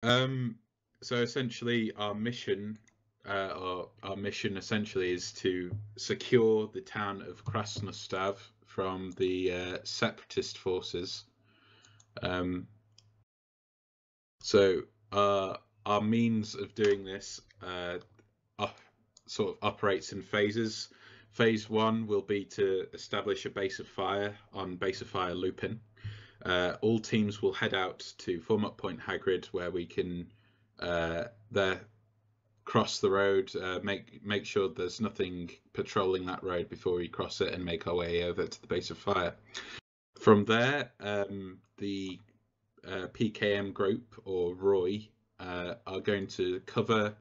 Um, so essentially, our mission essentially is to secure the town of Krasnostav from the separatist forces. So our means of doing this sort of operates in phases. Phase 1 will be to establish a base of fire on Base of Fire Lupin. All teams will head out to form up Point Hagrid, where we can there cross the road, make sure there's nothing patrolling that road before we cross it, and make our way over to the Base of Fire. From there, the PKM group, or Roy, are going to cover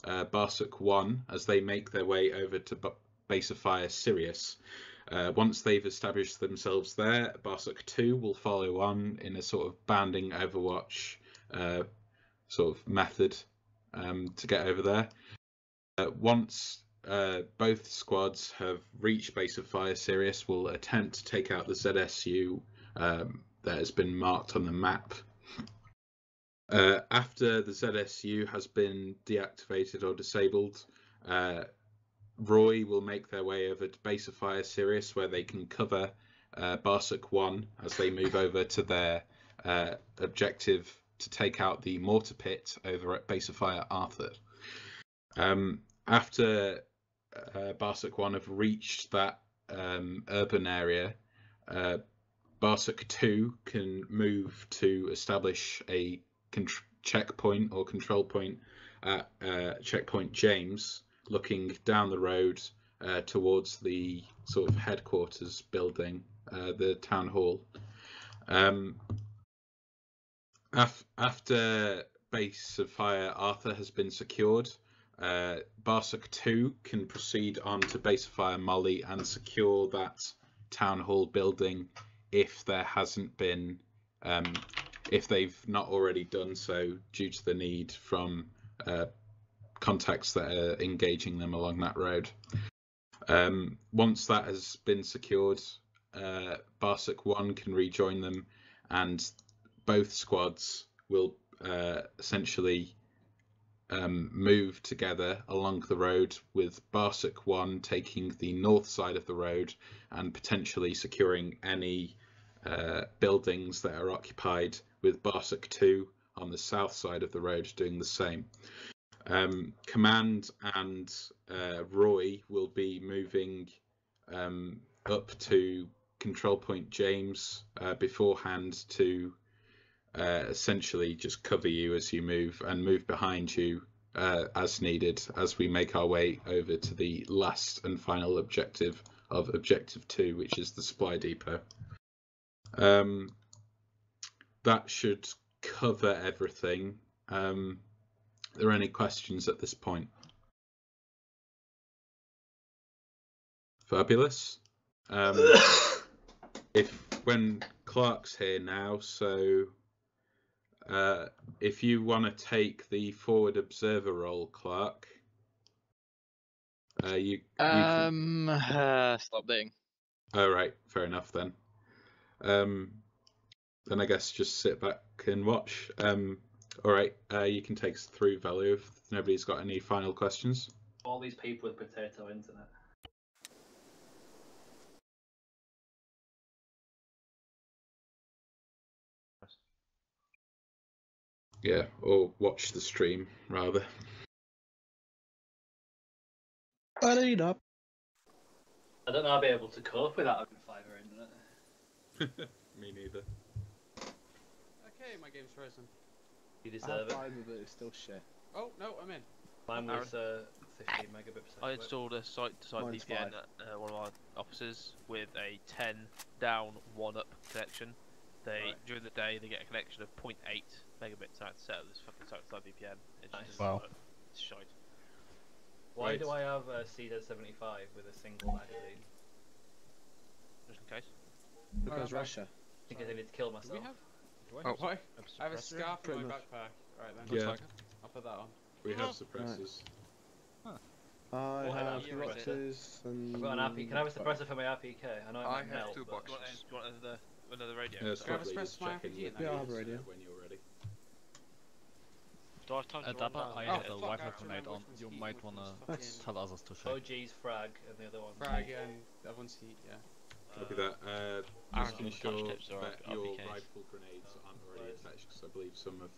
Barsuk 1 as they make their way over to Base of Fire Sirius. Once they've established themselves there, Barsuk 2 will follow on in a sort of banding Overwatch sort of method to get over there. Once both squads have reached Base of Fire Sirius, we'll attempt to take out the ZSU that has been marked on the map. After the ZSU has been deactivated or disabled, Roy will make their way over to Base of Fire Sirius, where they can cover Barsuk 1 as they move over to their objective to take out the mortar pit over at Base of Fire Arthur. After Barsuk 1 have reached that urban area, Barsuk 2 can move to establish a checkpoint or control point at Checkpoint James, looking down the road towards the sort of headquarters building, the town hall. After Base of Fire Arthur has been secured, Barsuk 2 can proceed on to Base of Fire Molly and secure that town hall building if there hasn't been, if they've not already done so due to the need from contacts that are engaging them along that road. Once that has been secured, Barsuk 1 can rejoin them, and both squads will essentially move together along the road, with Barsuk 1 taking the north side of the road and potentially securing any buildings that are occupied, with Barsuk 2 on the south side of the road doing the same. Command and Roy will be moving up to Control Point James beforehand to essentially just cover you as you move, and move behind you as needed as we make our way over to the last and final objective of Objective 2, which is the supply depot. That should cover everything. Are there any questions at this point? Fabulous. When Clark's here now, so if you want to take the forward observer role, Clark, you stop being. Oh, right, fair enough then. Then I guess just sit back and watch. All right, you can take us through value if nobody's got any final questions. All these people with potato internet. Yeah, or watch the stream rather. I don't know I'll be able to cope with that having fibre internet. Me neither. Okay, my game's frozen. You deserve it. Fibre, but it's still shit. Oh no, I'm in. Mine was 15 megabit per second. I installed a site-to-site VPN at one of our offices with a 10 down, 1 up connection. During the day they get a connection of 0.8 megabits. I had to set up this fucking site-to-site VPN. It's just it's shite. Why do I have a CZ75 with a single magazine? Just in case. Because Russia. Because I need to kill myself. I have a scarf in my backpack. Right then. Yeah. I'll put that on. We have suppressors. Right. I have rotters and... I've got an RP. Can I have a suppressor for my RPK? I know I have 2 boxes. Do you want another radio? Yeah, it's Can I have a probably suppressor just for my checking RPG that Yeah, I have a radio. when you're ready. Do I have time to run Dapper, down? I Oh, have a fuck, I Wi-Fi have to grenade remember on. which one's You heat, might which wanna one's tell others to check. OG's frag and the other one. Frag and the other one's heat, yeah. Copy that. Aaron, Just do you ensure want touch tips or that your RPKs? rifle grenades aren't already attached, because I believe some of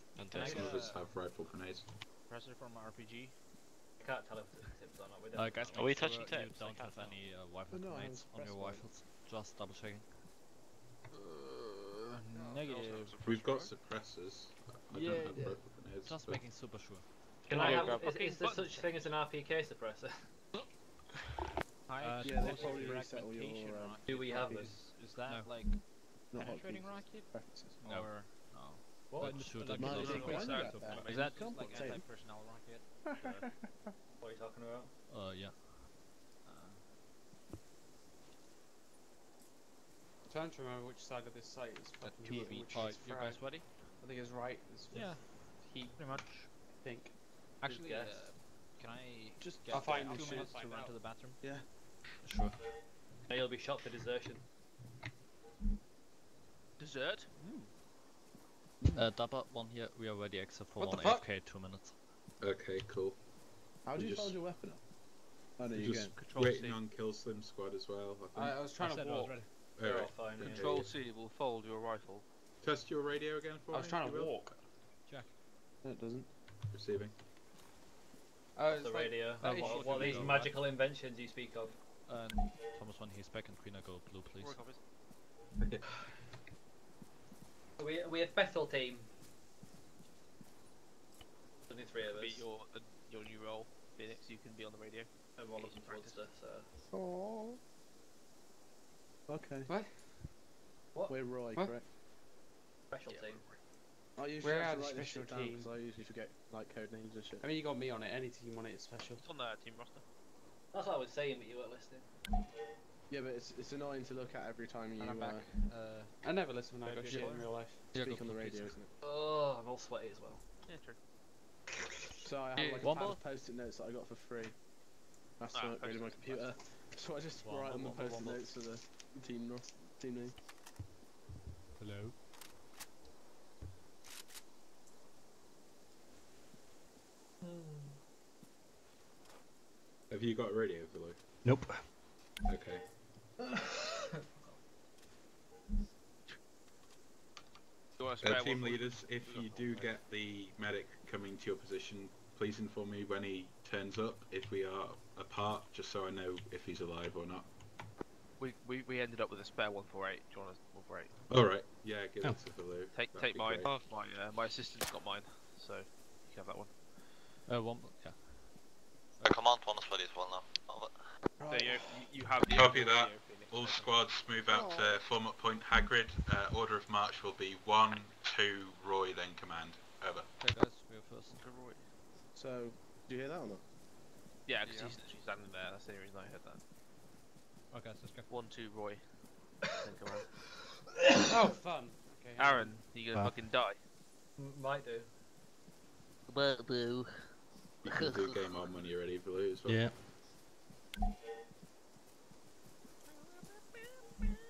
us have rifle grenades. Pressure from RPG. I can't tell if the tips or not. We don't Guys, know. Are we make sure touching you tips? don't I have can't any Wi-Fi No, I grenades was on your press rifles. Just double checking. Negative. We've got suppressors. I don't have rifle grenades. Just but- making super sure. Can Can I I have? grab Is there such thing as an RPK suppressor? Yeah, they probably reset all your. Do we have them? Is that No. like Not penetrating hotkeys, rocket? preferences. No. No. What? But shoot like, it no, below they the don't waist. mind about that. Is that Can't just like put tape. anti-personnel rocket? What are you talking about? Yeah. I'm trying to remember which side of this site is That fucking 2 heat of and each. which is You frag. guys ready? I think it's right. It's Yeah. heat, Pretty much. I think. Actually, guess. can I Just get I'll find 2 this minutes shit. to run to the bathroom? Yeah. Sure. Now you'll be shot for desertion. Dessert? Dapper, one here. We are ready except for What the one fuck? AFK, 2 minutes. Okay, cool. How do We you just- fold your weapon up? Oh no, We're you just can. Control waiting C. on Kill Slim Squad as well, I think. I was trying to walk. They're all Alright. fine. Yeah. Control C will fold your rifle. Test your radio again for me. I was trying if to you will. walk. No, it doesn't. Receiving. It's The like, radio. that What, issue what for these me, magical inventions you speak of? And Thomas, when he's back in green, I go blue, please. Four copies. We have Bethel team. Only three of us. Be your new role, Phoenix. You can be on the radio. And one of them's Woodster, so. Oh. Okay. What? We're Roy, What? correct? Special Yeah, team. I usually We're have our to write this special shit down team. because I usually forget like code names and shit. I mean, you got me on it. Any team on it is special. It's on the team roster. That's what I was saying, but you weren't listening. Yeah, but it's annoying to look at every time you And I'm back. I never listen when I Maybe got you shit should. in real life. speak on the radio, isn't it? Oh, I'm all sweaty as well. Yeah, true. So I have like a One pad more? of post-it notes that I got for free. That's Ah, not really my post-it computer. So I just One write on the more, one post-it more. notes for the team name. Hello. Have you got a radio, Vilo? Nope. Okay. You want to spare Team one? leaders, if you do get the medic coming to your position, please inform me when he turns up, if we are apart, just so I know if he's alive or not. We ended up with a spare 148. Do you want a 148? Alright, yeah, give Oh. it to Vilo. Take That'd be mine. great. My assistant's got mine, so you can have that one. One, yeah. The command one is ready as well now. There you go. You have the Copy radio, that. Phoenix. All squads move out to form up point Hagrid. Order of march will be 1, 2, Roy, then command. Over. Okay guys, we're first. Good Roy. So, do you hear that or not? Yeah, because he's standing there. That's the only reason I heard that. Okay, let's go. 1, 2, Roy. Then command. Oh, fun. Okay. Aaron, you gonna Wow. fucking die? Might do. Boo. You can do game on when you're ready, Vilo, as well. Yeah.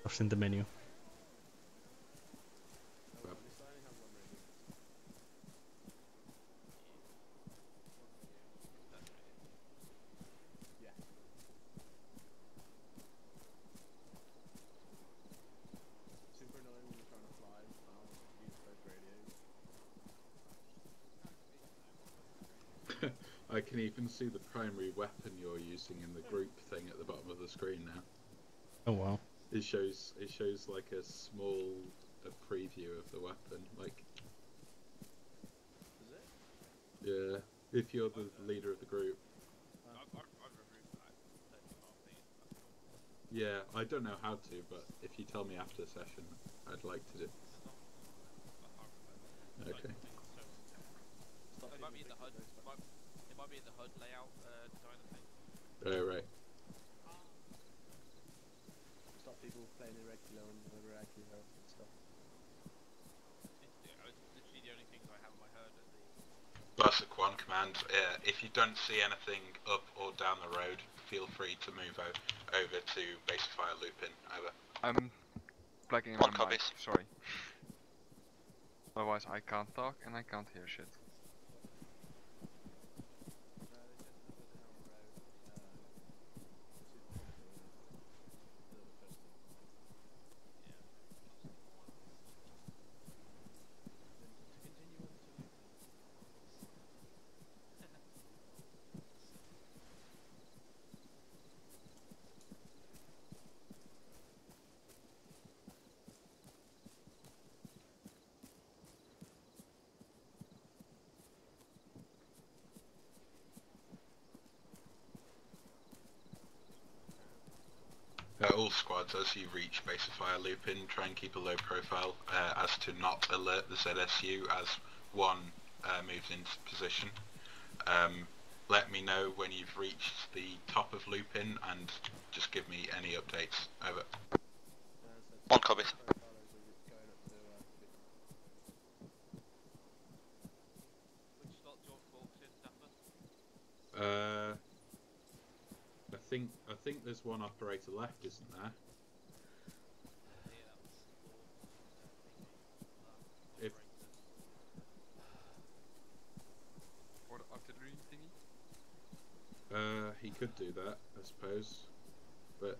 I've seen the menu. Super annoying when you're trying to fly and use both radios. I can even see the primary weapon you're using in the group thing at the bottom of the screen now. Oh wow. It shows like a small preview of the weapon, like. Is it? Yeah, if you're the leader of the group. Yeah, I don't know how to, but if you tell me after the session, I'd like to do. Okay. It might be in the HUD. It might be in the HUD layout designer thing. Right. Stop people playing irregular and irregular and stuff. It's literally the only things I have in my HUD. Classic one command. If you don't see anything up or down the road, feel free to move over to base fire looping. Over. I'm blacking One my mic, copies. sorry. Otherwise I can't talk and I can't hear shit. All squads, as you reach base of fire Lupin, try and keep a low profile as to not alert the ZSU as one moves into position. Let me know when you've reached the top of Lupin and just give me any updates. Over. One copy. Which slot do you want Forks in, Tapper? I think there's one operator left, isn't there? If For the artillery thingy? he could do that, I suppose, but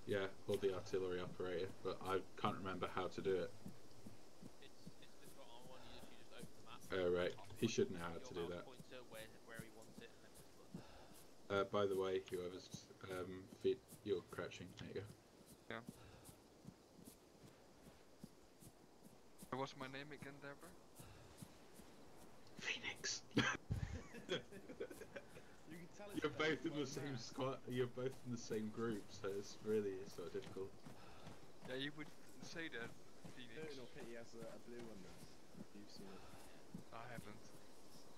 yeah, or the artillery operator, but I can't remember how to do it. It's the bottom one. You just open the map. Oh right, he should know how to do that. Pointer where he wants it, and then just look. By the way, whoever's feet, you're crouching. There you go. Yeah. What's my name again, Deborah? Phoenix. You can tell You're both in the same squad. You're both in the same group, so it's really sort of difficult. Yeah, you would say that, Phoenix. or Pity has a blue one now. You've seen it. I haven't.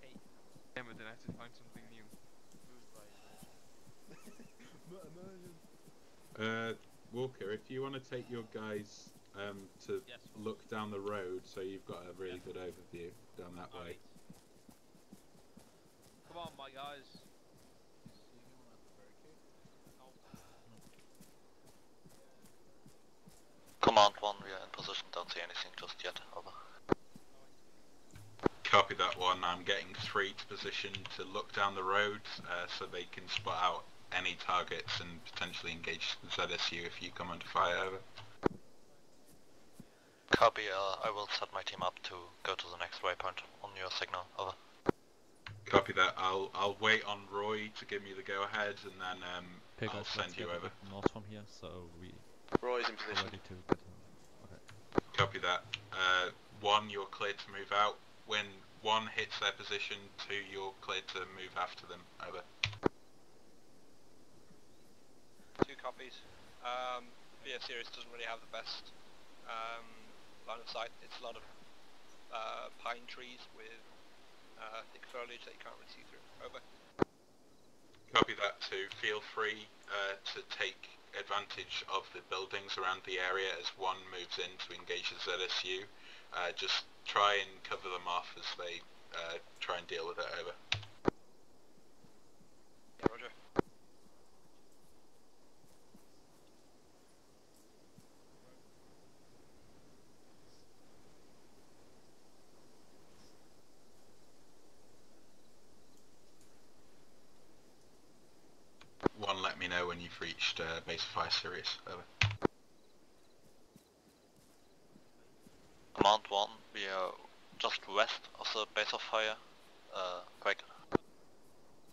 Hey. Damn it, then I have to find something new. Immersion. Walker, if you want to take your guys to look down the road, so you've got a really good overview down that way. Come on, my guys. Command 1, we are in position, don't see anything just yet. Over. Copy that one. I'm getting 3 to position to look down the road so they can spot out any targets and potentially engage the ZSU if you come under fire. Over. Copy, I will set my team up to go to the next waypoint on your signal. Over. Copy that. I'll wait on Roy to give me the go ahead, and then I'll send you over. North from here, so we Roy's in position. ready to get him. Okay. Copy that. 1, you're cleared to move out. When 1 hits their position, 2, you're cleared to move after them. Over. 2 copies. BF series doesn't really have the best line of sight. It's a lot of pine trees with thick foliage that you can't really see through. Over. Copy that too. Feel free to take advantage of the buildings around the area as 1 moves in to engage the ZSU. Just try and cover them off as they try and deal with it. Over. Yeah, roger. One, let me know when you've reached base of fire Sirius. Over. Command 1, we are just west of the base of fire. Quick.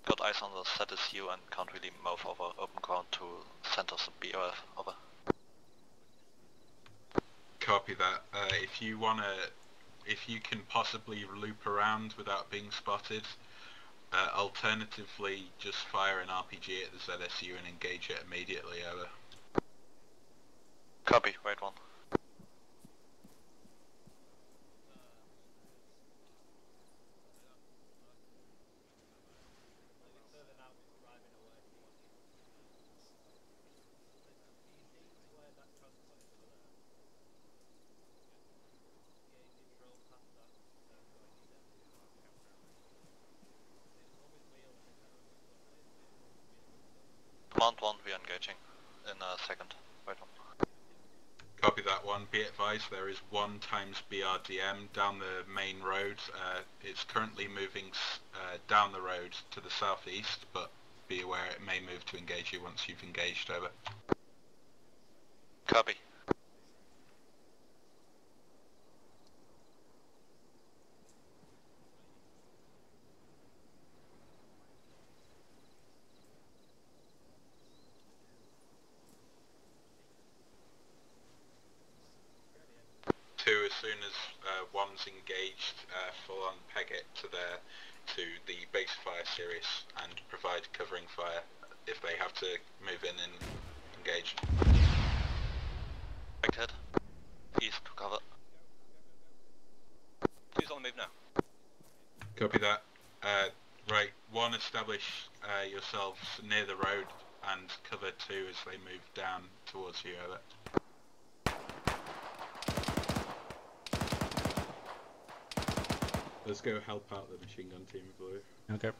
Got eyes on the ZSU and can't really move over open ground to center the Beowulf. Over. Copy that. If you can possibly loop around without being spotted, alternatively just fire an RPG at the ZSU and engage it immediately. Over. Copy, wait 1. Command 1, we are engaging in a second. Wait 1. Copy that one. Be advised there is 1 times BRDM down the main road. It's currently moving down the road to the southeast, but be aware it may move to engage you once you've engaged. Over. Copy. As soon as 1's engaged, full on peg it to the base fire Sirius and provide covering fire if they have to move in and engage. Expected. East to cover. 2's on the move now. Copy that. Right, 1, establish yourselves near the road and cover 2 as they move down towards you, over. Let's go help out the machine gun team, Blue. Okay.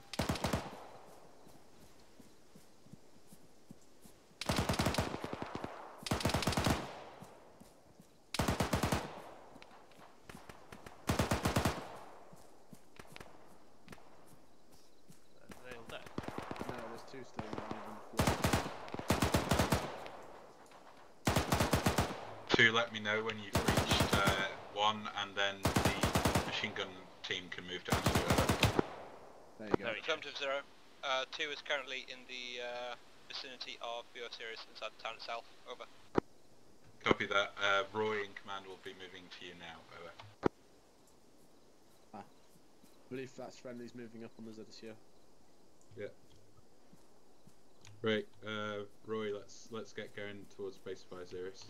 Are they all dead? No, there's 2 still alive on the floor. 2, let me know when you've reached 1, and then the machine gun team can move down to you, over. There you go. Affirmative 0. 2 is currently in the vicinity of Beowulf Sirius inside the town itself. Over. Copy that. Roy in command will be moving to you now, over. I believe that's friendly's moving up on the ZSU. Yeah. Right, Roy, let's get going towards base of Osiris.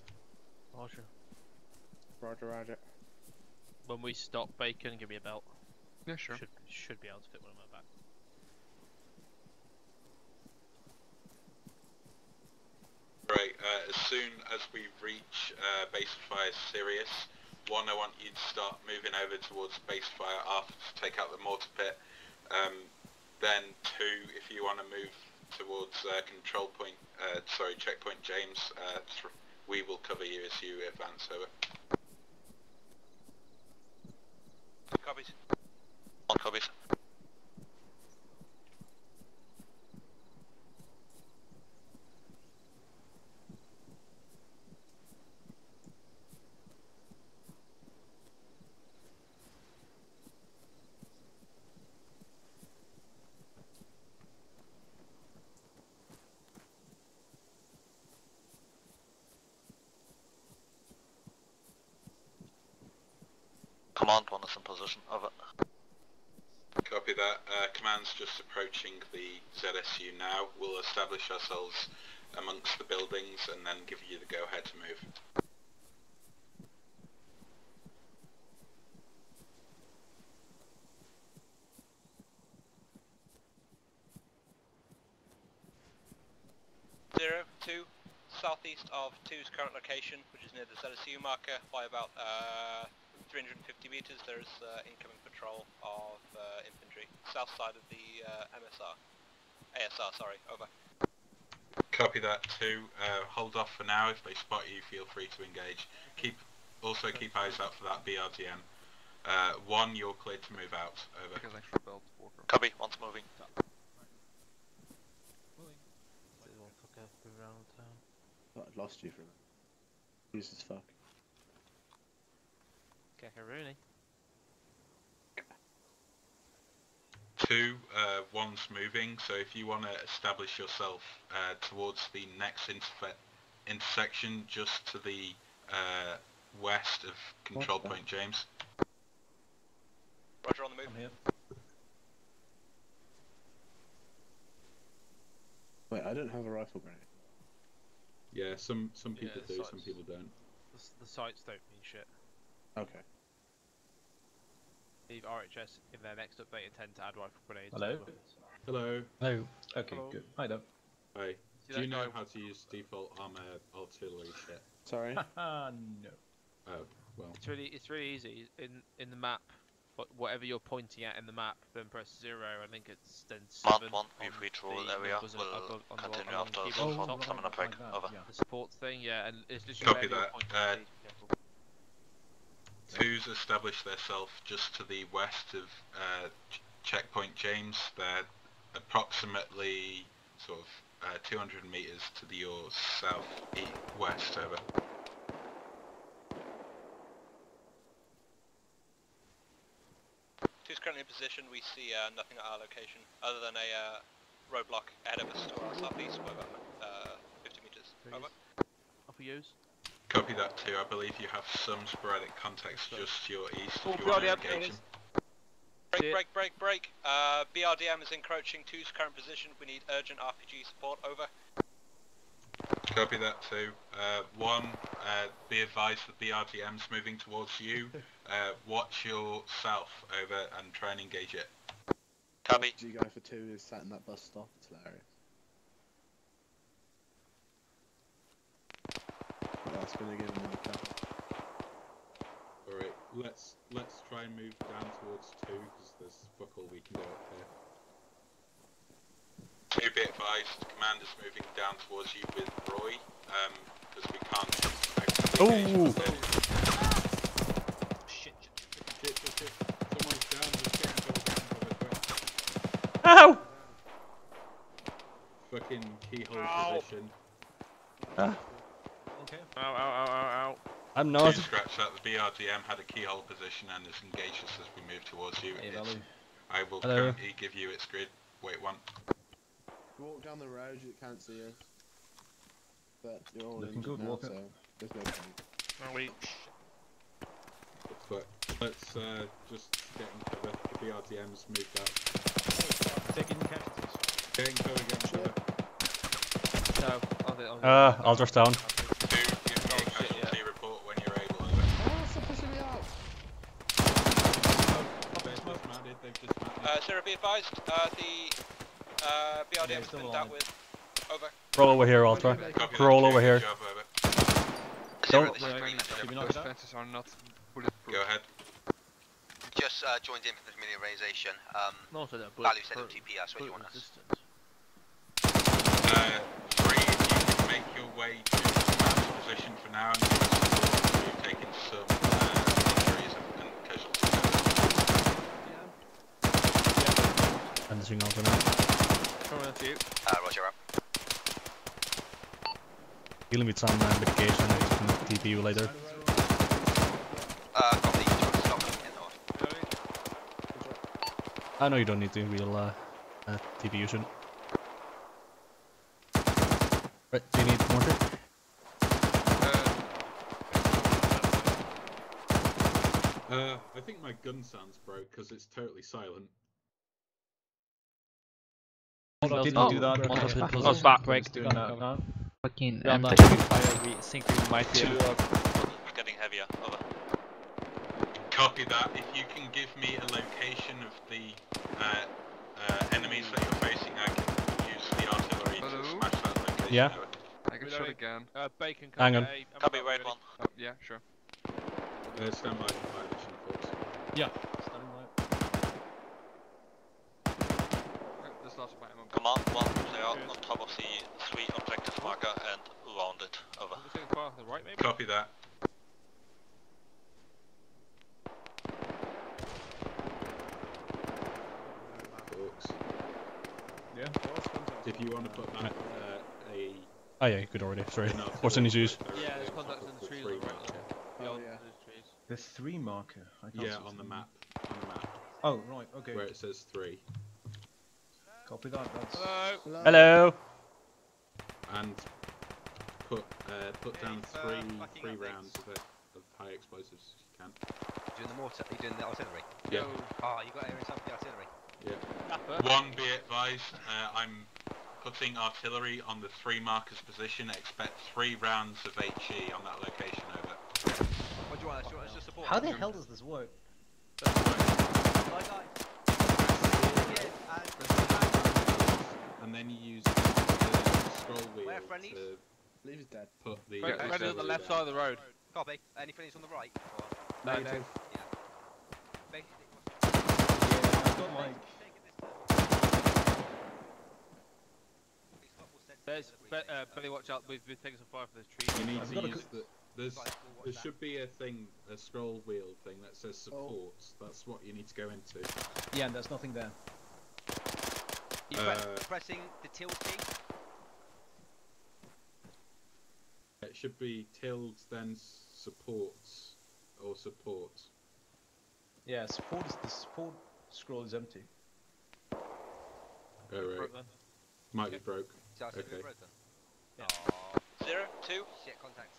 Roger. Roger, roger. When we stop, Bacon, give me a belt. Yeah, sure. Should be able to fit one on my back. Right, as soon as we reach base fire Sirius, 1, I want you to start moving over towards base fire aft to take out the mortar pit. Then 2, if you want to move towards control point, checkpoint James, we will cover you as you advance, over. Copies. 1 copies. Command 1 is in position, over. Copy that. Command's just approaching the ZSU now. We'll establish ourselves amongst the buildings and then give you the go-ahead to move. Zero, 2, southeast of 2's current location, which is near the ZSU marker, by about 350 meters. There's incoming patrol of infantry, south side of the ASR, sorry, over. Copy that. 2, hold off for now. If they spot you, feel free to engage. Also keep eyes out for that BRDM. 1, you're cleared to move out, over. Because extra belt Walker. Copy, 1's moving. Oh, I lost you for a minute. Use as fuck. Kakarooney. 2, 1's moving, so if you want to establish yourself towards the next intersection just to the west of control point James. Roger, on the move. I'm here. Wait, I don't have a rifle grenade. Yeah, some people Yeah, do, sights. some people don't. The sites don't mean shit. Okay. Leave RHS in their next update intend to add rifle grenades. Hello? Over. Hello. Hello. Okay, Hello. good. Hi, Dom. Hi. See Do you that know guy- how to use default armor artillery shit? Sorry. Haha, no. Oh, well. It's really easy. In the map, whatever you're pointing at in the map, then press 0. I think it's then 7. Command 1, we've reached rural the area. numbers We'll on the continue along after the keyboard social top. summoner break, like that, over. yeah. The support thing, yeah, and it's just Copy wherever you're that. pointing, please be careful. 2's established themselves just to the west of checkpoint James. They're approximately sort of 200 meters to your south-west, over. Two's currently in position. We see nothing at our location other than a roadblock ahead of us to our southeast by about 50 meters. Over. Off we use. Copy that too. I believe you have some sporadic contacts just to your east Oh, if you bloody want to hell, engage them. Break. BRDM is encroaching 2's current position. We need urgent RPG support. Over. Copy that too. 1, be advised the BRDM's moving towards you. Watch yourself, over, and try and engage it. Copy. G guy for 2 is sat in that bus stop. It's hilarious. That's gonna give him the car. Alright, let's try and move down towards 2, because there's fuck all we can do up here. 2, be advised, commander's moving down towards you with Roy, because we can't actually engage with him. Shit. Someone's down, just get cover, Ow! Fucking keyhole position. Okay. Ow. I'm 2 not. scratch that, the BRDM had a keyhole position and is engaged us as we move towards you. Hey, Valley. I will Hello. currently give you its grid. Wait, 1. Walk down the road, you can't see us. But you're all Looking injured good, now, walk it. so there's no point. But let's just get in cover. The BRDM's moved out. Taking casualties. Get in cover, get in cover. No, I'll drop down. 2, give me a casualty report when you're able. Over. Oh, stop pushing me out! They've dismounted. Sarah, be advised. The BRDM has been dealt with. Over. Roll over here, Ultra. Copy Roll that, over here. good job, over. Zero, Don't- this is green. Those fences are not bulletproof. Go ahead. Just joined in for the familiarization. no, so Value set of TP, that's what you want us. 3, if you can make your way to the commander's position for now, and you've taken some injuries and casualties. Finishing Ultra now. Coming at you. Roger up. Dealing with some medication and you can TP you later. Copy. Do you want to stop coming in or? I know you don't need to, we'll TP you soon. Right, do you need mortar? I think my gun sounds broke because it's totally silent. Didn't do that. I was back. Doing that. Fucking We're on empty. that fire, we think we might be able to... It's getting heavier. Over. Copy that. If you can give me a location of the enemies that you're facing, I can use the artillery to smash that location. Yeah. I can shot again. Bacon. Hang on. Copy, wait 1. Oh, yeah, sure. Stand by for violation, folks. Yeah. Standing by. There's lots of my ammo. Command 1, they are on top of the 3 objective marker and round it. Over. Right, maybe? Copy that. Folks, Yeah. if you want to put that Oh yeah, you could already, sorry. an What's any artillery use? directly Yeah, there's on contacts top in of the trees three on the right marker. Beyond yeah. those trees. The 3 marker. I can't Yeah, see on the something. map. On the map, Oh, right, okay. where it says 3. Copy that. That's... Hello. Hello! And put down three rounds of high explosives if you can. Doing the mortar, you doing the artillery? Yeah. Oh, you got area inside the artillery? Yeah. 1, be advised, I'm putting artillery on the 3 markers position. Expect 3 rounds of HE on that location. Over. What do you want? Do you want us to support? How the hell does this work? And then you use the scroll wheel to Leave is dead. put the. Ready on the left side of the road. Copy. Anything on the right? Or... Negative. Yeah. Basically, I've got like... There's Billy, watch out. We've taken some fire for this tree. You need I've to got a use there should be a scroll wheel thing that says supports. That's what you need to go into. Yeah, and there's nothing there. you pressing the tilt key? It should be tilde then supports or supports. Yeah, support is, the support scroll is empty. Oh right. Might be broke. Okay. Okay. Yeah. 0, 2. Shit, contact.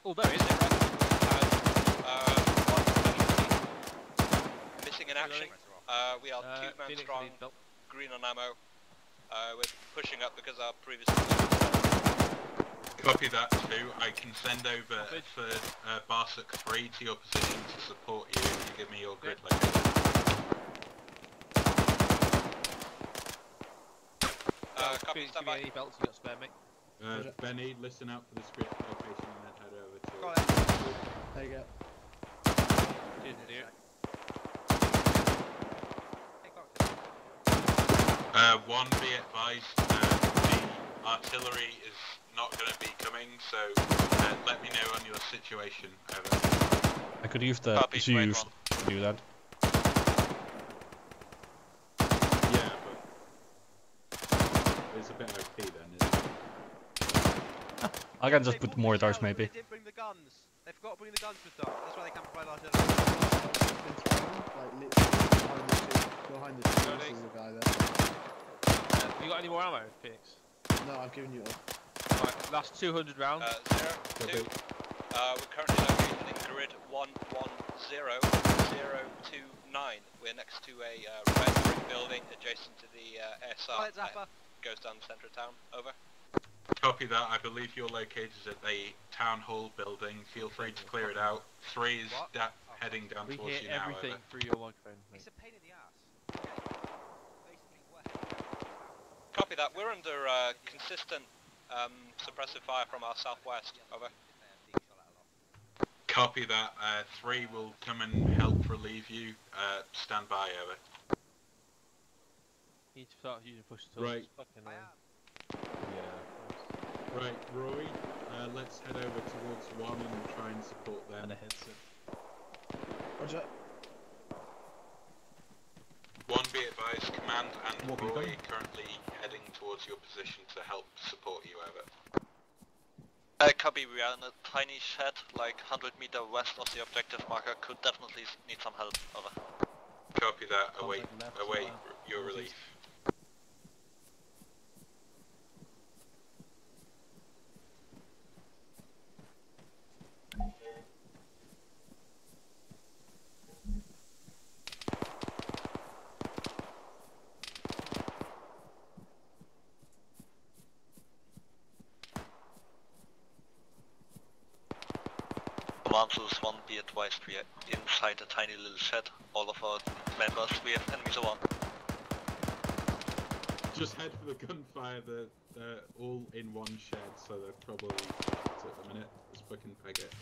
Oh, there it is. Missing in action. We are 2 men Phoenix, strong, I need help. green on ammo. We're pushing up because our previous... Copy that too. I can send over a third Barsuk 3 to your position to support you if you give me your grid location. Copy, Phoenix, stand give me by. any belts you got spare, mate. Benny, listen out for this grid location and then head over to... Got it. There you go. Cheers, dude. One, be advised, the artillery is not going to be coming, so let me know on your situation. Over. I could use the Copy, ZUs to do that. Yeah, but it's a bit OP then, isn't it? I can just put more darts maybe. They didn't bring the guns. They forgot to bring the guns for start. That's why they can't provide artillery. Like literally behind the trees is a guy there. You got any more ammo, Phoenix? No, I've given you all. Right, last 200 rounds. 0, 2. We're currently located in grid 110029. We're next to a red brick building adjacent to the SR. Right, Zappa. Goes down the centre of town. Over. Copy that. I believe you're located at the town hall building. Feel free to clear it out. 3 is heading down We towards hear you now. everything Over. through your microphone. It's a pain in the ass. Basically, what? Copy that. We're under consistent suppressive fire from our southwest. Over. Copy that. 3 will come and help relieve you. Stand by. Over. You need to start using push tools. Right. Fucking Right, Roy. Let's head over towards 1 and try and support them. And a headset. Roger. 1, be advised, Command and What we Roy done? currently heading towards your position to help support you. Over. Copy, we are in a tiny shed, like 100 meter west of the objective marker. Could definitely need some help. Over. Copy that. Await Contact left, your relief. Command to 1, be advised, we are inside a tiny little shed. All of our members, we have enemies around. Just head for the gunfire. They're all in one shed, so they're probably fucked at the minute. Let's fucking peg it.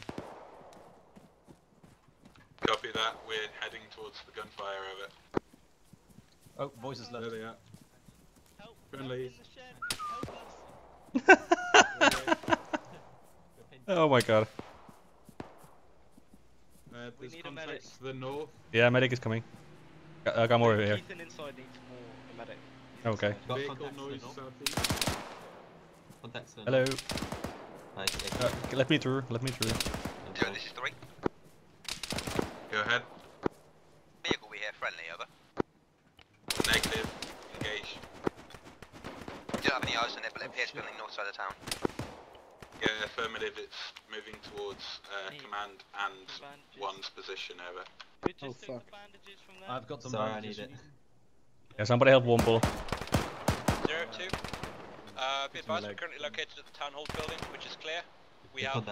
Copy that. We're heading towards the gunfire. Over. Oh, voices left. There they are. Help! Friendlies. Help us! Oh my god. There's need a medic. contacts to the north. Yeah, medic is coming. Come over here. Ethan inside needs more medic. Okay. Vehicle noise southeast. Contacts. Hello. Let me through. Let me through. This is 3. Go ahead. Vehicle we hear friendly. Over. Negative. Engage. We don't have any eyes on it, but it appears building north side of town. Yeah, affirmative. It's moving towards command and 1's position. Over. Oh fuck. I've got some. Sorry, I need it. Yeah, somebody help Womble. 02. Be advised, we're currently located at the town hall building, which is clear. We have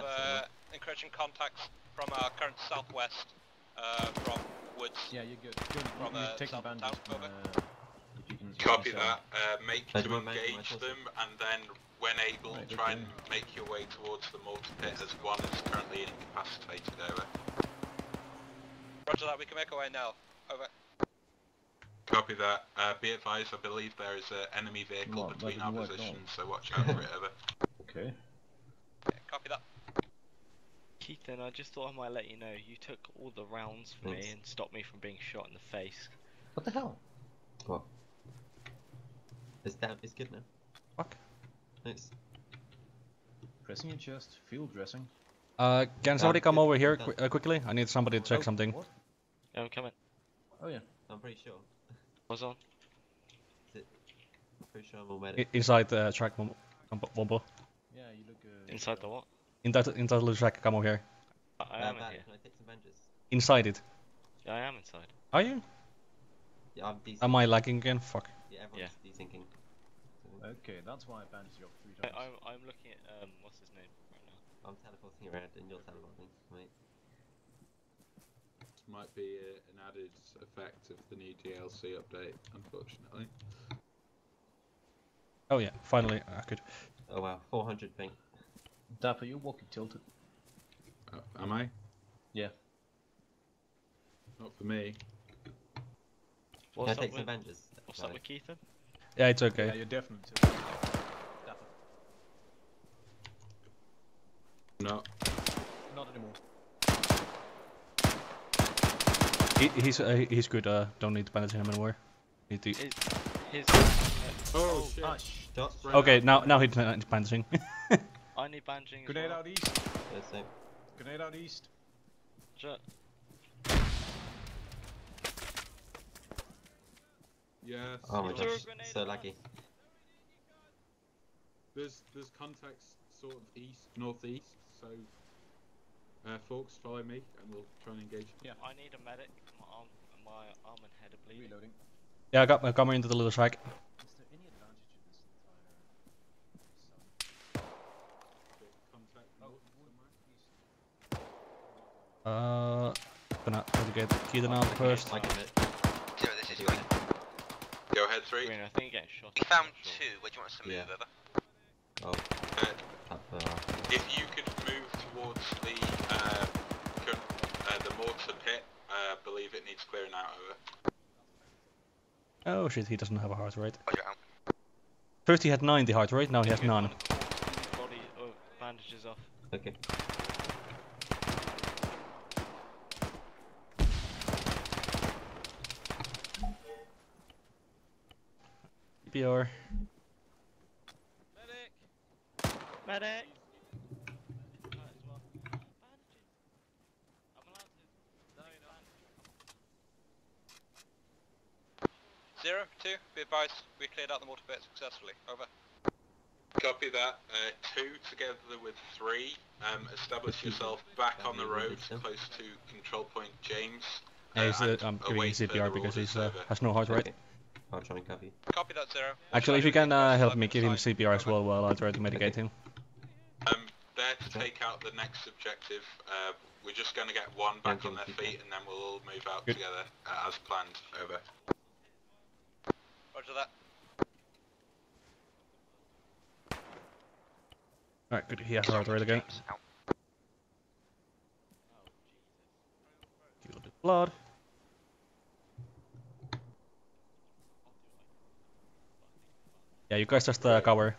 encroaching contacts from our current southwest, from woods. Yeah, you're good. From Take south advantage. town. Over. Copy that. Make to engage them, and then, when able, try and make your way towards the mortar pit as 1 is currently incapacitated. Over. Roger that. We can make our way now. Over. Copy that. Be advised, I believe there is an enemy vehicle between our positions, so watch out for it. Over. Okay. Yeah, copy that. Keaton, I just thought I might let you know, you took all the rounds from me and stopped me from being shot in the face. What the hell? What? It's good now. Fuck. Thanks. Pressing your chest. Field dressing. Can somebody come over here quickly? I need somebody to check something. What? Yeah, I'm coming. Oh yeah. I'm pretty sure. What's on? I'm pretty sure I'm all medic. Inside the track, Womble. Yeah, you look. Inside the what? Inside the little track, come over here. I am in here. Can I take some bandages? Inside it. Yeah, I am inside. Are you? Yeah, I'm Am I lagging again? Fuck. Yeah, everyone's desyncing. Okay, that's why I bandaged you up 3 times. I'm looking at what's his name right now. I'm teleporting around and you're teleporting. Wait. This might be an added effect of the new DLC update, unfortunately. Oh yeah, finally I could. Oh wow, 400 ping. Dapper, you're walking tilted. Am I? Yeah. Not for me. Can I take some bandages? What's up with Keithan? Yeah, it's okay. Yeah, you're definitely tilted. Dapper. No. Not anymore. He's good. Don't need to bandage him anymore. Need to. Oh shit! Stop. Okay, now he's bandaging. I need bandaging. Grenade out east. Yeah, same. Grenade out east. Shut. Yes. Oh my gosh, so laggy. There's context sort of east, northeast, so folks, follow me and we'll try and engage. Yeah. I need a medic. My arm and head are bleeding. Reloading. Yeah, I got my camera into the little shack. Is there any advantage in this entire Contact Gonna have to get Keithan out first. I get it. Zero, this is going. Go ahead, 3. Green, I think you're getting shot. We found 2. Where do you want us to move over? Oh. If you could move towards the mortar pit, believe it needs clearing out over. Oh shit, he doesn't have a heart rate. Roger, out. First he had 90 heart rate, now he has none. Body bandages off. Okay. PR. Medic! Zero, 2, be advised, we cleared out the mortar pit successfully. Over. Copy that. 2 together with 3. Establish yourself back on the road, close to control point James. Yeah, I'm giving him CPR because he has no heart rate. Okay. I'll try and copy. Copy that, 0. Actually, if you can help me, give him CPR as well while I try to medicate him. There to take out the next objective. We're just going to get one back on their feet and then we'll all move out together as planned. Over. Roger that. Alright, good. He has heart rate again. Give a little bit of blood. Yeah, you guys just cover.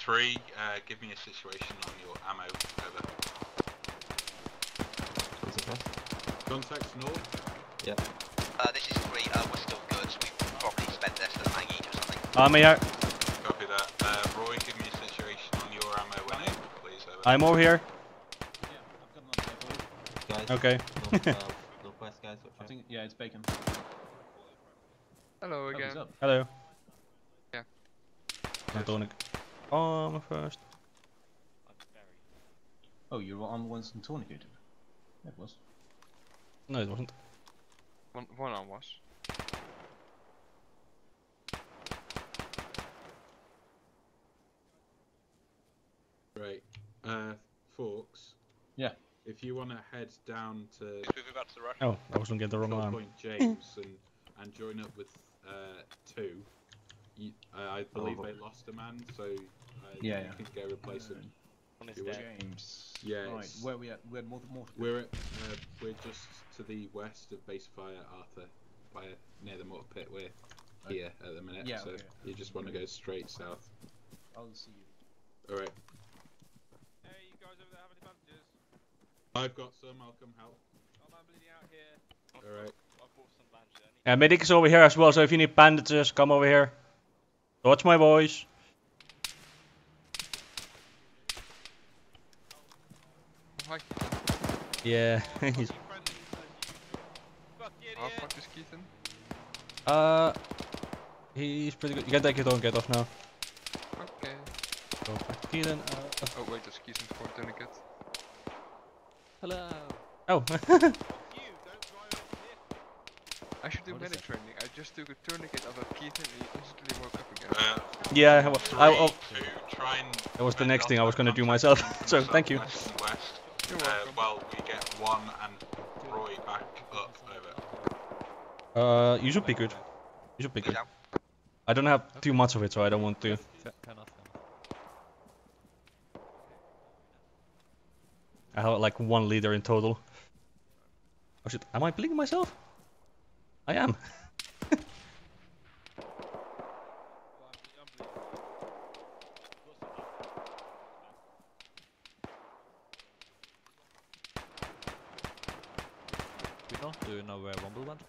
3, give me a situation on your ammo. Over. Contact north. Yep. This is 3, we're still good. We've probably spent this for the hang each or something. I'm here. Copy that. Roy, give me a situation on your ammo when able, please. Over. I'm over here. Guys. Okay. Northwest guys, watch out. I think, yeah, it's bacon. Hello Oh, again. he's up. Hello. Yeah. I'm doing it. Arma first. Oh, you were on once and tourniqueted. It was. No, it wasn't. One arm was. Right. Forks. Yeah. If you want to head down to Moving back to the rush. Oh, I was looking at the wrong Control arm. Point James and join up with 2. I believe they lost a man, so Yeah, you can go replace him. James. Yeah. Right, where we at? We're at mortar. We're at, we're just to the west of base fire Arthur, near the mortar pit. We're here at the minute, Yeah, so okay. you just want to go straight south. I'll see you. All right. Hey, you guys over there have any bandages? I've got some. I'll come help. I'm bleeding out here. All right. I bought some bandages. Yeah, medic is over here as well, so if you need bandages, come over here. Watch my voice. Hi. Yeah, he's... How fuck is Keithan? He's pretty good. You can take it on, get off now. Okay. Go back to Keithan. Oh wait, that's Keithan's for tourniquet. Hello. Oh. I should do medic training. I just took a tourniquet of a Keith and he instantly woke up again. Yeah, that was the next thing I was gonna do myself. So thank you. West. You're welcome. Well, we get one and Roy back up over. You should be good. You should be good. I don't have too much of it, so I don't want to. I have like 1 liter in total. Oh shit, am I bleeding myself? I am. Do you know where Rumble went?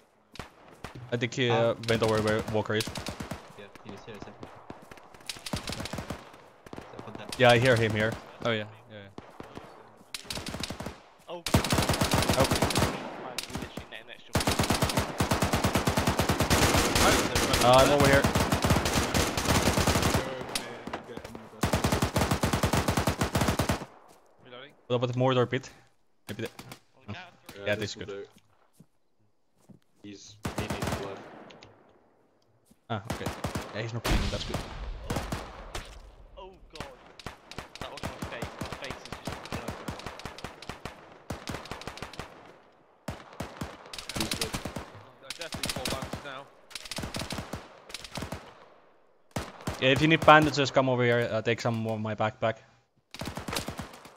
I think he went over where Walker is. Yeah, he was here, Yeah, I hear him here. Oh yeah. Oh. I'm over here. What about the mortar pit? Maybe the... Yeah, this is good. He needs blood. Ah, okay. Yeah, he's not bleeding, that's good. Oh god. That was my face. My face is just broken. I definitely fall bands now. Yeah, if you need bandages, come over here. Take some more of my backpack.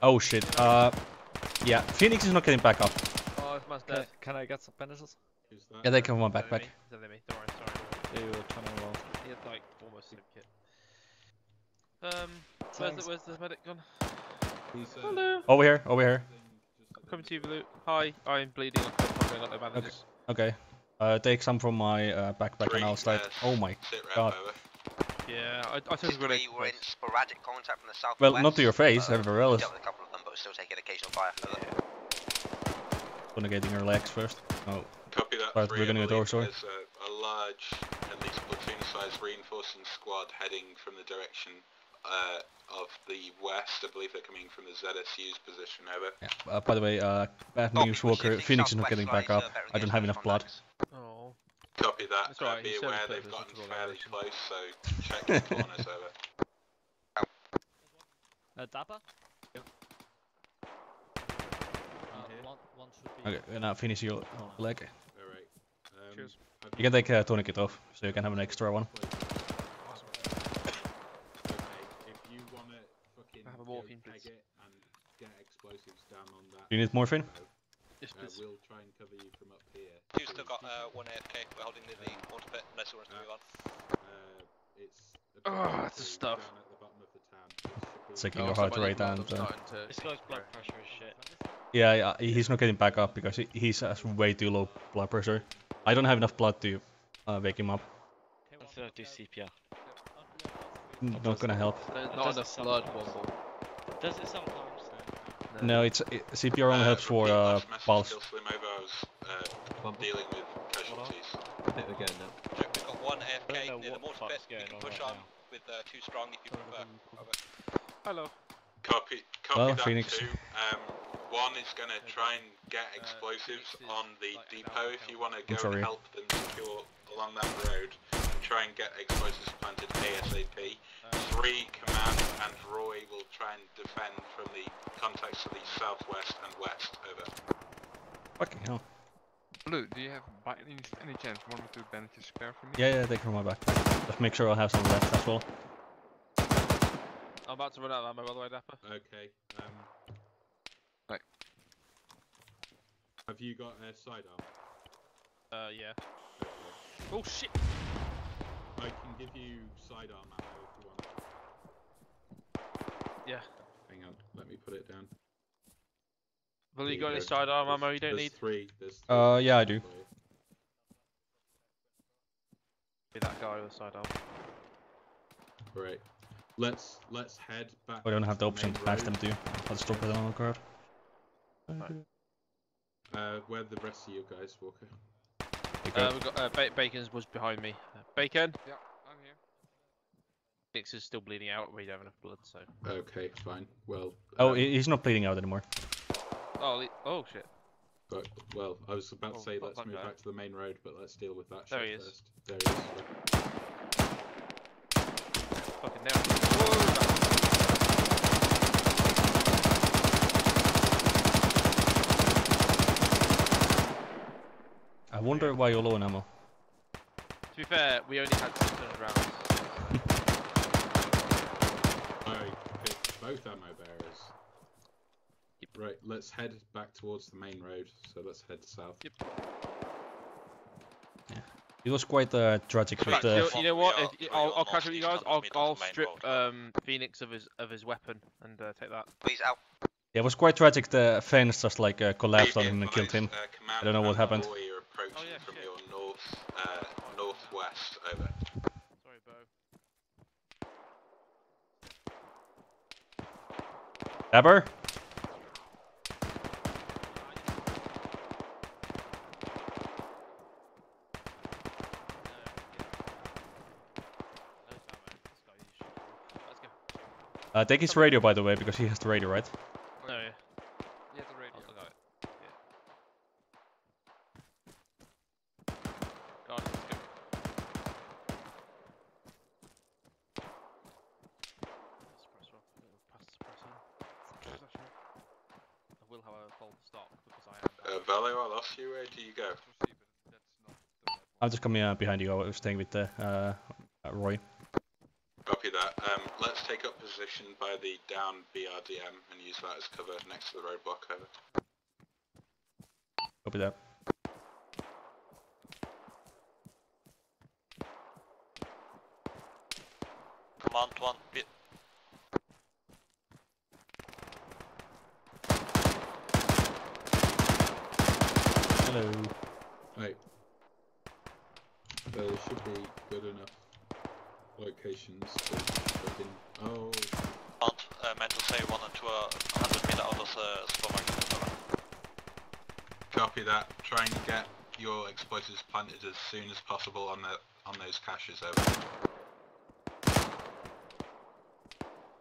Oh shit. Yeah, Phoenix is not getting back up. Oh, this man's dead. Can I get some bandages? Yeah, they come on my backpack. Don't worry, sorry. Yeah, you were turning around. He had like almost same kit. Where's the medic gone? Hello. Over here. I'm coming to you, Blue. Hi, I'm bleeding. I'm got no bandages. Okay. Take some from my backpack and I'll start. Oh my god. Yeah, I took a grenade. We were in sporadic contact from the south. Well, not to your face, everywhere else. Dealt with a couple of them, but still taking occasional fire. Getting your legs first. Oh. Copy that. Right, we're gonna go door, sorry. There's a large, at least platoon-sized reinforcing squad heading from the direction of the west. I believe they're coming from the ZSU's position. Over. Yeah. By the way, bad news, Walker. Phoenix is not getting back up. I don't have enough blood. Oh. Copy that. Right, be aware they've gotten fairly close, so check your corners. Over. Dapper? Yep. One should be... Okay, now finish your leg. Alright. Cheers. You can take a tourniquet off, so you can have an extra one. Okay, if you wanna fucking have a morphine, peg please. it and get explosives down on that. Do you need morphine? Yes, please. We'll try and cover you from up here. You've still got 1 AFK. We're holding near the water pit unless you want to move on. It's that's the stuff. down at the bottom of the town. It's taking your heart rate and... This guy's blood pressure is shit. Yeah, he's not getting back up because he has way too low blood pressure. I don't have enough blood to wake him up. Let's do CPR. Not gonna help. Not enough blood, Womble. Does it sometimes? No, CPR only helps for pulse. Slim over, I was dealing with casualties. I think we're going now. Check, we've got 1 AFK near the water pit. We can push on with 2 strong if you prefer. Over. Hello. Copy Well, that Phoenix. too. One is going to try and get explosives on the depot if you want to go and help them secure along that road and try and get explosives planted ASAP. 3, Command and Roy will try and defend from the contacts to the southwest and west. Over. Fucking hell. Blue, do you have by any chance 1 or 2 bandages spare for me? Yeah, take from my backpack. Just make sure I have some left as well. I'm about to run out of ammo, by the way, Dapper. Okay. Right. Have you got a sidearm? Yeah. Okay. Oh shit! I can give you sidearm ammo if you want. Yeah. Hang on, let me put it down. Well, you got any sidearm ammo you don't need? There's 3. Yeah, I do. Be that guy with a sidearm. Right. Let's head back. We don't have the to option to main patch road. them too. Let's stop it on the card. Where are the rest of you guys, Walker? We've got Bacon's was behind me. Bacon. Yeah, I'm here. Nix is still bleeding out. We don't have enough blood, so. Okay, fine. Well. Oh, he's not bleeding out anymore. Oh shit. But, well, I was about to say fuck let's that move guy. back to the main road, but let's deal with that There shit he is. first. There he is. Fucking nailed it. I wonder why you're low on ammo. To be fair, we only had 600 rounds. I picked both ammo bearers. Right, let's head back towards the main road, so let's head south. Yep. It was quite tragic with You know what? I'll catch up with you guys. I'll strip Phoenix of his weapon and take that. Please out. Yeah, it was quite tragic. The fence just like collapsed on him and killed him. I don't know what happened. You're approaching from your northwest. Over. Sorry, Bo. Dabber? Take his radio, by the way, because he has the radio, right? No, yeah. Yeah, the radio. I got it. Yeah. God, let's go. Suppressor off. Pass the suppressor. I will, however, hold the stock because I am. Valo, I lost you. Where do you go? I'm just coming behind you. I was staying with Roy. Copy that. Let's take up position by the down BRDM and use that as cover next to the roadblock. Over. Copy that. Command 1, bit. Hello. Right. There should be good enough locations to put in. Oh. Meant to say 1 and 2 are 100 meter out of the supermarket. Copy that. Try and get your explosives planted as soon as possible on those caches. Over.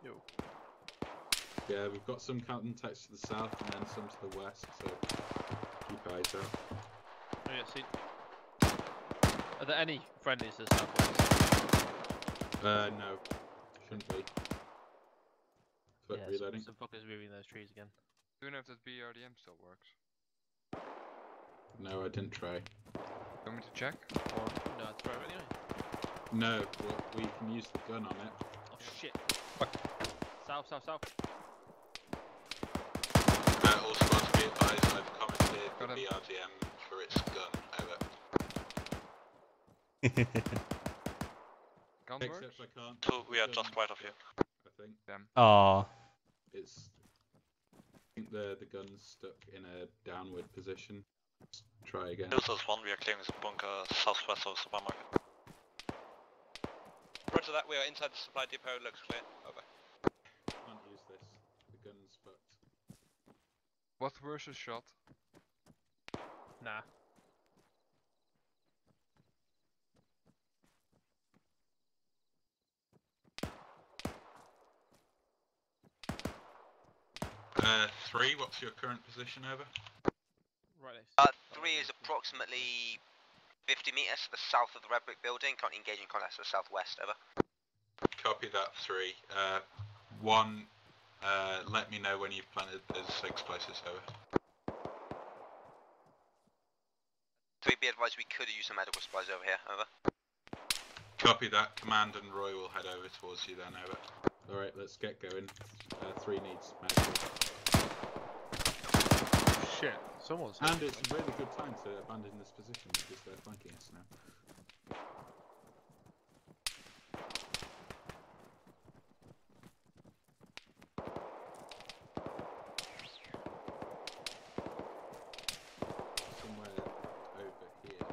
Yo. Yeah, we've got some contacts to the south and then some to the west, so keep eyes out. Oh yeah, see. Are there any friendlies to the southwest? No. Shouldn't be. Flip Yeah, reloading. some fuckers moving those trees again. Do you know if that BRDM still works? No, I didn't try. Want me to check? Or no, throw it anyway. No, well, we can use the gun on it. Oh shit. South. All squads be advised, I've commented the BRDM for its gun. Over. Gun Except works? I can't. So we are just right of you. I think. Damn. Aww. It's. I think the gun's stuck in a downward position. Let's try again. This is 1, we are clearing the bunker southwest of the supermarket. Roger that, we are inside the supply depot, looks clear. Over. Can't use this. The gun's fucked. What's worse, a shot? Nah. Three, what's your current position? Over. Right next. 3 is approximately 50 meters to the south of the red brick building. Currently engaging contacts to the southwest. Over. Copy that. 3. 1. Let me know when you've planted those explosives. Over. 3, be advised we could use some medical supplies over here. Over. Copy that. Command and Roy will head over towards you then. Over. Alright, let's get going. 3 needs medical. Shit, someone's. And it's a really good time to abandon this position because they're flanking us now. Somewhere over here.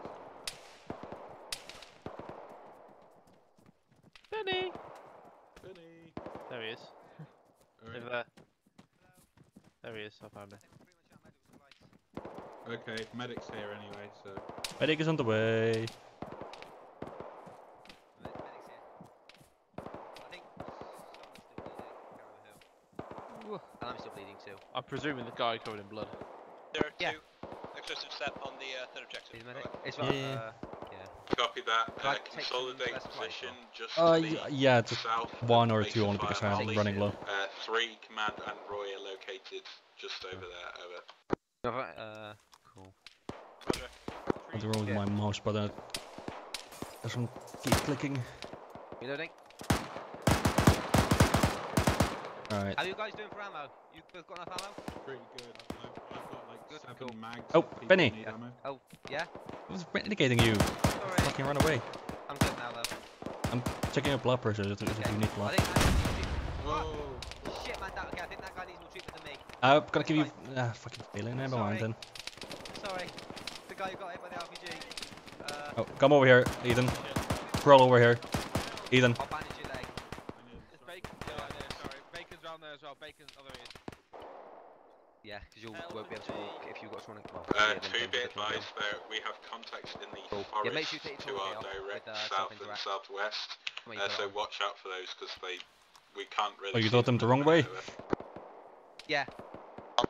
Benny! Benny! There he is. Alright. Over there. There he is, I found him. Okay, medic's here anyway, so. Medic is on the way. And I'm still bleeding too. I'm presuming the guy covered in blood. There are 2. exclusive set on the third objective. It's Yeah. Copy that. Can I take some Consolidate first flight, position just Yeah, just south one of or base two of only because fire I'm Molly. running low. 3 Command and Roy are located just over there. Over. Cool. Roger. What's wrong with my mouse, but doesn't keep clicking. Reloading. Alright. How are you guys doing for ammo? You both got enough ammo? Pretty good. I've got like 7 mags. Oh, if people Benny. need ammo. Oh, yeah? I was renegading you. Sorry. Fucking run away. I'm good now though. I'm checking your blood pressure if you need blood. Whoa. Shit man, okay, I think that guy needs more treatment than me. I've got to give you fucking feeling. Never mind then. Sorry. The guy who got hit by the RPG. Oh, come over here, Ethan. Crawl over here. Ethan. I'll bandage your leg. It's Bacon. Sorry, Bacon's around there as well. Bacon's other ears. Yeah, because you won't be able to walk if you've got someone. Well, To be advised, there we have contacts in the forest Yeah, make sure you take to your our off direct with, south and southwest. So watch out for those because we can't really. Oh, you see thought them the wrong way? Yeah.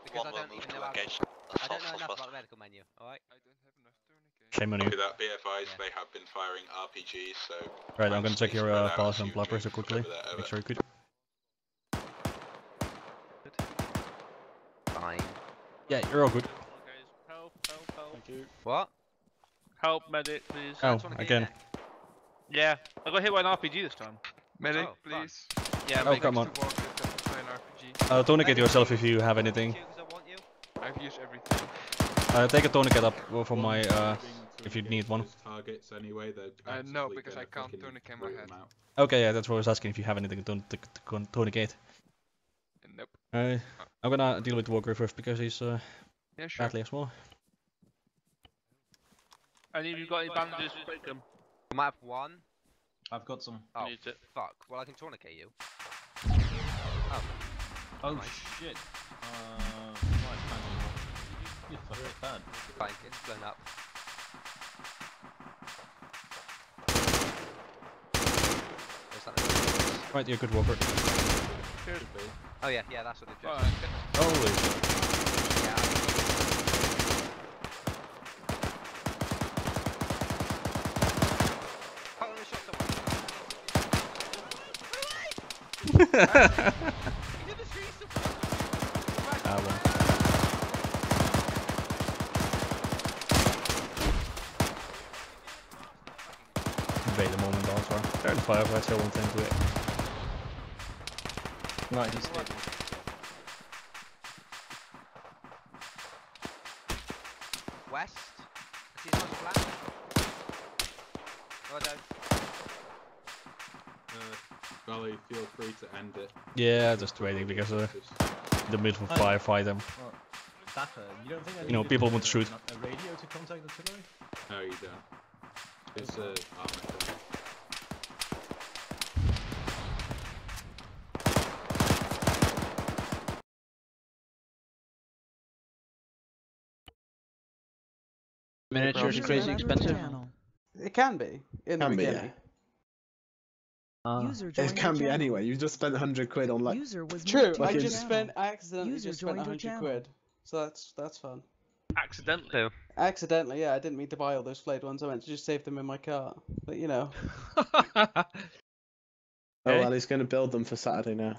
Because One I will don't move even to know engage I don't know enough about the medical menu, alright? Shame on you. Copy that. Be advised, they have been firing RPGs. So. Right, I'm gonna check your pulse and blood pressure quickly. Make sure you're good. Fine. Yeah, you're all good. Help, help, help. Thank you. What? Help, medic, please. Oh, again. Yeah, I got hit by an RPG this time. Medic, please. Yeah, Oh, come on. RPG. Tourniquet yourself if you have anything. I've used everything. Take a tourniquet up for my, if you need one. Targets anyway. No, because I can't tourniquet my head. Okay, yeah, that's what I was asking if you have anything to tourniquet. Nope. I'm gonna deal with Walker first because he's yeah, sure. badly as well. Any of you got any bandages? Break them. I might have one. I've got some. Oh, Need it. fuck. Well, I can tourniquet you. Oh nice. shit. You're fucking bad. Fine, it's blown up. Right, you're good, Walker. Oh yeah, that's what they've Alright. Holy Wait a moment also. There's firefights, I won't into it. Right, he's dead. West. I see his flat. Well done. Valley, feel free to end it. Yeah, just waiting because in the middle of a firefight. Dapper, you don't think I You know, people want to shoot. a radio to contact artillery? No, you don't. It's Arma. Miniatures are crazy expensive. It can be in the beginning. It can be anyway. You just spent 100 quid on like. True. I accidentally just spent 100 quid. So that's fun. Accidentally. Accidentally, yeah. I didn't mean to buy all those flayed ones. I meant to just save them in my cart. But you know. Oh well, he's going to build them for Saturday now.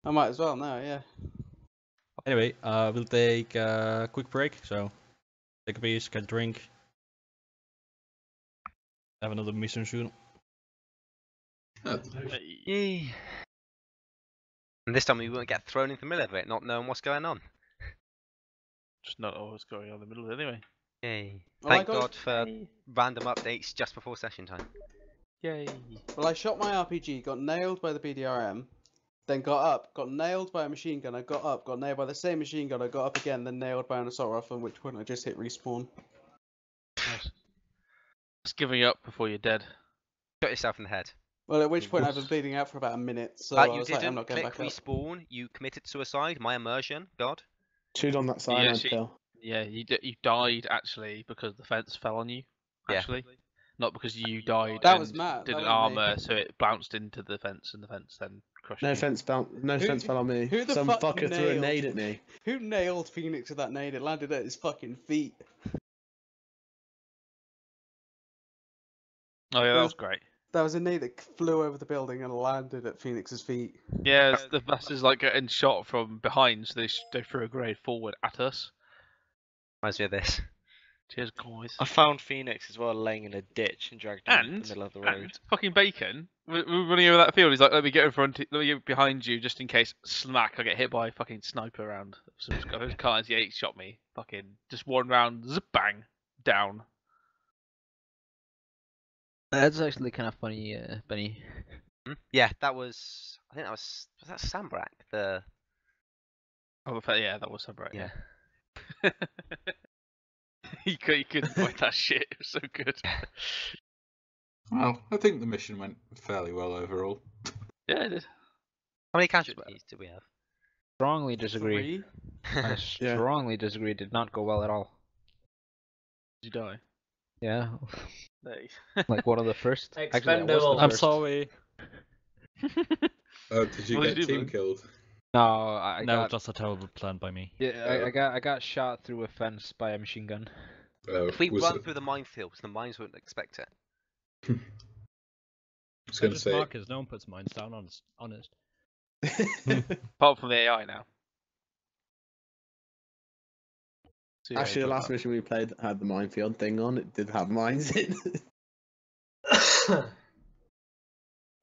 I might as well now, yeah. Anyway, we'll take a quick break. So, take a piece, get a drink. Have another mission soon. Yay. And this time we won't get thrown into the middle of it, not knowing what's going on. Just not know what's going on in the middle anyway. Yay. Well, Thank God for random updates just before session time. Yay. Well, I shot my RPG, got nailed by the BDRM, then got up, got nailed by a machine gun, I got up, got nailed by the same machine gun, I got up again, then nailed by an assault rifle, at which point I just hit respawn. Just giving up before you're dead. Shot yourself in the head. Well, at which point I've been bleeding out for about a minute, so But I you was like, I'm didn't not going click back up. respawn, you committed suicide, my immersion, God. Chewed on that cyanide pill. Yeah, you died actually because the fence fell on you. Actually, not because you died. That and was Matt. Did That an wasn't me. armor, so it bounced into the fence, and the fence then crushed No you. offense, fell on me. Who the Some fuck fucker threw a nailed- nade at me. Who nailed Phoenix with that nade? It landed at his fucking feet. Oh yeah, that was great. That was a nade that flew over the building and landed at Phoenix's feet. Yeah, the bastards like getting shot from behind, so they threw a grenade forward at us. Reminds me of this. Cheers, guys. I found Phoenix as well laying in a ditch and dragged him in the middle of the road. And fucking Bacon, we're running over that field. He's like, let me get in front, let me get behind you, just in case. Smack! I get hit by a fucking sniper round. Some cars, yeah, he shot me. Fucking just one round, zip, bang, down. That's actually kind of funny, Benny. Yeah, that was. I think that was that Sambrak? The. Oh, yeah, that was Sambrak. Yeah. You couldn't fight that shit. It was so good. Well, I think the mission went fairly well overall. Yeah, it did. How many casualties did we have? Strongly disagree. 3? I strongly disagree. Did not go well at all. Did you die? Yeah. Hey. Like one of the first. Actually, that was Expendable. the I'm first. sorry. Oh, did you What get did you do, team man? killed? No, I No, got. just a terrible plan by me. Yeah, I got shot through a fence by a machine gun. Oh, If we was run it? through the minefields, the mines won't expect it. I was going to Just say. markers. No one puts mines down. Honest. Apart from the AI now. So, yeah, Actually, the enjoy last that. mission we played that had the minefield thing on. It did have mines in.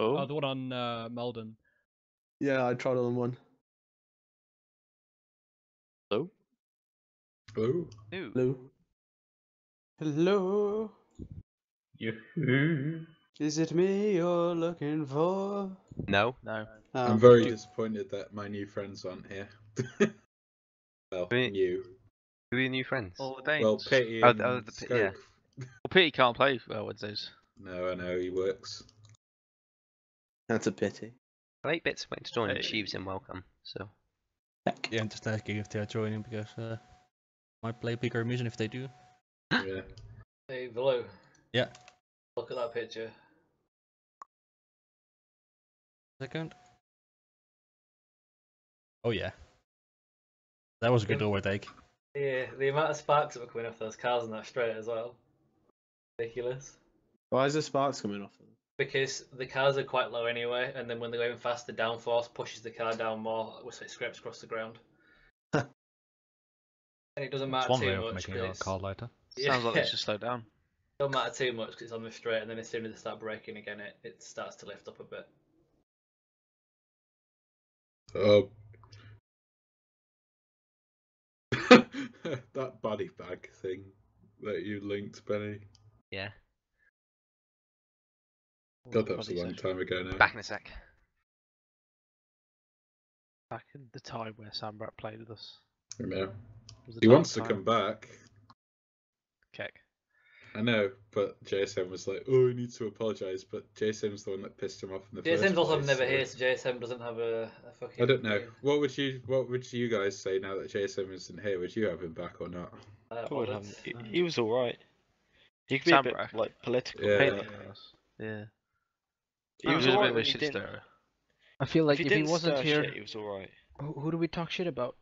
Oh, the one on Malden. Yeah, I tried on one. Hello? Oh. Hello. Hello? Yoo-hoo. Is it me you're looking for? No. No. I'm very disappointed that my new friends aren't here. Well, Really? new. Who are your new friends? All the Danes. Well, Petty Oh, and the Scope. yeah. Well, Pete can't play Wednesdays. No, I know, he works. That's a pity. 8-bits went to join and Hey. she was in welcome, so. Yeah, I'm just asking if they're joining because might play bigger mission if they do. Yeah. Hey, Blue. Yeah. Look at that picture. Second. Oh yeah. That was a good overtake. Yeah, the amount of sparks that were coming off those cars on that straight as well. Ridiculous. Why is the sparks coming off them? Because the cars are quite low anyway, and then when they're going fast, the downforce pushes the car down more, so it scrapes across the ground. And it doesn't That's matter one too way of much. making 'Cause your it's... car lighter. Sounds like they should slow down. Don't matter too much because it's on the straight, and then as soon as they start braking again, it starts to lift up a bit. That body bag thing that you linked, Benny. Yeah. God, that was a long time ago now. Back in a sec. Back in the time where Sambrak played with us. I know. Was the He dark wants to time. come back. Keck. I know, but JSM was like, "Oh, he needs to apologise," but JSM's the one that pissed him off in the first JSM's also place, never so- here, so JSM doesn't have a fucking. I don't know. What would you guys say now that JSM isn't here? Would you have him back or not? I would have. He was alright. He could be a bit Sambrak. like political. Yeah. Yeah. He was a bit alright of a when he shit didn't. stirrer. I feel like If if he he didn't wasn't stir here, shit, he was alright. who do we talk shit about?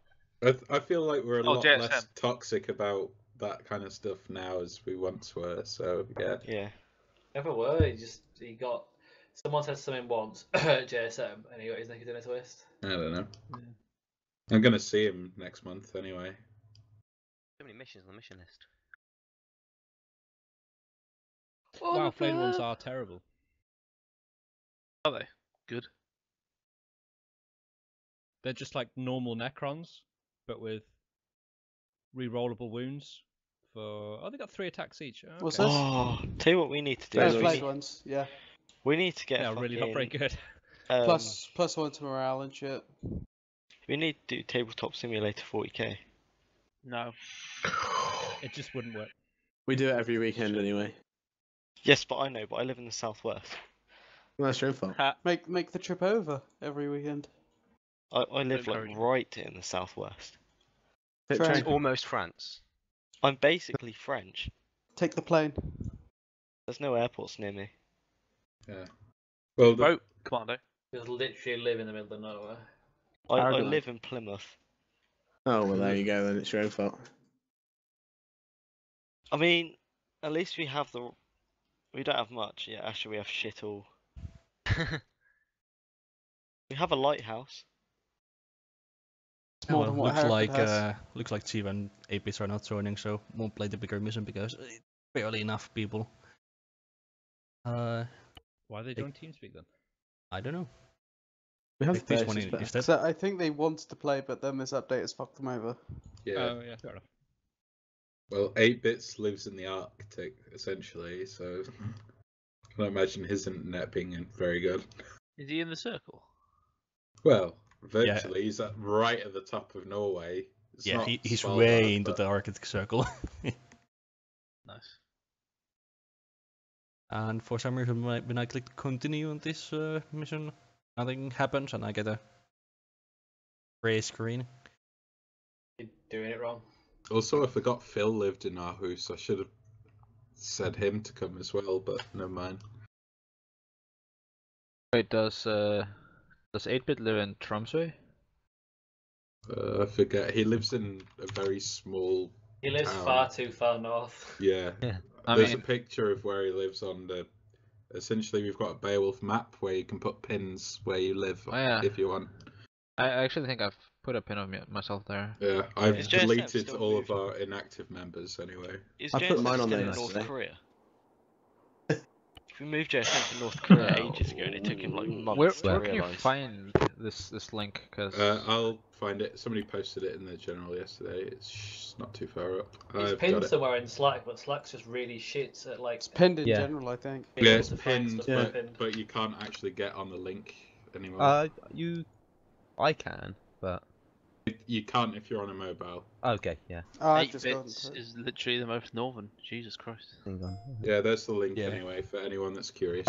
I feel like we're a Oh, lot JSM. less toxic about that kind of stuff now as we once were. So yeah. Yeah. Never were. He got. Someone said something once at JSM, and he got his knickers in a twist. I don't know. Yeah. I'm gonna see him next month anyway. So many missions on the mission list. Wow, flame ones are terrible. Are they? Good. They're just like normal Necrons, but with re-rollable wounds. Oh, they got 3 attacks each. Okay. What's this? Oh, tell you what we need to do. Those is flag ones, yeah. We need to get. Yeah, really not very good. Plus 1 to morale and shit. We need to do Tabletop Simulator 40k. No. It just wouldn't work. We do it every weekend anyway. Yes, but I know. But I live in the southwest. Well, that's your fault. Make the trip over every weekend. I live like right in the southwest. Train. Almost France. I'm basically French. Take the plane. There's no airports near me. Yeah. Well, Boat, Commando. Just literally live in the middle of nowhere. I live in Plymouth. Oh, well, there you go, then it's your own fault. I mean, at least we have the. We don't have much. Yeah, actually, we have shit all. We have a lighthouse. It's more than what Hereford has. Looks like Chief and 8-bits are not joining, so won't play the bigger mission because barely enough people. Why they don't TeamSpeak then? I don't know. We have this one instead. So I think they wanted to play, but then this update has fucked them over. Yeah. Oh yeah, fair enough. Well, 8-bits lives in the Arctic essentially, so I can imagine his internet being very good. Is he in the circle? Well, virtually, he's right at the top of Norway. It's yeah, not he's Svalbard, way into but... the Arctic Circle. Nice. And for some reason, when I click continue on this mission, nothing happens, and I get a gray screen. You're doing it wrong. Also, I forgot Phil lived in Aarhus. I should have said him to come as well, but never mind. Wait, does 8-bit live in Tromsø? I forget. He lives in a very small He lives town. far too far north. Yeah. I There's mean- a picture of where he lives on the... Essentially, we've got a Beowulf map where you can put pins where you live if you want. I actually think I've put a pin of myself there. Yeah, I've Is JSM deleted still all of our inactive members anyway. Is I put JSM mine on still there in North yesterday. Korea? We moved JSM to North Korea ages ago, and it took him like months Where to can you realise. find this link? Cause I'll find it. Somebody posted it in the general yesterday. It's not too far up. It's I've pinned got it. somewhere in Slack, but Slack's just really shit at like. It's pinned in general, I think. Yeah, it's to find pinned, stuff but you can't actually get on the link anymore. I can, but You can't if you're on a mobile. okay, yeah. Oh, 8-bits is literally the most northern. Jesus Christ. Hang on. Yeah, there's the link anyway for anyone that's curious.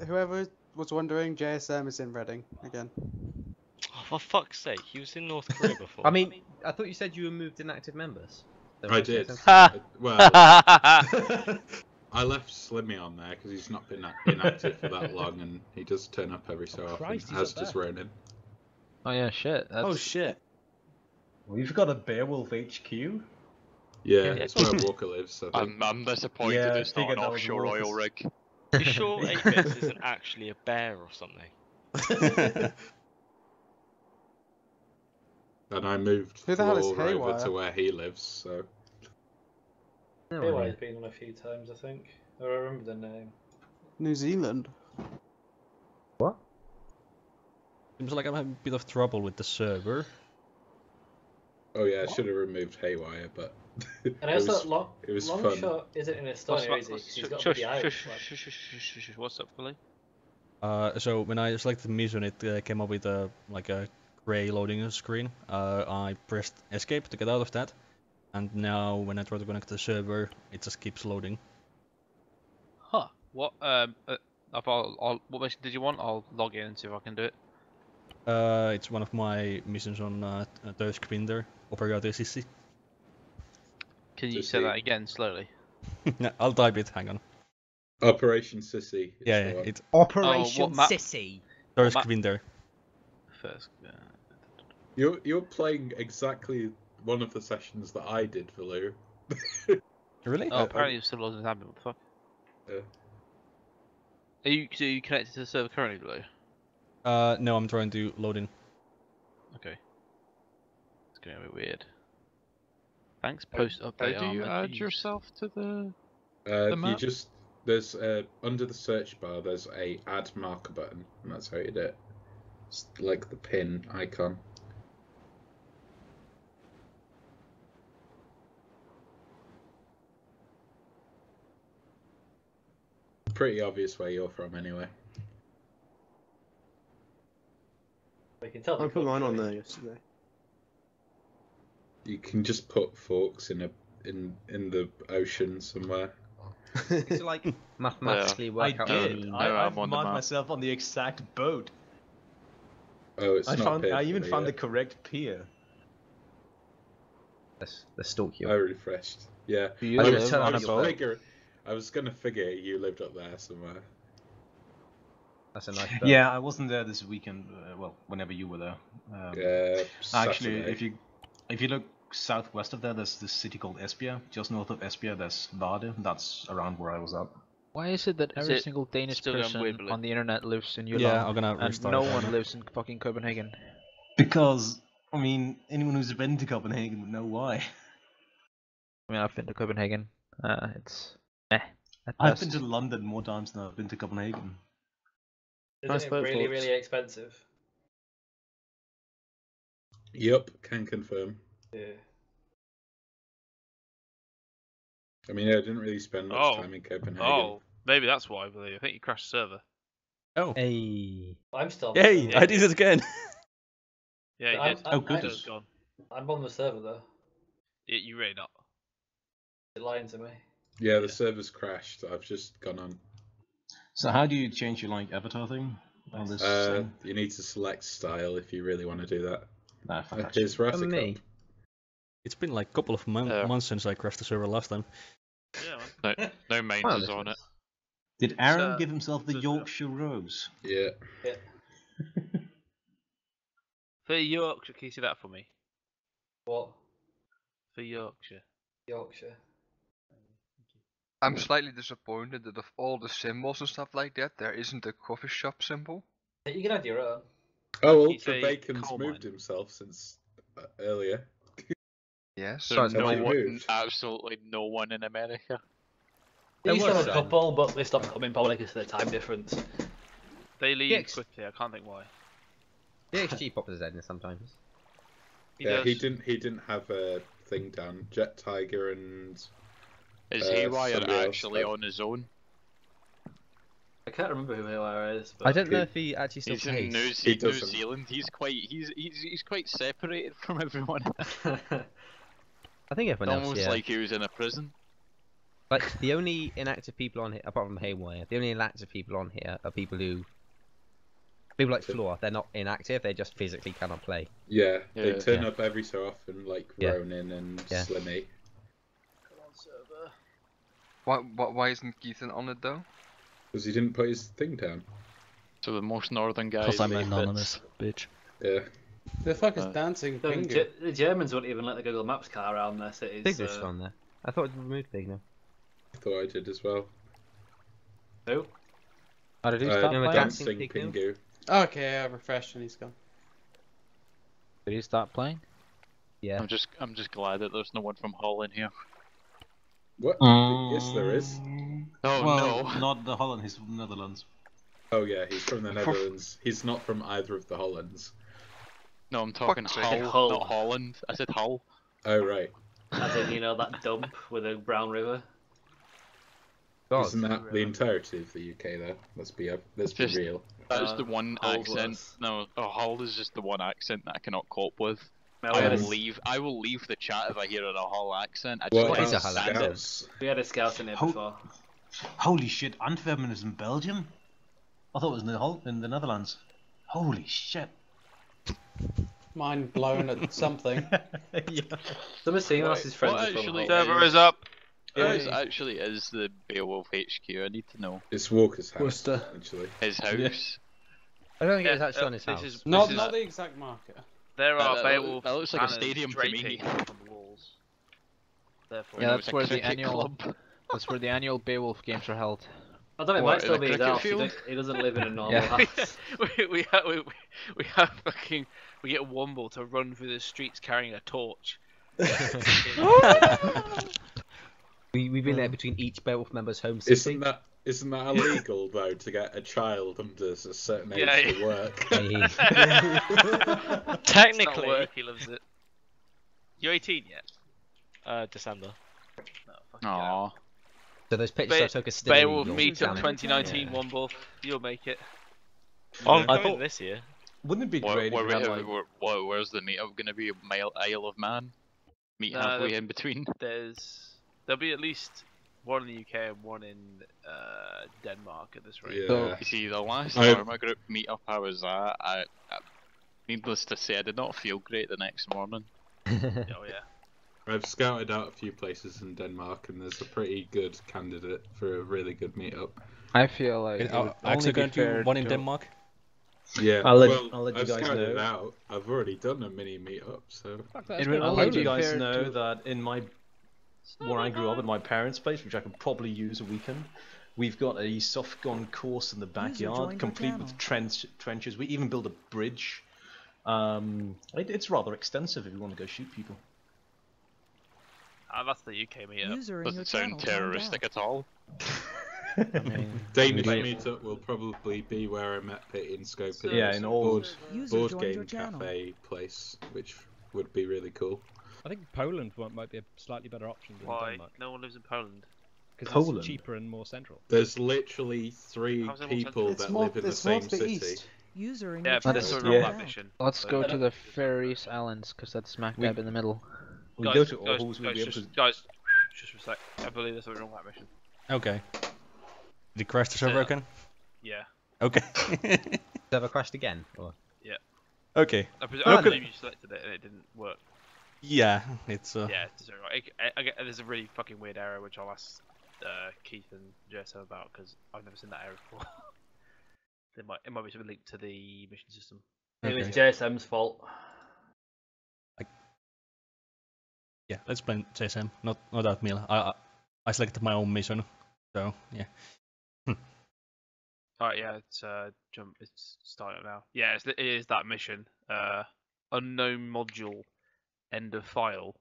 Whoever was wondering, JSM is in Reading again. Oh, for fuck's sake, he was in North Korea before. I mean, I thought you said you removed inactive members. I did. Well, I left Slimmy on there because he's not been inactive for that long, and he does turn up every so often, Christ, he's as up does there. Ronan. Oh yeah, shit. That's... Oh shit. We've got a Beowulf HQ. Yeah, it's where Walker lives. I think. I'm disappointed Yeah, it's not an figured that was offshore oil Wolf's. rig. You sure 8-bits isn't actually a bear or something? And I moved Who the hell is Floor over Haywire? to where he lives, so... Haywire's been on a few times, I think. I remember the name. New Zealand. What? Seems like I'm having a bit of trouble with the server. Oh yeah, I should have removed Haywire, but... And also, it was Long fun. Shot isn't in Estonia, is he? 'Cause he's got a bloody Irish flag. What's up, Billy? So when I selected the mission, it came up with a grey loading screen. I pressed escape to get out of that, and now when I try to connect to the server, it just keeps loading. Huh. What what mission did you want? I'll log in and see if I can do it. It's one of my missions on Dörskvinder, Operator Sissi. Can you say that again slowly? I'll type it. Hang on. Operation Sissy. Yeah, it's Operation Sissy. Dörskvinder. First. You're playing exactly one of the sessions that I did for Lou. Really? Oh, apparently you're still logged in admin. What the fuck? Yeah. Are you connected to the server currently, Blue? No, I'm trying to load in. Okay. It's gonna be weird. Thanks, post update. How do you add yourself to the You map? just there's under the search bar there's a add marker button, and that's how you do it. It's like the pin icon. Pretty obvious where you're from, anyway. We can tell. I put mine on there yesterday. You can just put forks in the ocean somewhere. It's like mathematically work out. I've marked myself on the exact boat. Oh, it's not. I even found the correct pier. Let's stalk you. I refreshed. Yeah. Do you I live was, on I a was boat? I was gonna figure you lived up there somewhere. That's a nice build. Yeah, I wasn't there this weekend. Well, whenever you were there. Actually, if you look southwest of there, there's this city called Esbjerg. Just north of Esbjerg, there's Varde. That's around where I was at. Why is it that every single Danish person on the internet lives in Jylland, and no one lives in fucking Copenhagen? Because, I mean, anyone who's been to Copenhagen would know why. I mean, I've been to Copenhagen. It's I've been to London more times than I've been to Copenhagen. Isn't it really, really expensive? Yup, can confirm. Yeah. I mean, I didn't really spend much time in Copenhagen. Oh, maybe that's why, I believe. I think you crashed the server. Oh. Hey. I'm still. Hey, I did it again. Yeah, you did. Oh, good. Gone. I'm on the server though. You really not. You're lying to me. Yeah, the server's crashed. I've just gone on. So how do you change your avatar thing on this thing? You need to select style if you really want to do that. Nah, Here's Rassicop. It's been like a couple of months since I crashed the server last time. Yeah, man. No mains is on it. Did Aaron give himself the Yorkshire Rose? Yeah. For Yorkshire, can you see that for me? What? For Yorkshire. Yorkshire. I'm slightly disappointed that of all the symbols and stuff like that, there isn't a coffee shop symbol. You can have your own. Oh, Ultra Bacon's moved himself since earlier. Yes. There's absolutely no one in America. They used to have a couple, but they stopped coming probably because of the time difference. They leave quickly. I can't think why. The XG pops his head in sometimes. He didn't have a thing down. Jet Tiger and. Is Haywire actually on his own? I can't remember who Haywire is. But I don't know if he actually still plays. In New Zealand. He's quite separated from everyone. I think everyone else. Almost like he was in a prison. Like the only inactive people on here, apart from Haywire, the only inactive people on here are people like Floor. They're not inactive; they just physically cannot play. Yeah, they turn up every so often, like Ronin and Slimmy. Why isn't Keithan on it though? Because he didn't put his thing down. So the most northern guys. Because I'm anonymous, bitch. Yeah. The fuck is dancing finger? The Germans wouldn't even let the Google Maps car around their cities. Big's still on there. I thought it removed Big now. I thought I did as well. Who? How did he stop playing? Dancing Pingu. Okay, I refreshed and he's gone. Did he stop playing? Yeah. I'm just glad that there's no one from Holland here. What? Yes, there is. Oh no, not the Holland. He's from the Netherlands. Oh yeah, he's from the Netherlands. He's not from either of the Hollands. No, I'm talking Hull, not Holland. I said Hull. Oh right. As in, that dump with a brown river. Isn't that the entirety of the UK though? Let's be real. That's the one accent. No, Hull is just the one accent that I cannot cope with. I will leave the chat if I hear a Hull accent. I just We had a scout in here before. Holy shit! Antwerpen is in Belgium. I thought it was in the Netherlands. Holy shit! Mind blown at something. Someone's seeing us. His friends are from Hull. Server is up. It actually is the Beowulf HQ. I need to know. It's Walker's house. Worcester. Actually. His house. I don't think it's actually on his house. Not the exact market. There are Beowulf. That looks like a stadium to me. On the walls. Therefore, yeah, that's where the annual. That's where the annual Beowulf games are held. I don't know. It might still be his house. He doesn't live in a normal house. we get Womble to run through the streets carrying a torch. We've been there between each Beowulf member's home city. Isn't that illegal though to get a child under a certain age to work? Technically, it's not work, he loves it. You're 18 yet? December. Aww. So those pictures I took are still Beowulf Meetup 2019 Womble. You'll make it. I thought this year. Wouldn't it be great if we had like... Where's the meetup going to be? Isle of Man? Meet halfway in between? There'll be at least one in the UK and one in Denmark at this rate. Yeah. You see, the last Arma group meetup I was at, needless to say, I did not feel great the next morning. Oh yeah. I've scouted out a few places in Denmark, and there's a pretty good candidate for a really good meetup. I feel like it would only be fair one in to... Denmark. Yeah, I'll let I've you guys scouted know. it out. I've already done a mini meetup, so. I'll let you guys know that in where I grew up, in my parents' place, which I could probably use a weekend, we've got a soft gun course in the backyard, complete with trenches. We even built a bridge. It's rather extensive if you want to go shoot people. That's the UK meetup. Doesn't sound terroristic at all. I mean, Danish meetup will probably be where I met Pete in Scope. Yeah, in all board game cafe place, which would be really cool. I think Poland might be a slightly better option than Why? Denmark. No one lives in Poland. Because it's cheaper and more central. There's literally 3 people that live in the same city. User in yeah, your but there's channel. something wrong with that mission. Let's go to the Faroese Islands, because that's smack dab in the middle. We go to Aarhus, we'll be able to... Guys, just for a sec. I believe there's something wrong with that mission. Okay. Did it crash the server again? Yeah. Okay. Server crashed again? Or? Yeah. Okay. I presume you selected it and it didn't work. Yeah, it's Yeah, it's right. There's a really fucking weird error which I'll ask Keith and JSM about because I've never seen that error before. It might be something linked to the mission system. It was JSM's fault. Yeah, let's blame JSM, not that meal. I selected my own mission, so yeah. Alright, yeah, it's starting now. Yeah, it is that mission. Unknown module, end of file,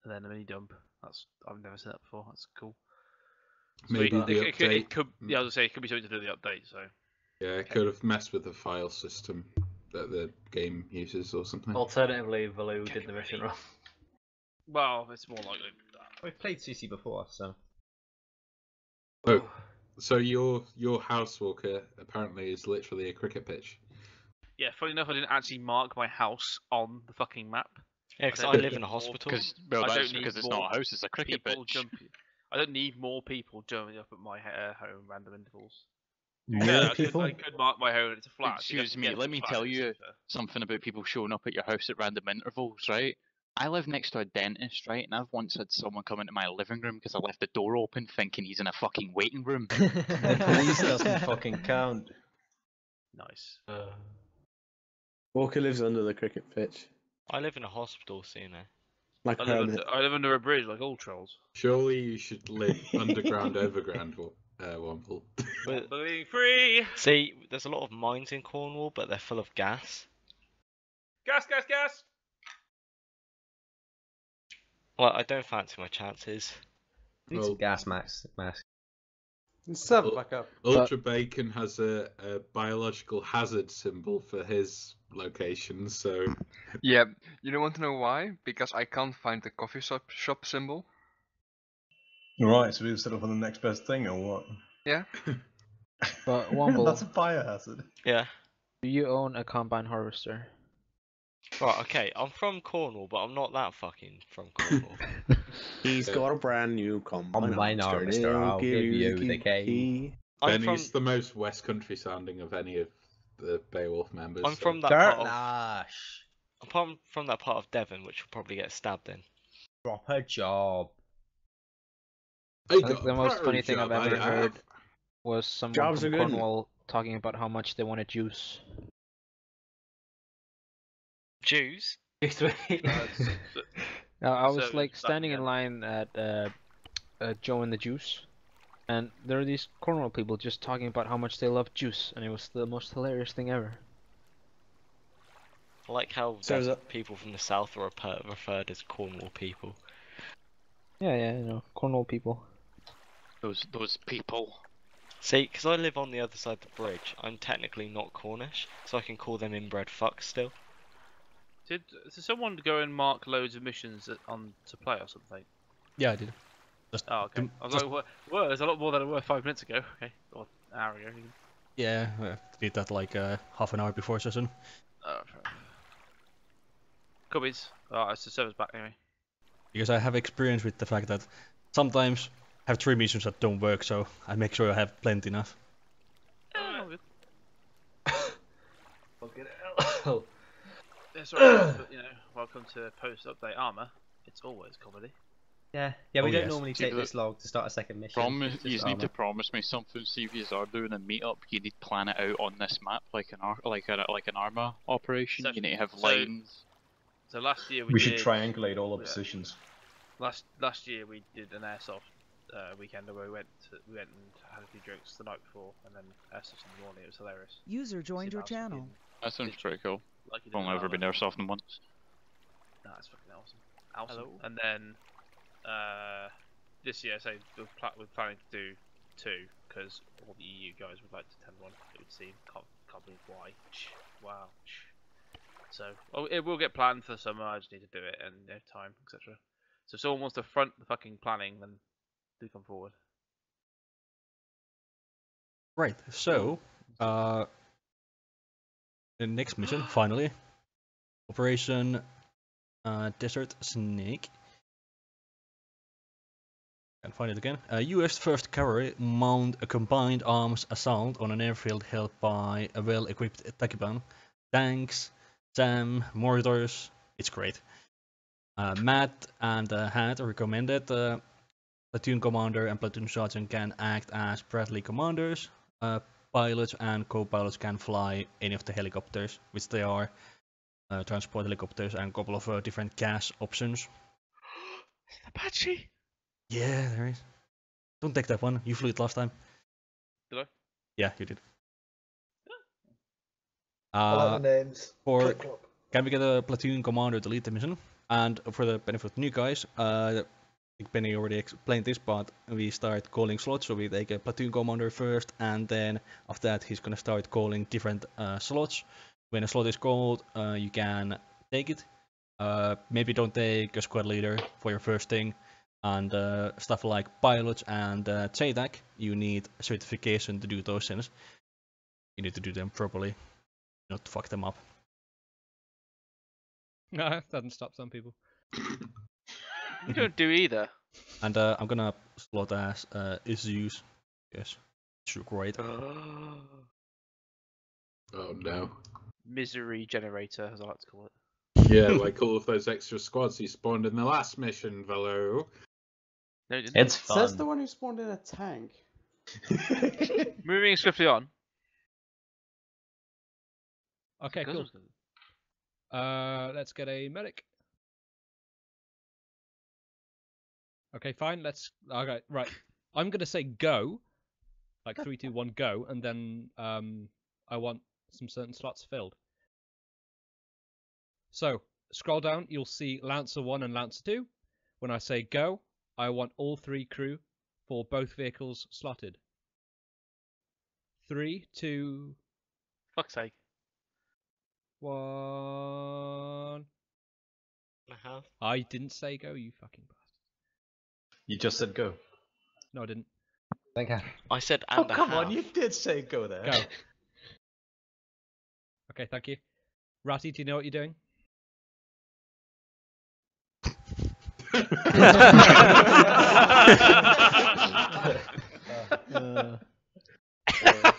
and then a mini dump. I've never seen that before. That's cool. Maybe so the update. It could, yeah, I was gonna say it could be something to do with the update. So. Yeah, it could have messed with the file system that the game uses or something. Alternatively, Valoo did the mission wrong. Well, it's more likely that. We've played CC before, so. Oh, so your house, Walker, apparently is literally a cricket pitch. Yeah, funny enough, I didn't actually mark my house on the fucking map. Yeah, because I live in a hospital. Because it's not a house, it's a cricket pitch. I don't need more people jumping up at my home random intervals. Yeah, I could mark my home. It's a flat. Excuse me, let me tell you something about people showing up at your house at random intervals, right? I live next to a dentist, right? And I've once had someone come into my living room because I left the door open thinking he's in a fucking waiting room. The police doesn't fucking count. Nice. Walker lives under the cricket pitch. I live in a hospital, so you know. Like I live under a bridge like all trolls. Surely you should live underground, overground, Womble. Being free! See, there's a lot of mines in Cornwall, but they're full of gas. Gas! Well, I don't fancy my chances. Need some gas mask. Server back up. Ultra Bacon has a biological hazard symbol for his location, so... Yeah, you don't want to know why? Because I can't find the coffee shop symbol. Right, so we've set up on the next best thing, or what? Yeah. But Womble, that's a biohazard. Yeah. Do you own a combine harvester? Right, okay, I'm from Cornwall, but I'm not that fucking from Cornwall. He's got a brand new combine harvester. I'll give you the key. Benny's the most West Country sounding of any of the Beowulf members. I'm from that from that part of Devon, which will probably get stabbed in. Proper job. I think the most funny thing I've ever heard was someone from Cornwall talking about how much they wanted juice. Juice? I was like standing in line at Joe and the Juice, and there are these Cornwall people just talking about how much they love juice, and it was the most hilarious thing ever. I like how people from the south are referred as Cornwall people. Yeah, you know, Cornwall people. Those people. See, because I live on the other side of the bridge, I'm technically not Cornish, so I can call them inbred fucks still. Did someone go and mark loads of missions on to play or something? Yeah, I did. Oh, okay. I was like, well, there's a lot more than there were 5 minutes ago. Okay, or an hour ago. Even. Yeah, I did that like half an hour before session. Oh, fair. Cubbies. Oh, it's the server's back anyway. Because I have experience with the fact that sometimes I have 3 missions that don't work, so I make sure I have plenty enough. Fucking hell. That's right, but, you know, welcome to post-update Arma. It's always comedy. Yeah, we don't yes. normally take this long to start a second mission. Promise, It's you just need Arma. to promise me something. See if you are doing a meetup. You need to plan it out on this map, like an Arma operation. So- you need to have so- lines. So last year We did, should triangulate all the positions. Last year we did an airsoft weekend where we went and had a few drinks the night before, and then airsoft in the morning. It was hilarious. User joined your channel. That sounds pretty cool. Like you I've did only ever been airsoft than once. No, that's fucking awesome. Awesome. Hello. And then this year, so we're planning to do 2 because all the EU guys would like to attend one. It would seem. Can't believe why. Wow. So it will get planned for the summer. I just need to do it and time, etc. So if someone wants to front the fucking planning, then do come forward. Right. So, the next mission, finally, Operation Desert Snake. Can't find it again. U.S. 1st Cavalry mount a combined arms assault on an airfield held by a well-equipped Taliban. Tanks, SAM, mortars. It's great. Matt and Hat recommended platoon commander and platoon sergeant can act as Bradley commanders. Pilots and co-pilots can fly any of the helicopters, which they are. Transport helicopters and a couple of different gas options. Apache. Yeah, there is. Don't take that one. You flew it last time. Did I? Yeah, you did. I like the names. Can we get a platoon commander to lead the mission? And for the benefit of the new guys, I think Penny already explained this, but we start calling slots. So we take a platoon commander first, and then after that he's gonna start calling different slots. When a slot is called, you can take it. Maybe don't take a squad leader for your first thing. And stuff like pilots and JDAC, you need certification to do those things. You need to do them properly, not fuck them up. No, doesn't stop some people. You don't do either. And I'm gonna slot as Zeus. Yes, sure, great. Oh no. Misery generator, as I like to call it. Yeah, like all of those extra squads you spawned in the last mission, Velo. No, it didn't. It's fun. Says the one who spawned in a tank. Moving swiftly on. Okay, cool. Let's get a medic. Okay, fine. Okay, right. I'm gonna say go, like 3, 2, 1, go, and then I want some certain slots filled. So scroll down. You'll see Lancer 1 and Lancer 2. When I say go, I want all 3 crew for both vehicles slotted. 3, 2. Fuck's sake. 1. I didn't say go, you fucking bastard. You just said go. No, I didn't. Thank you. I said Oh, and a come half. on, you did say go there. Go. Okay, thank you. Ratty, do you know what you're doing?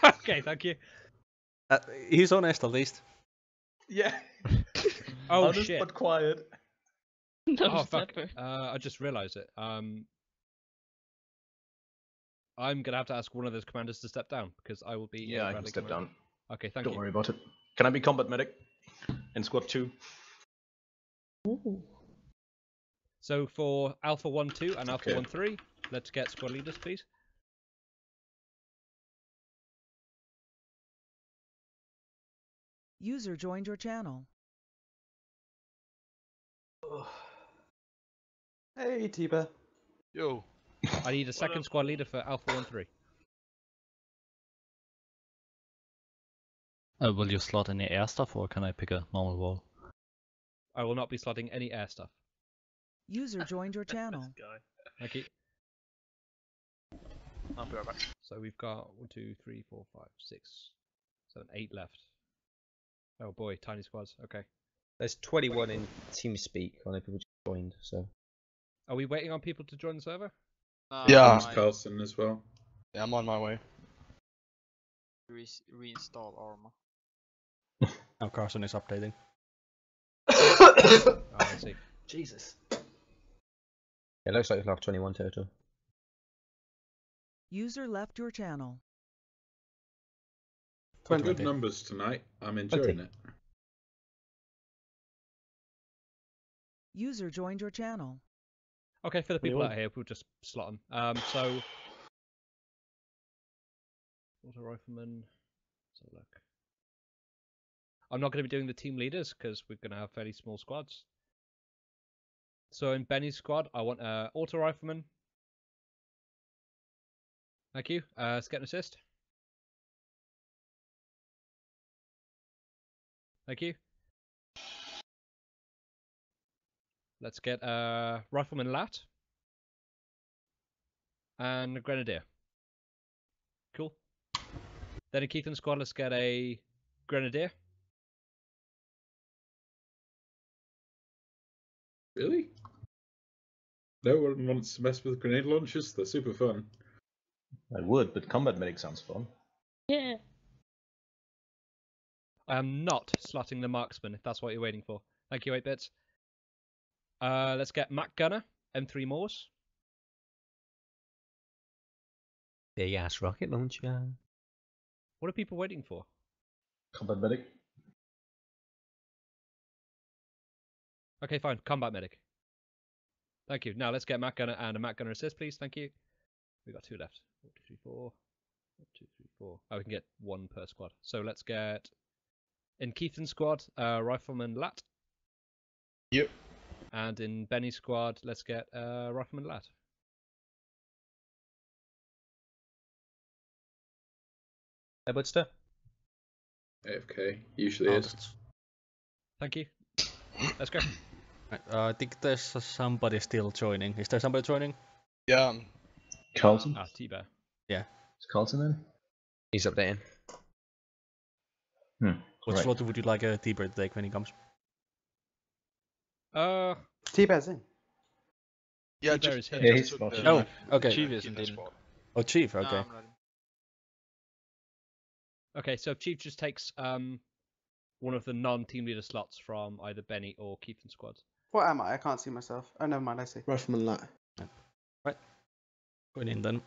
Okay, thank you. He's honest at least. Yeah. Oh Honest shit. but quiet. Oh fuck. I just realised it. I'm gonna have to ask one of those commanders to step down because I will be. Yeah, I can step down. Okay, thank you. Don't worry about it. Can I be combat medic in squad 2? So for Alpha 1-2 and Alpha 1-3, let's get squad leaders, please. User joined your channel. Hey, Tiba. Yo. I need a second squad leader for Alpha 1-3. Will you slot any air stuff, or can I pick a normal wall? I will not be slotting any air stuff. User joined your channel. Thank you. I'll be right back. So we've got 1, 2, 3, 4, 5, 6, 7, 8 left. Oh boy, tiny squads. Okay. There's 21 in TeamSpeak. I know people just joined, so. Are we waiting on people to join the server? Yeah. Carlson as well. Yeah, I'm on my way. Reinstall Arma. Now Carson is updating. Oh, I see. Jesus. It looks like you'll have 21 total. User left your channel. Good numbers tonight. I'm enjoying it. User joined your channel. Okay, for the people out here, we'll just slot them. So, auto rifleman. Let's have a look. I'm not going to be doing the team leaders because we're going to have fairly small squads. So in Benny's squad, I want auto rifleman. Thank you. Let's get an assist. Thank you. Let's get rifleman lat and a grenadier. Cool. Then in Keithan's squad, let's get a grenadier. Really? No one wants to mess with grenade launchers? They're super fun. I would, but combat medic sounds fun. Yeah. I am not slotting the marksman, if that's what you're waiting for. Thank you, 8-bits. Let's get Mac Gunner, M3 Morse. Big ass rocket launcher. What are people waiting for? Combat medic. Okay, fine. Combat medic. Thank you. Now let's get Mac Gunner and a Mac Gunner assist, please. Thank you. We've got 2 left. 1, 2, 3, 4. 1, 2, 3, 4. Oh, we can get 1 per squad. So let's get in Keithan's squad, Rifleman Lat. Yep. And in Benny's squad, let's get Rifleman Lat. Edwardster. AFK usually is. Thank you. Let's go. I think there's somebody still joining. Is there somebody joining? Yeah. Carlton? T-Bear. Yeah. Is Carlton in? He's updating. What slot would you like a T-Bear to take when he comes? T-Bear's in. Yeah, T-Bear is here. I just took the okay. Chief isn't in. Oh, Chief, okay. No, I'm not in. Okay, so Chief just takes one of the non-team leader slots from either Benny or Keithan's squads. What am I? I can't see myself. Oh, never mind, I see. Rifleman Lat. Right. Going in then.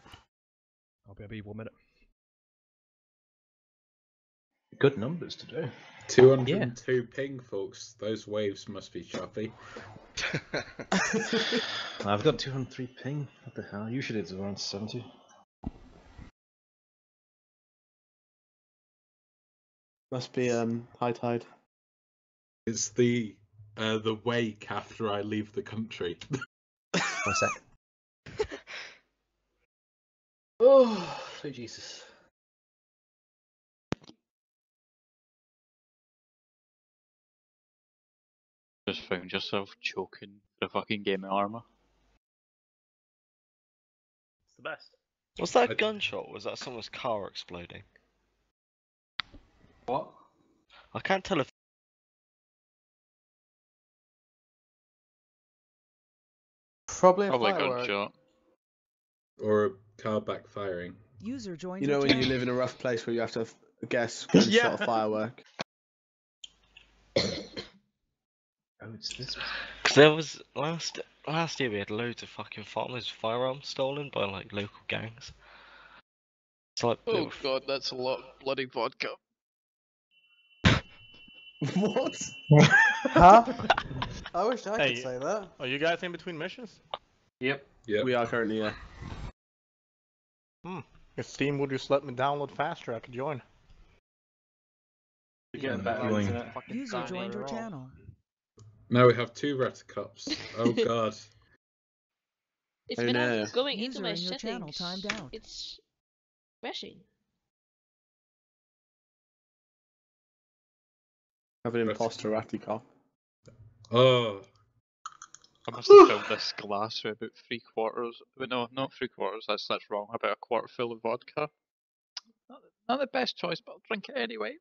I'll be 1 minute. Good numbers today. 202 ping, folks. Those waves must be choppy. I've got 203 ping. What the hell? Usually it's around 70. Must be high tide. It's the wake after I leave the country. One sec. Oh, sweet Jesus. Just found yourself choking the fucking game of Arma. It's the best. Was that a gunshot? Or was that someone's car exploding? What? I can't tell if. Probably a Probably firework. gunshot. Or a car backfiring. User joined You know your when you channel. live in a rough place where you have to guess gunshot or firework? Oh, it's this one. Because there was last year we had loads of fucking farmers' firearms stolen by like local gangs. It's like Oh god, that's a lot of bloody vodka. What? Huh? I wish I could say that. Are you guys in between missions? Yep. We are currently, yeah. If Steam would just let me download faster, I could join. User joined your channel. Now we have 2 Ratacups. Oh god. It's Oh, when no. I'm going into User my in your channel settings. timed out. It's crashing. Have an imposter ratty cop. Oh. I must have filled this glass for about 3/4. But no, not 3/4. That's wrong. About a quart full of vodka. Not the best choice, but I'll drink it anyway.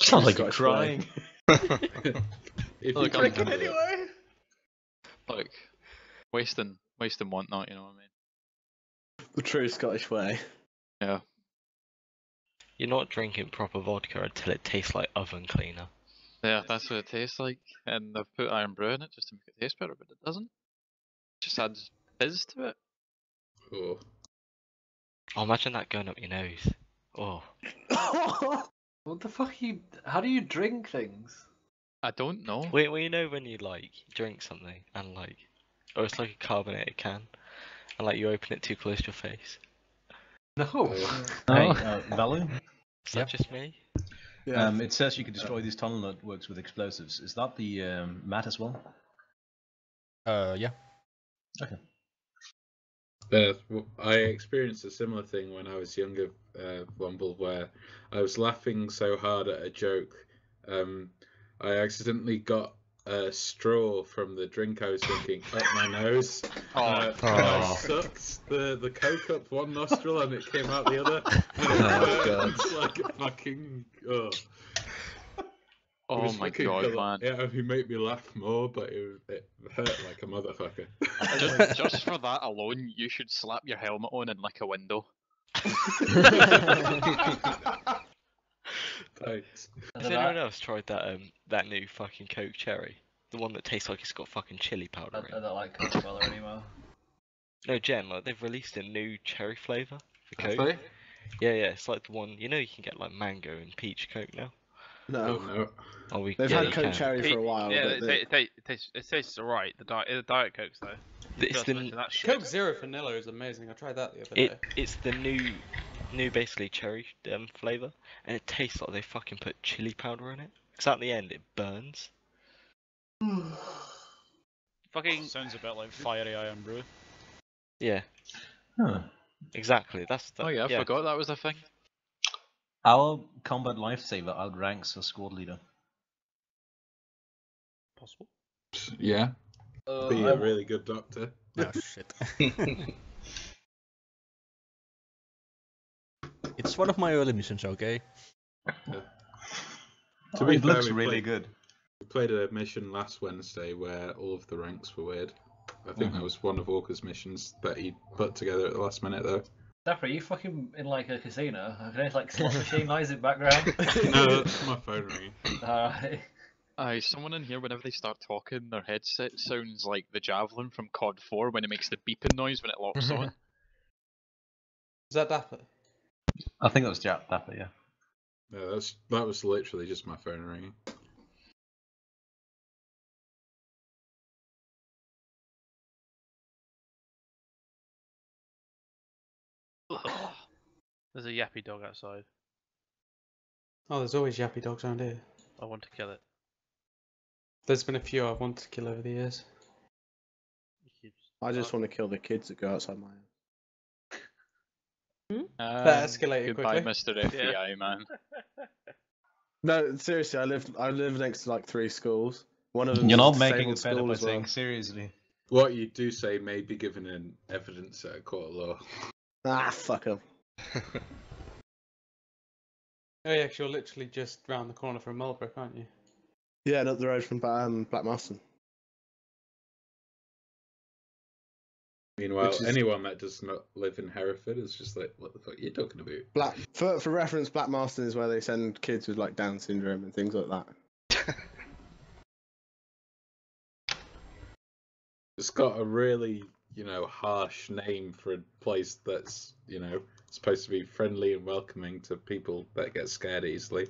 Sounds like you're crying. If Look, you I'm drink it anyway. Like wasting whatnot. You know what I mean? The true Scottish way. Yeah. You're not drinking proper vodka until it tastes like oven cleaner. Yeah, that's what it tastes like. And I've put iron brew in it just to make it taste better, but it doesn't. Just adds fizz to it. Oh. Oh, imagine that going up your nose. Oh. What the fuck? How do you drink things? I don't know. Wait, well, you know when you like drink something and like, oh, it's like a carbonated can, and like you open it too close to your face. No. Hey, Valu? Is that just me? Yeah. It says you can destroy these tunnel networks with explosives. Is that the mat as well? Yeah. Okay. I experienced a similar thing when I was younger, Womble, where I was laughing so hard at a joke, I accidentally got a straw from the drink I was drinking up my nose. And I sucked the Coke up one nostril and it came out the other. And it burns like a fucking... Oh my god, man. Yeah, it made me laugh more, but it hurt like a motherfucker. Just for that alone, you should slap your helmet on and lick a window. Thanks. Has anyone else tried that new fucking Coke Cherry? The one that tastes like it's got fucking chili powder in I it. don't like Coca-Cola anymore. No, Jen, like they've released a new cherry flavour for Have Coke. they? Yeah, it's like the one, you know, you can get like mango and peach Coke now. No. Oh, They've had Coke Cherry for a while. Yeah, but it tastes alright. The Diet Cokes though. It's the that shit. Coke Zero Vanilla is amazing. I tried that the other day. It's the new basically cherry flavour, and it tastes like they fucking put chili powder in it. Cause at the end it burns. Fucking sounds a bit like Fiery Iron Brew. Yeah. Huh. Exactly. That's Oh yeah, I forgot that was a thing. Our combat lifesaver outranks a squad leader. Possible. Yeah. Be a really good doctor. Oh shit. It's one of my early missions, okay? To be it fair, looks really good. We played a mission last Wednesday where all of the ranks were weird. I think that was one of Walker's missions that he put together at the last minute, though. Dapper, are you fucking in like a casino? I can hear like slot machine noise in the background. No, that's my phone ringing. Alright. Aye, someone in here, whenever they start talking, their headset sounds like the Javelin from COD 4 when it makes the beeping noise when it locks on. Is that Dapper? I think that was Dapper, yeah. No, that was literally just my phone ringing. There's a yappy dog outside. Oh, there's always yappy dogs around here. I want to kill it. There's been a few I've wanted to kill over the years. I just want to kill the kids that go outside my house. That escalated goodbye, quickly. Mr. FBI, man. No, seriously, I live next to like 3 schools. One of them. You're is a not making it disabled better school by as well. saying seriously. What you do say may be given in evidence at a court of law. Ah, fuck 'em. Oh yeah, 'cause you're literally just round the corner from Marlborough, aren't you? Yeah, and up the road from Black Marston. Meanwhile, anyone that does not live in Hereford is just like, what the fuck are you talking about? For reference, Black Marston is where they send kids with like Down syndrome and things like that. It's got a really, harsh name for a place that's, supposed to be friendly and welcoming to people that get scared easily.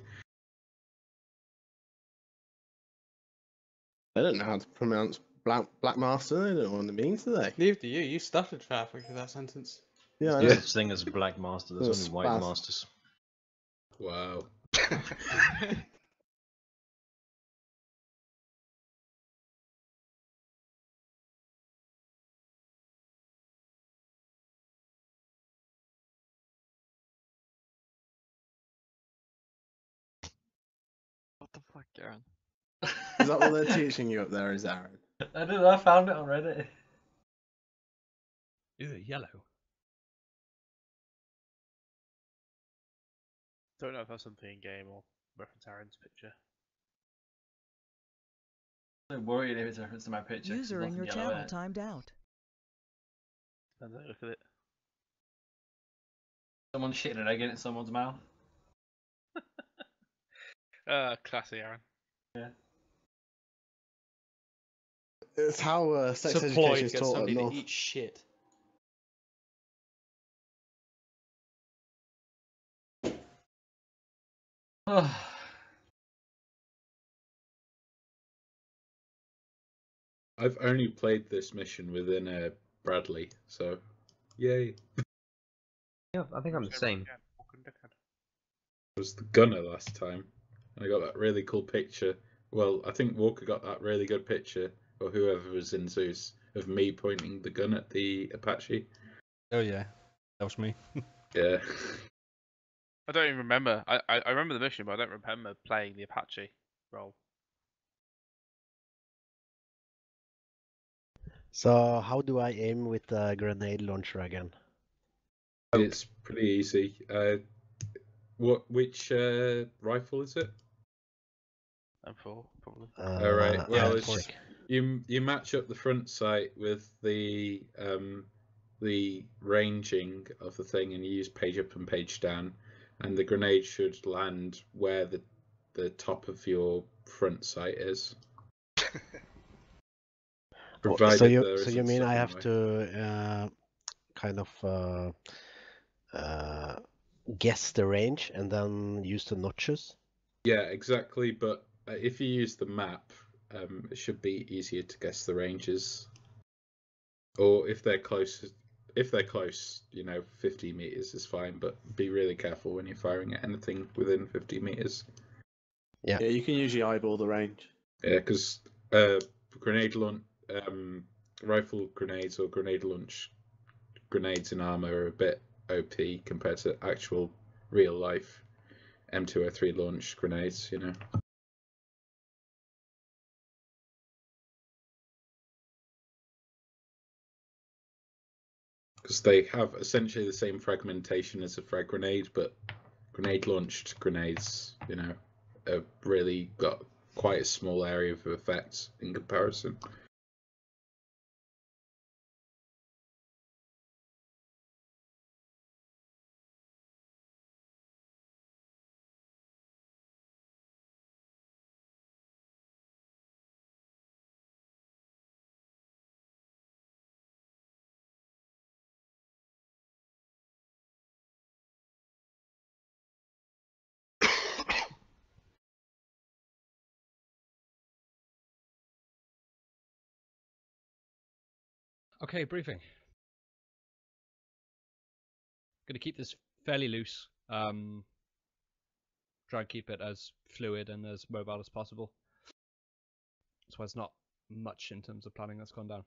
They don't know how to pronounce Black Marston. They don't know what it means, do they? Neither do you. You stuttered halfway through that sentence. Yeah, There's no such thing as Black Master. There's There's only White spaz. Masters. Wow. What the fuck, Aaron? Is that what they're teaching you up there, is Aaron? I don't know, I found it on Reddit. Ew, yellow. Don't know if that's something in game or reference Aaron's picture. I'm worried if it's a reference to my picture. 'cause User there's in your nothing yellow in channel it. timed out. Depends how you look at it. Someone shitting an egg in someone's mouth. Classy, Aaron. Yeah. It's how sex So education Ploy is gets taught at somebody to North. eat shit. I've only played this mission within Bradley, so yay. Yeah, I think I'm the same. I was the gunner last time, and I got that really cool picture. Well, I think Walker got that really good picture, or whoever was in Zeus, of me pointing the gun at the Apache. Oh yeah, that was me. Yeah. I don't even remember. I remember the mission, but I don't remember playing the Apache role. So how do I aim with the grenade launcher again? It's pretty easy. Which rifle is it? M4, probably. All right. Well, yeah, it's, you match up the front sight with the ranging of the thing, and you use page up and page down, and the grenade should land where the top of your front sight is. Provided so there you mean stuff I in have the way. to kind of guess the range and then use the notches? Yeah, exactly. But if you use the map, it should be easier to guess the ranges. Or if they're close, 50 meters is fine. But be really careful when you're firing at anything within 50 meters. Yeah. Yeah, you can usually eyeball the range. Yeah, because grenade launch, rifle grenades or grenade launch grenades in Arma are a bit OP compared to actual real life M203 launch grenades. Because they have essentially the same fragmentation as a frag grenade, but grenade launched grenades, have really got quite a small area of effect in comparison. Okay, briefing. Gonna keep this fairly loose. Try and keep it as fluid and as mobile as possible. So it's not much in terms of planning that's gone down.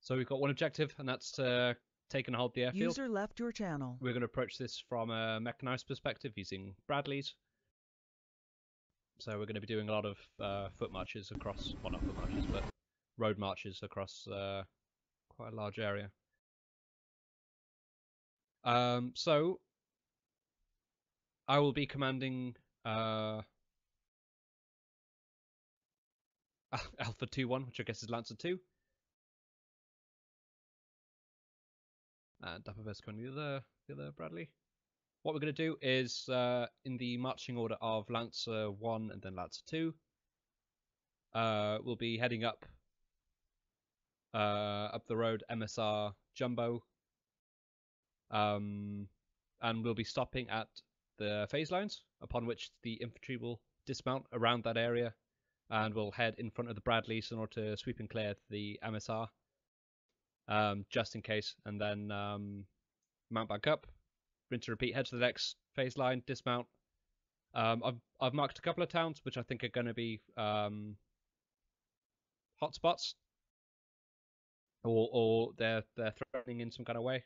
So we've got one objective, and that's to take and hold the airfield. User left your channel. We're going to approach this from a mechanized perspective using Bradleys. So we're going to be doing a lot of foot marches across, well, not foot marches, but road marches across quite a large area. So I will be commanding Alpha 2-1, which I guess is Lancer 2. And Dapperverse going the other Bradley. What we're going to do is, in the marching order of Lancer 1 and then Lancer 2, we'll be heading up the road MSR Jumbo, and we'll be stopping at the phase lines, upon which the infantry will dismount around that area, and we'll head in front of the Bradleys in order to sweep and clear the MSR, just in case, and then mount back up, rinse and repeat, head to the next phase line, dismount. I've marked a couple of towns which I think are going to be hotspots, or they're threatening in some kind of way.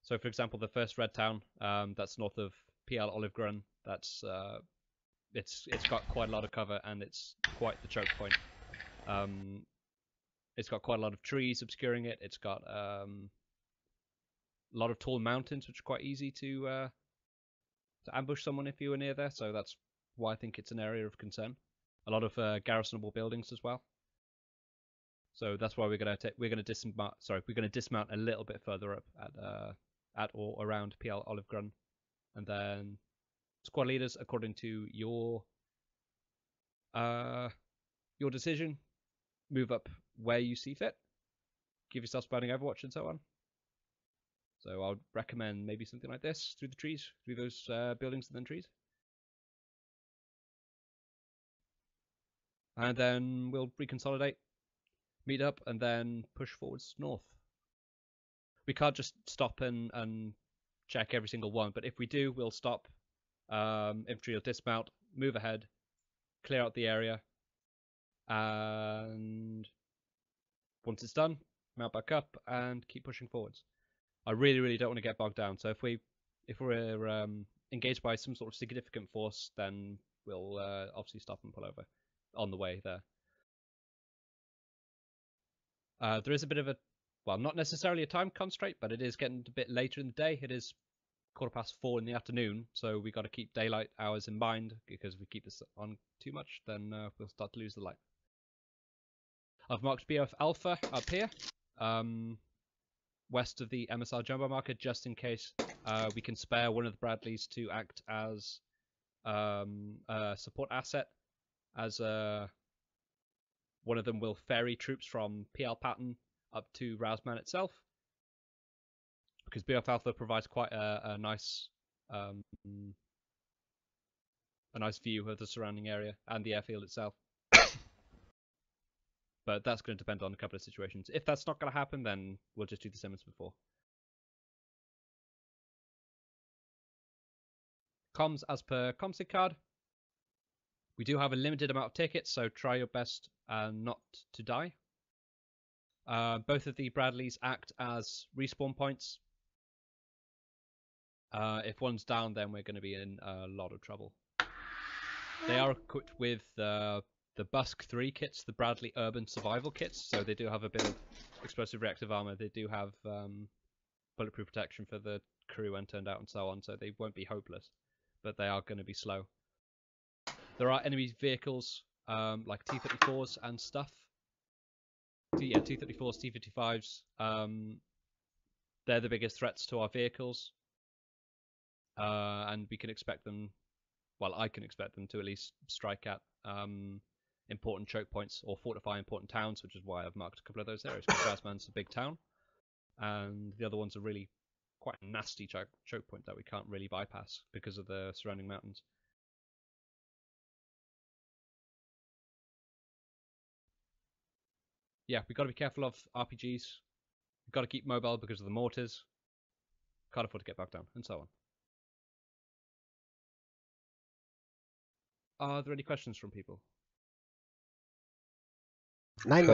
So, for example, the first red town that's north of PL Olive Grun, that's it's got quite a lot of cover and it's quite the choke point. It's got quite a lot of trees obscuring it. It's got a lot of tall mountains, which are quite easy to ambush someone if you were near there. So that's why I think it's an area of concern. A lot of garrisonable buildings as well. So that's why we're gonna dismount a little bit further up at or around PL Olive Grun, and then squad leaders, according to your decision, move up where you see fit. Give yourself spawning Overwatch and so on. So I would recommend maybe something like this, through the trees, through those buildings and then trees. And then we'll reconsolidate, meet up, and then push forwards north. We can't just stop and check every single one, but if we do, we'll stop. Infantry will dismount, move ahead, clear out the area, and once it's done, mount back up and keep pushing forwards. I really don't want to get bogged down. So if we're engaged by some sort of significant force, then we'll obviously stop and pull over on the way there. There is a bit of a, well, not necessarily a time constraint, but it is getting a bit later in the day. It is 4:15 in the afternoon, so we got to keep daylight hours in mind, because if we keep this on too much, then we'll start to lose the light. I've marked Beowulf Alpha up here, west of the MSR jumbo marker, just in case we can spare one of the Bradleys to act as a support asset, as one of them will ferry troops from PL Patton up to Razman itself, because Beowulf Alpha provides quite a nice view of the surrounding area and the airfield itself. But that's going to depend on a couple of situations. If that's not going to happen, then we'll just do the same as before. Comms as per ComSig card. We do have a limited amount of tickets, so try your best not to die. Both of the Bradleys act as respawn points. If one's down, then we're going to be in a lot of trouble. They are equipped with the Busk 3 kits, the Bradley Urban Survival kits, so they do have a bit of explosive reactive armor. They do have bulletproof protection for the crew when turned out and so on, so they won't be hopeless, but they are going to be slow. There are enemy vehicles like T-34s and stuff. T-34s, T-55s. They're the biggest threats to our vehicles, and we can expect them. Well, I can expect them to at least strike at important choke points or fortify important towns, which is why I've marked a couple of those areas. Because Razman's a big town, and the other ones are really quite a nasty choke point that we can't really bypass because of the surrounding mountains. Yeah, we've got to be careful of RPGs. We've got to keep mobile because of the mortars. Can't afford to get back down, and so on. Are there any questions from people? Not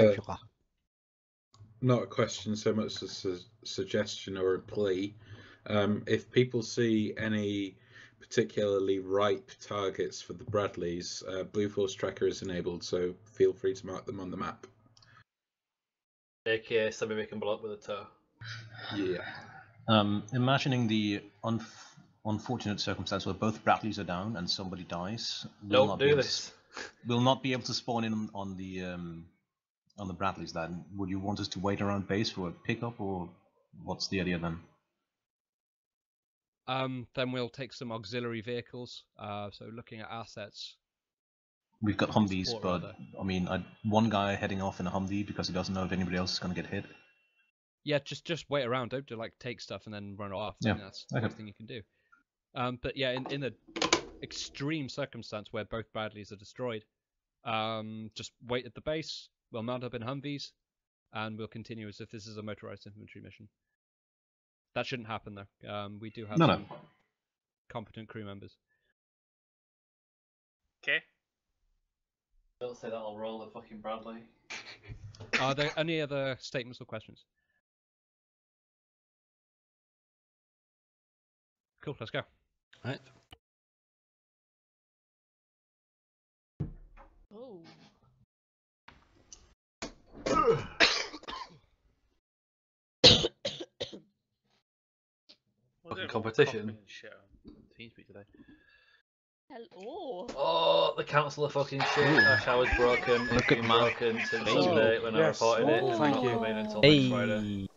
a question so much as a suggestion or a plea. If people see any particularly ripe targets for the Bradleys, Blue Force Tracker is enabled, so feel free to mark them on the map. AKA somebody we can blow up with a toe. Yeah. Imagining the unfortunate circumstance where both Bradleys are down and somebody dies. Don't do this. We'll not be able to spawn in on the Bradleys then. Would you want us to wait around base for a pickup, or what's the idea then? Then we'll take some auxiliary vehicles. So looking at assets. We've got Humvees, but I mean, one guy heading off in a Humvee because he doesn't know if anybody else is going to get hit. Yeah, just wait around. Don't like take stuff and then run off. Yeah, that's the worst thing you can do. But yeah, in the extreme circumstance where both Bradleys are destroyed, just wait at the base. We'll mount up in Humvees, and we'll continue as if this is a motorized infantry mission. That shouldn't happen though. We do have some competent crew members. Okay. Don't say that, I'll roll the fucking Bradley. Are there any other statements or questions? Cool, let's go. Alright. Oh. Fucking competition. TeamSpeak today. Hello. Oh, the council are fucking shit. Our shower's broken. Look at broken since Sunday when I reported it. It's not coming until next Friday.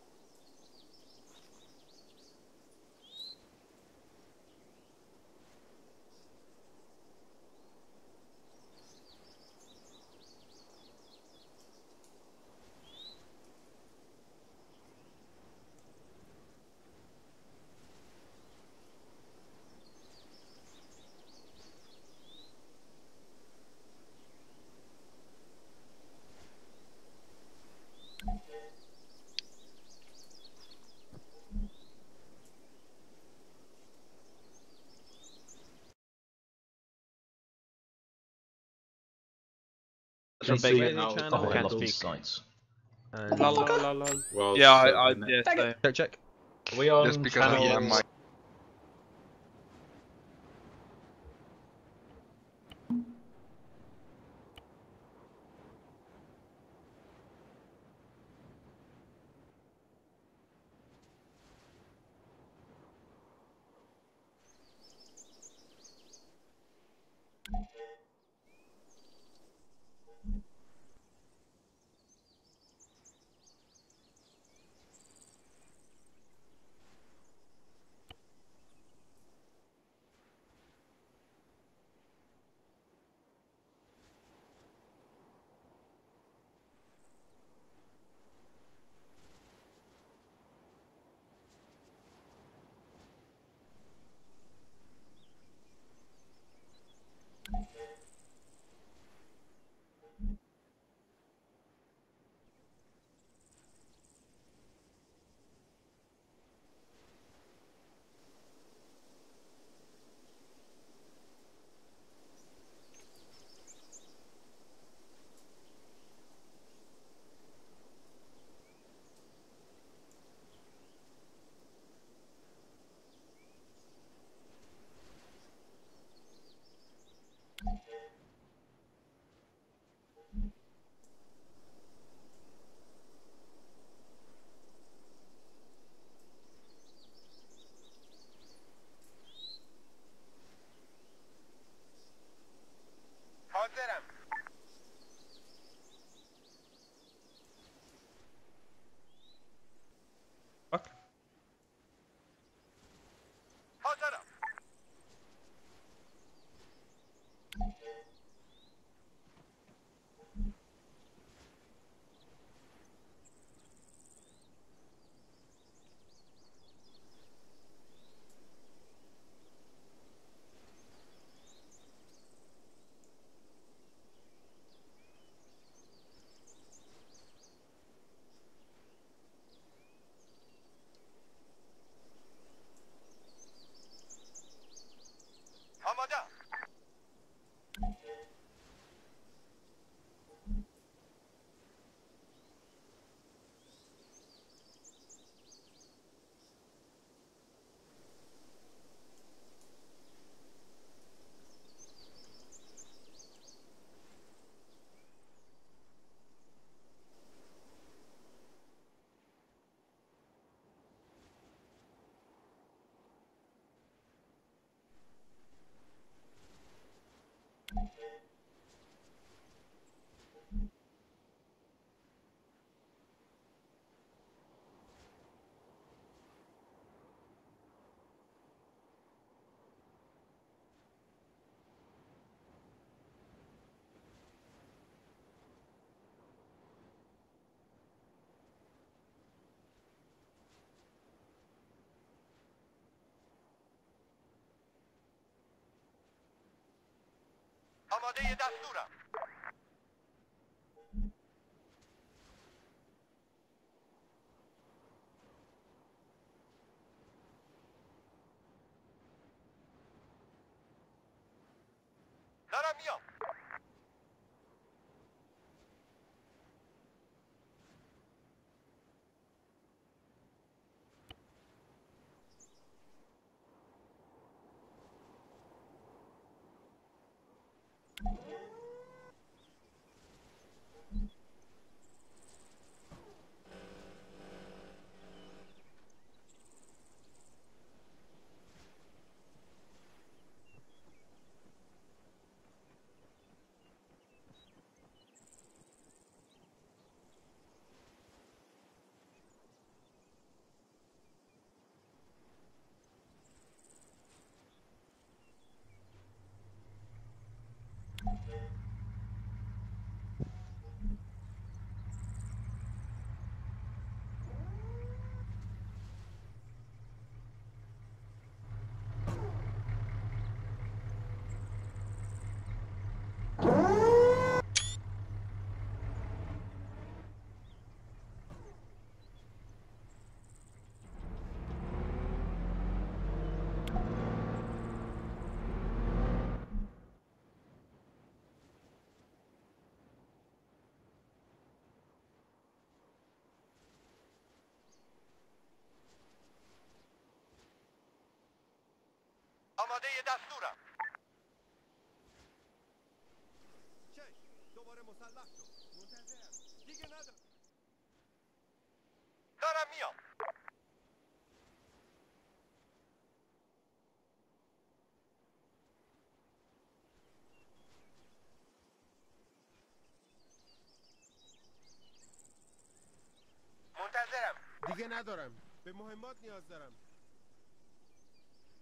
actually see it now. now. Oh, I love these speak. sites. Well, yeah, so yeah, so. Check. Are we on Just because of channel? my mic. دیگه ندارم. به مهمات نیاز دارم.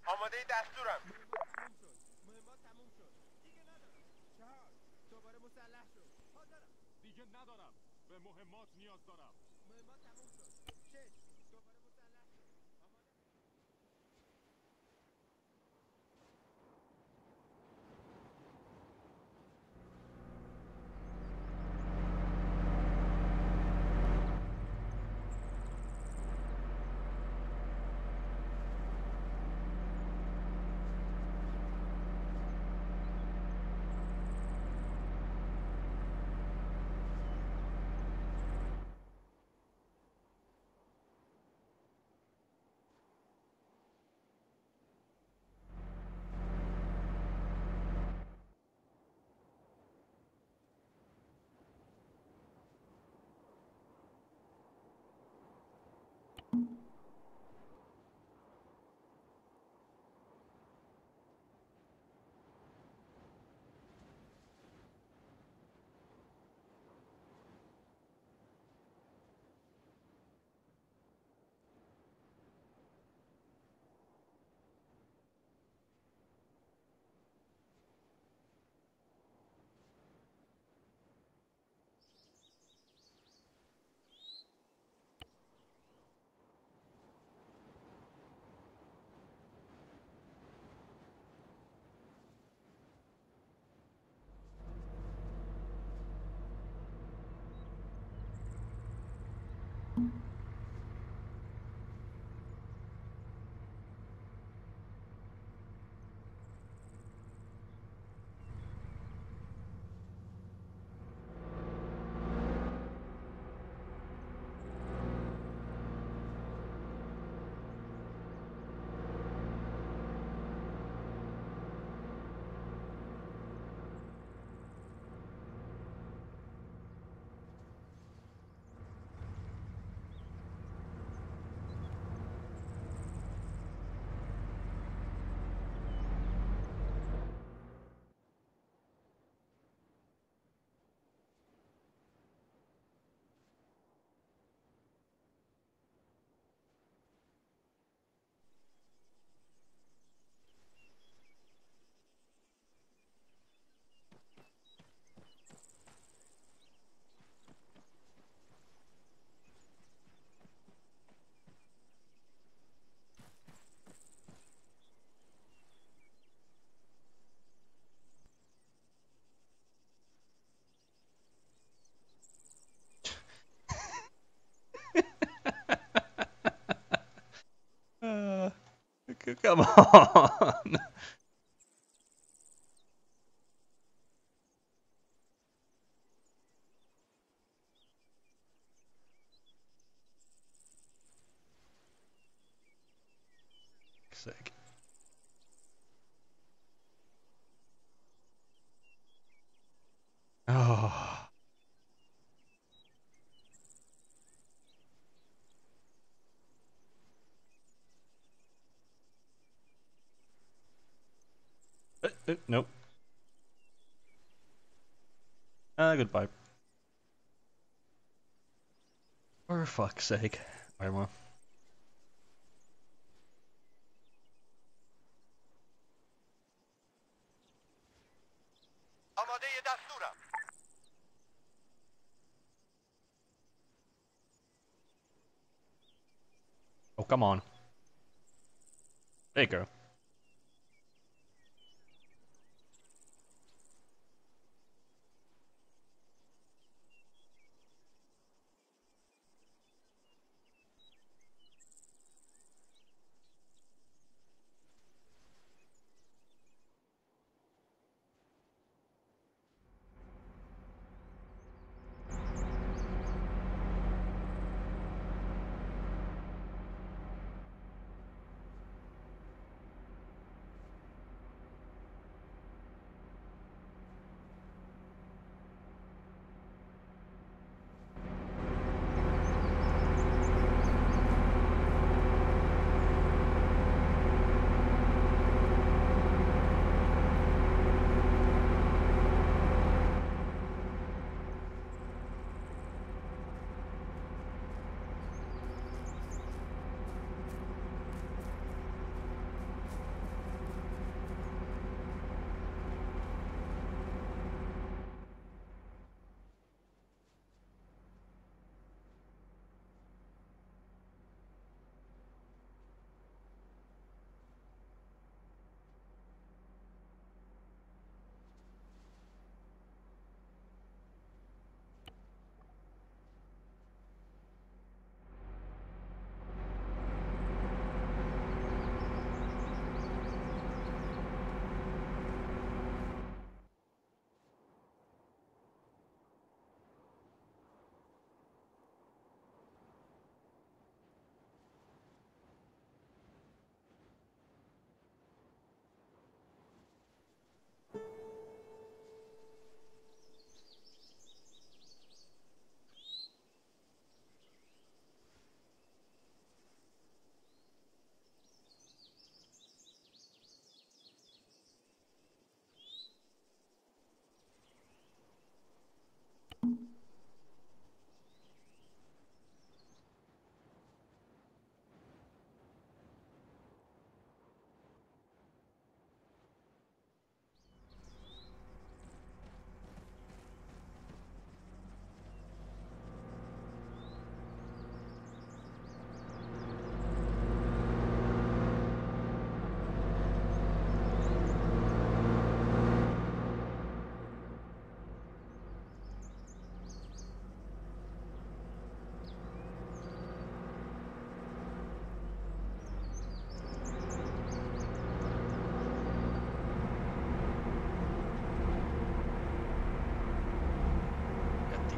آماده دستورم. مهمات تموم شد. دیگه ندارم. 4 دوباره مسلح شد. حاضرم. دیگه ندارم. به مهمات نیاز دارم. مهمات تموم شد. 6 دوباره مسلح شد. Come on. Sake. Oh. Nope. Goodbye. For fuck's sake, Arma. Oh, come on. There you go.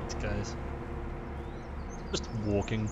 These guys. Just walking.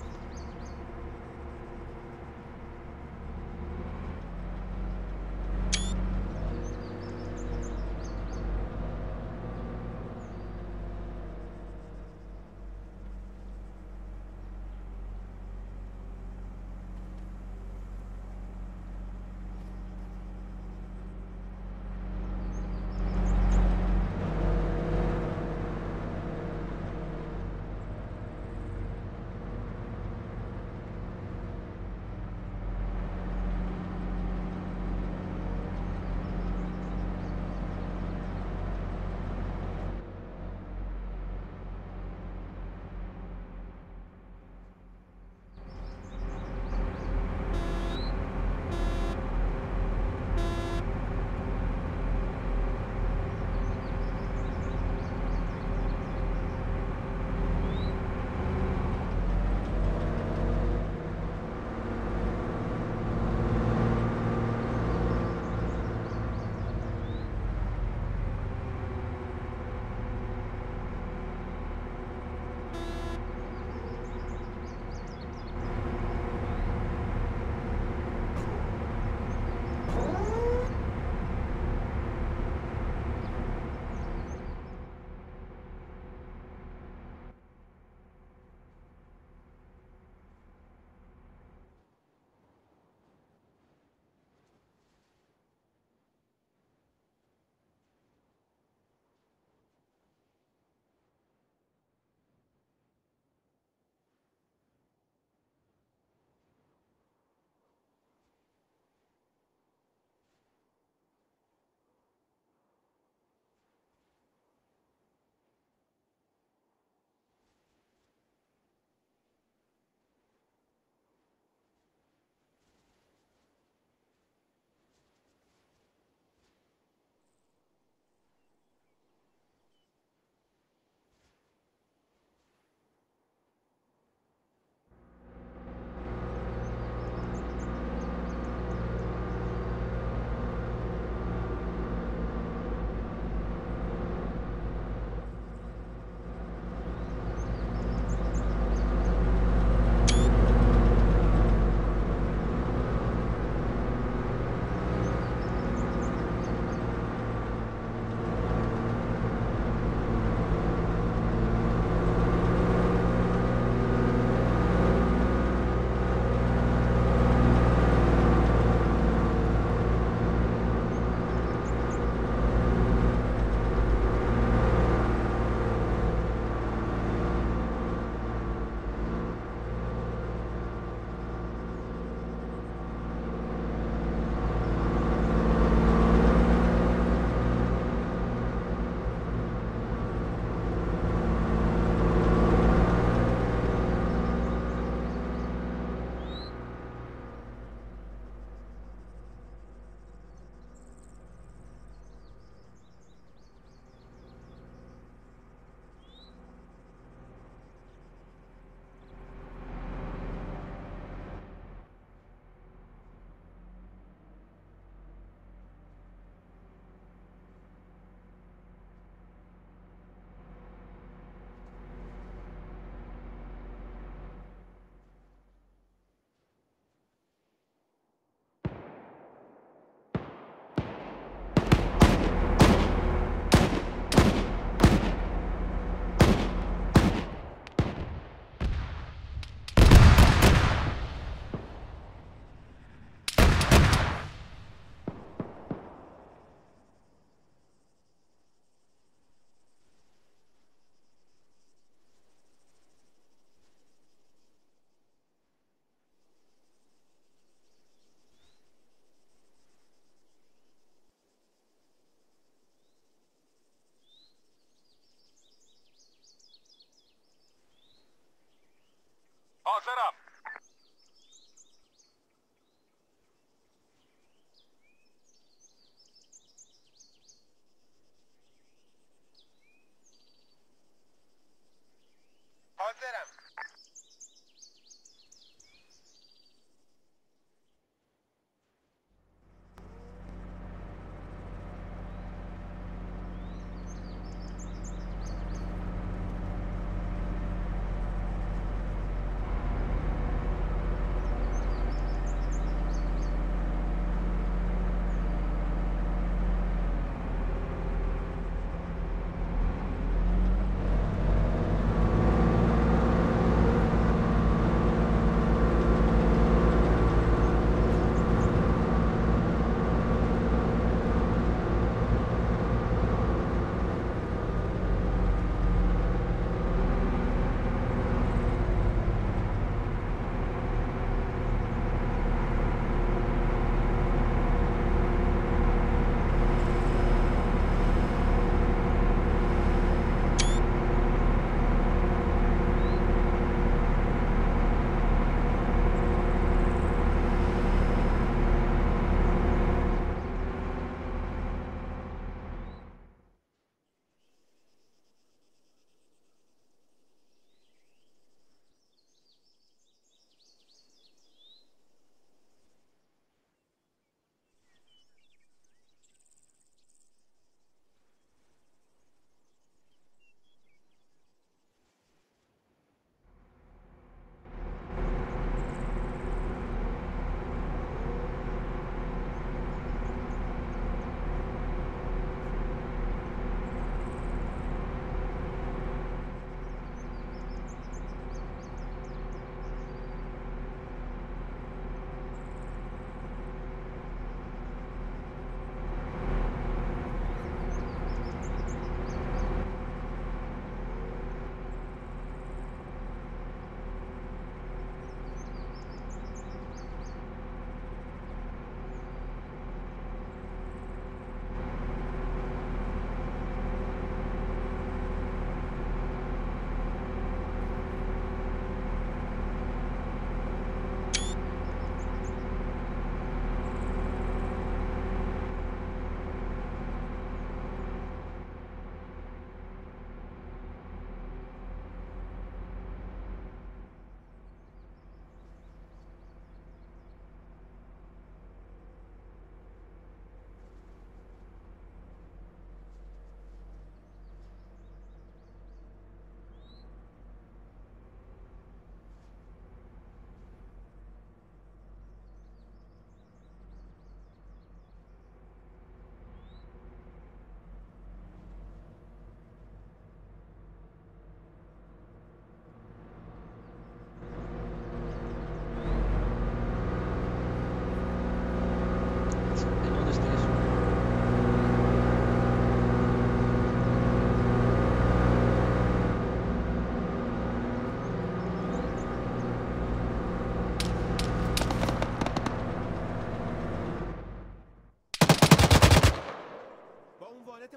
All set up. All set up.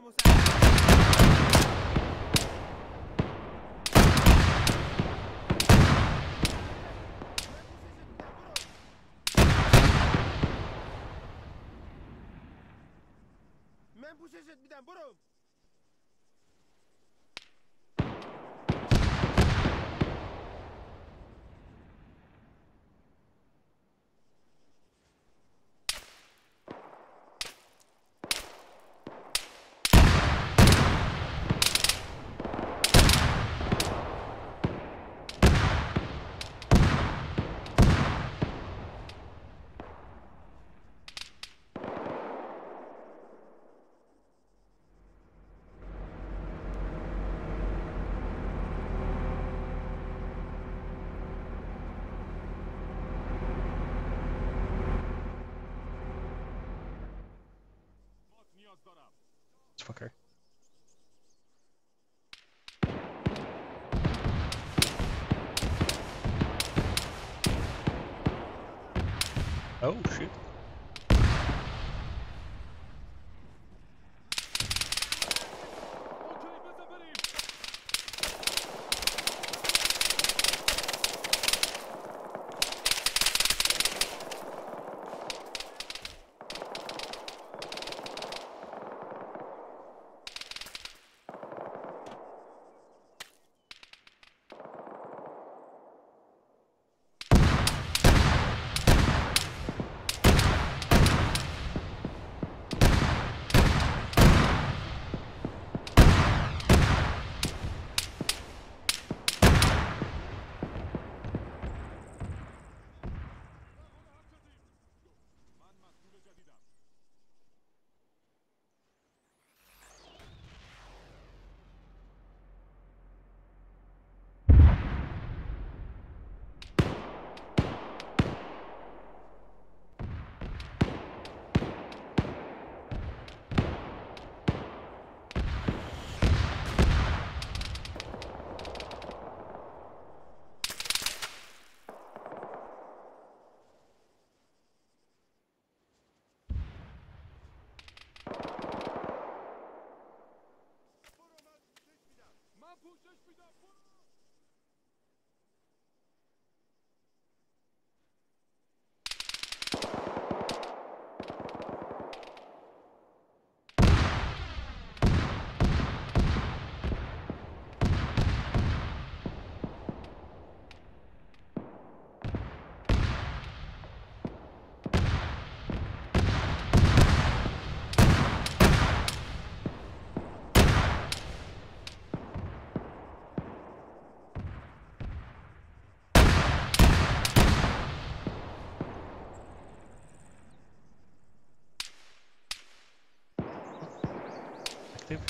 من پوششت میدم برو. Fucker. Oh shit. Active.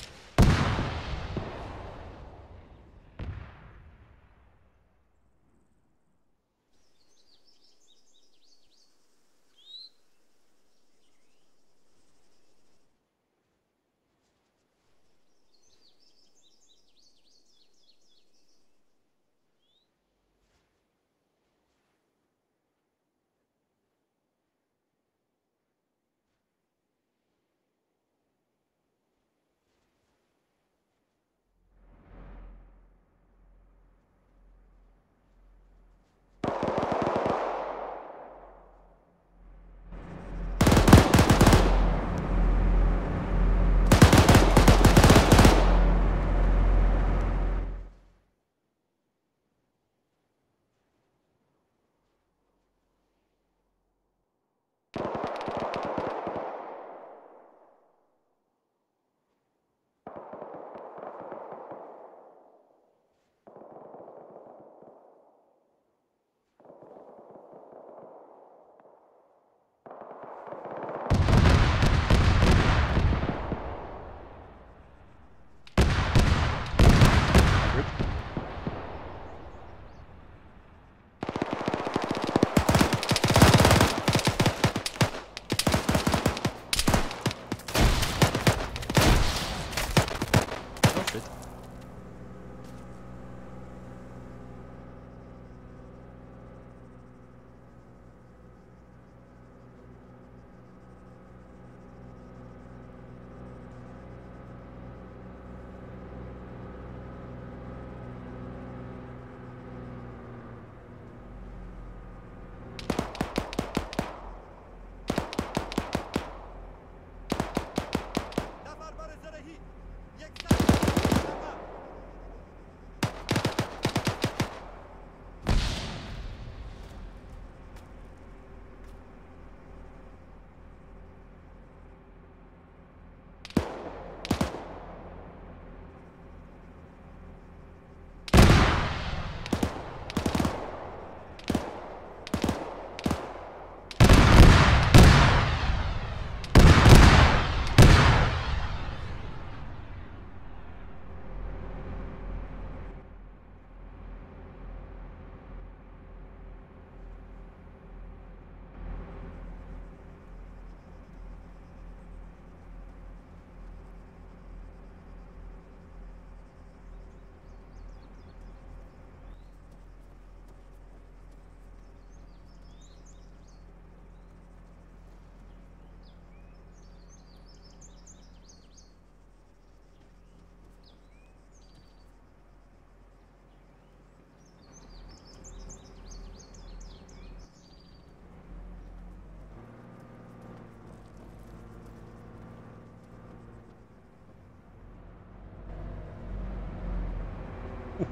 یکی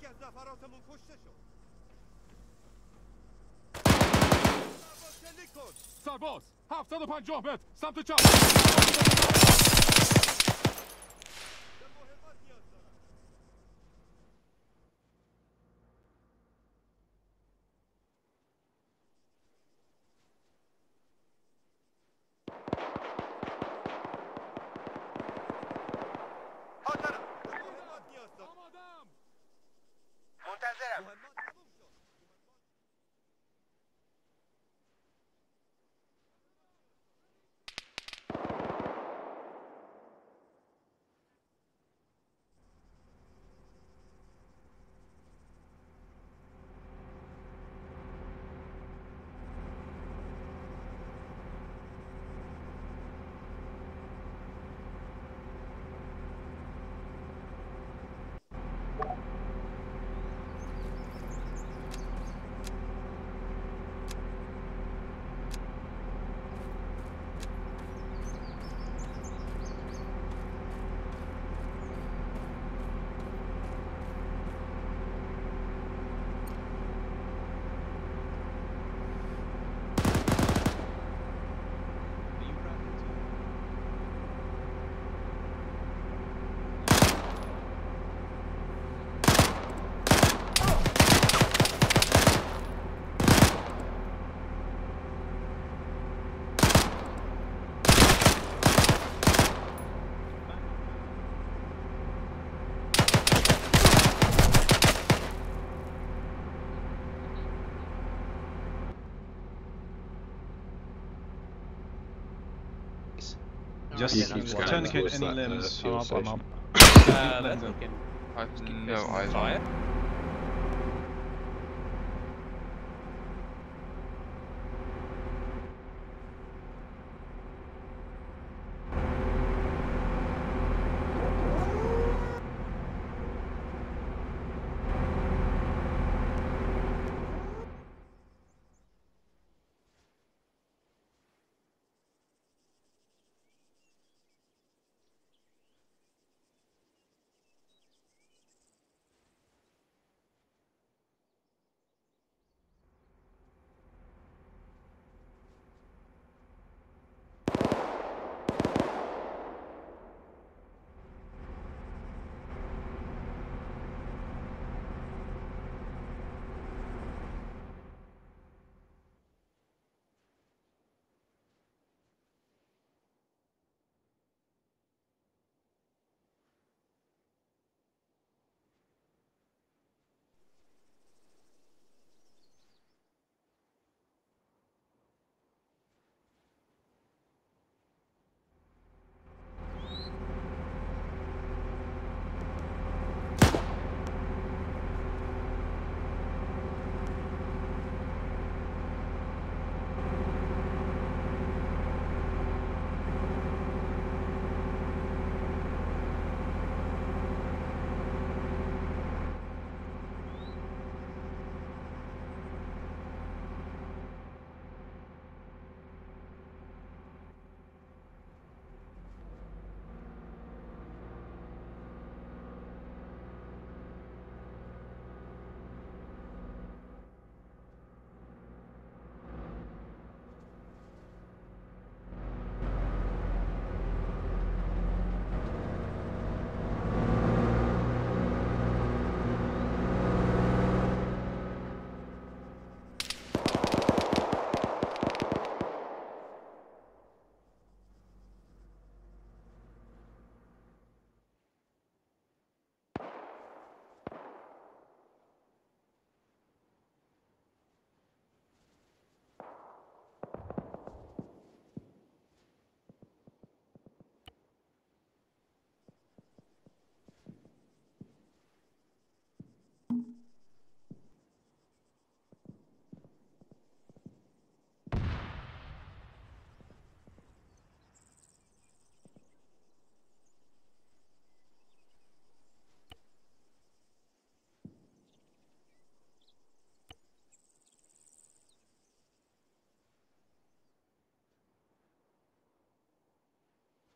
از نفراتمون کشته شد. شلیک کن. سرباز 750 متر سمت چپ. به مهمات نیاز دارم. حاضرم. به مهمات نیاز دارم. آمادم. منتظرم. مهمات تموم شد. Just tourniquet any limbs. I'm up. Let's look in. No eyes on it.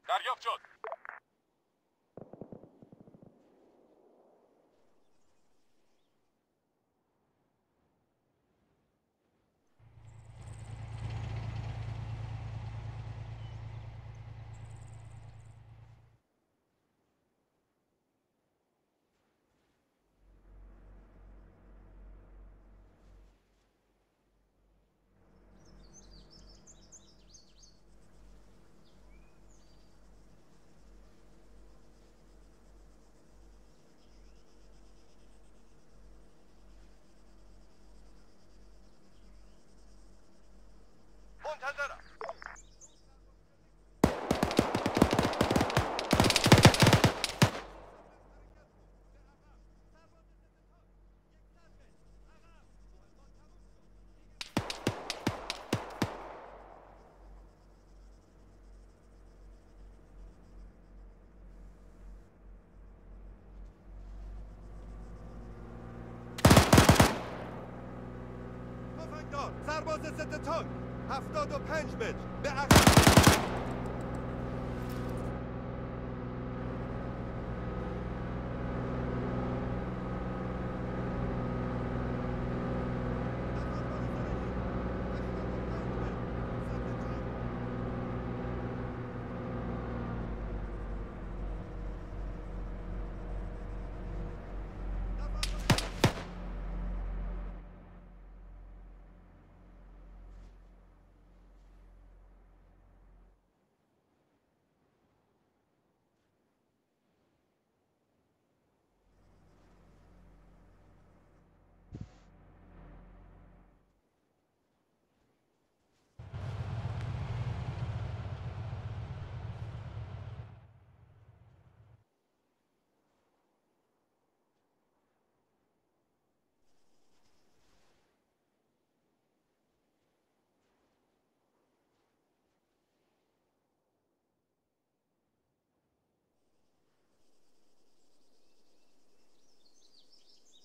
دریافت شد. منتظرم. تفنگدار سرباز ضد تانک 75 متر به عقب.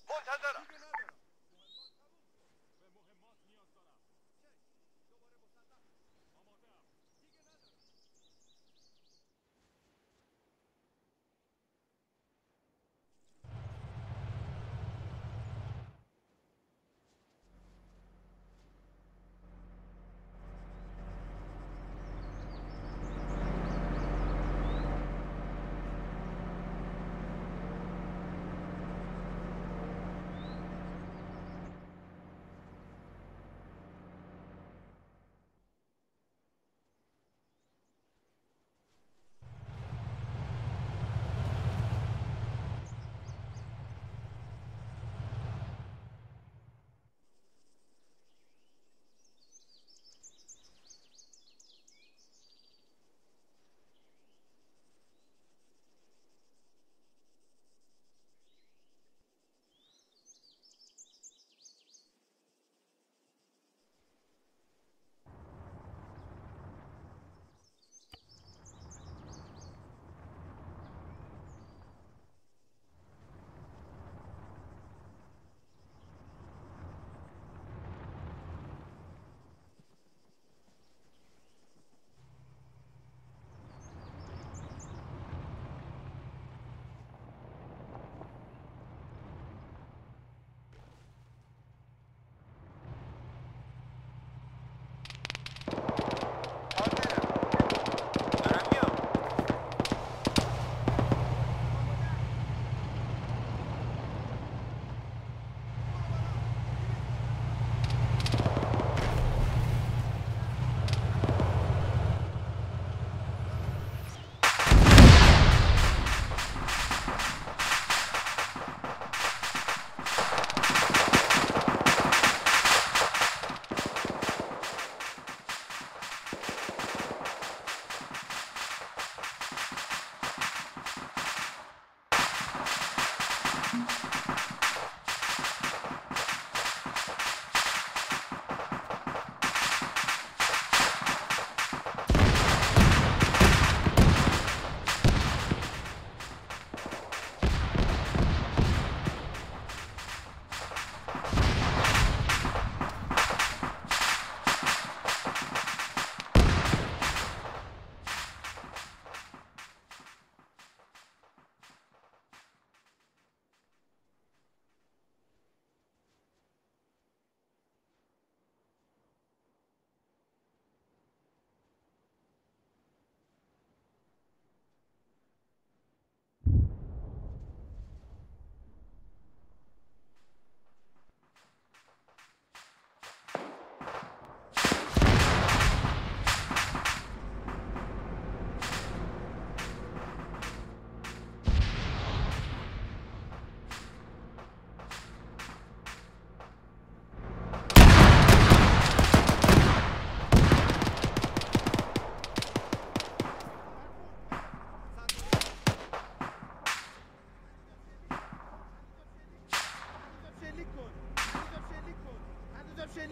منتظرم.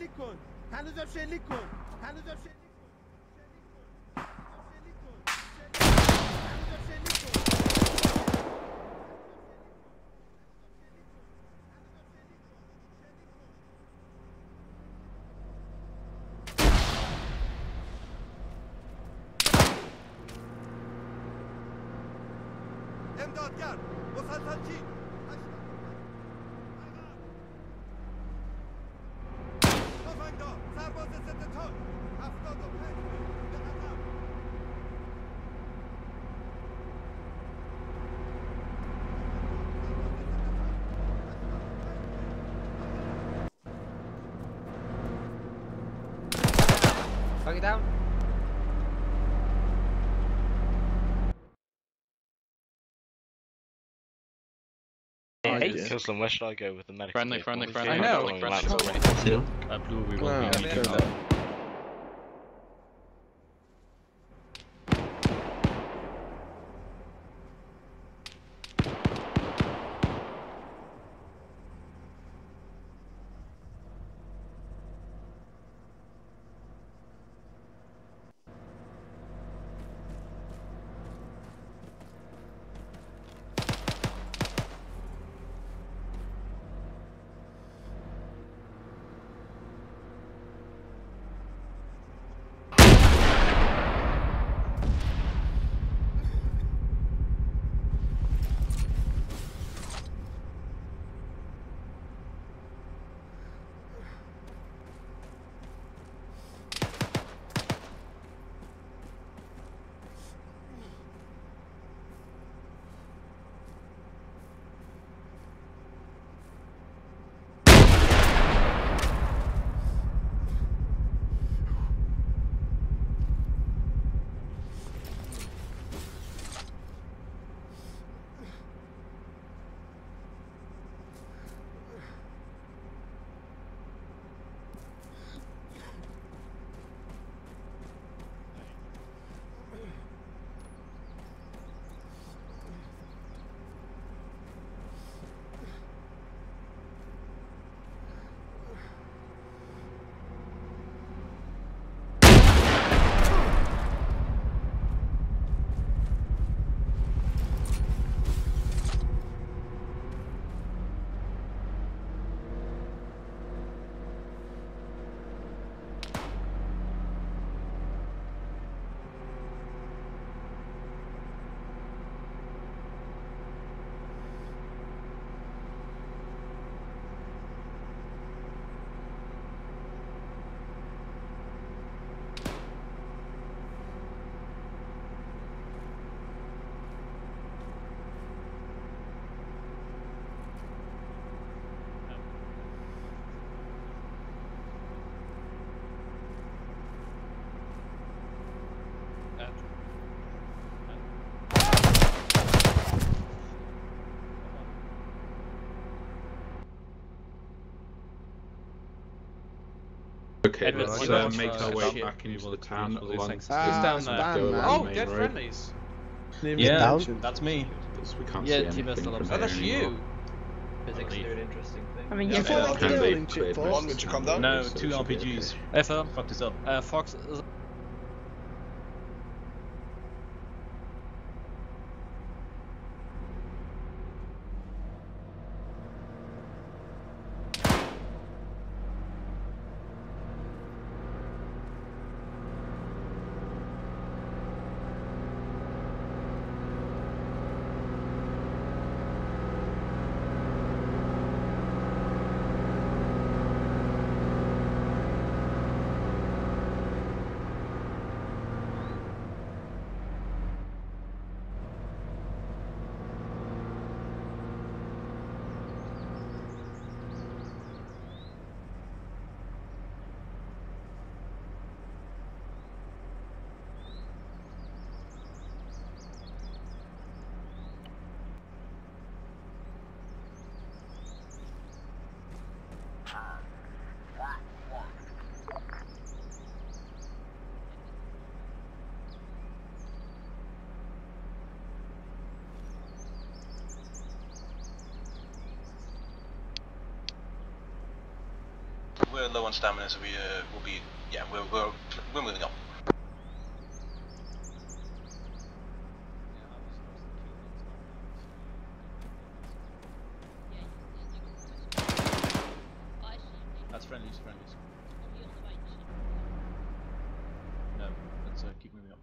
شلیک کن هنوزم شلیک کن هنوزم شلیک امدادگر مسلسلچی تفنگدار سرباز ضد تانک 75 به عقب Fuck it down. Hey, Kirslan, where should I go with the medical? Friendly. I know. Blue, we will be meeting now. Okay, let's make our way back into the town along this down there. Oh, dead road. friendlies. Yeah, that's me. Because we can't Yeah, see anything from oh, there that's anymore. you. Physics do an interesting thing. I mean, Yeah, you fall off the and building, they've cleared shit most Fox. of Would the you town come down? already, No, so two it should be RPGs. okay. Fucked us up. Fox. we're low on stamina, so we'll be we're moving up. That's friendlies. No, let's keep moving up.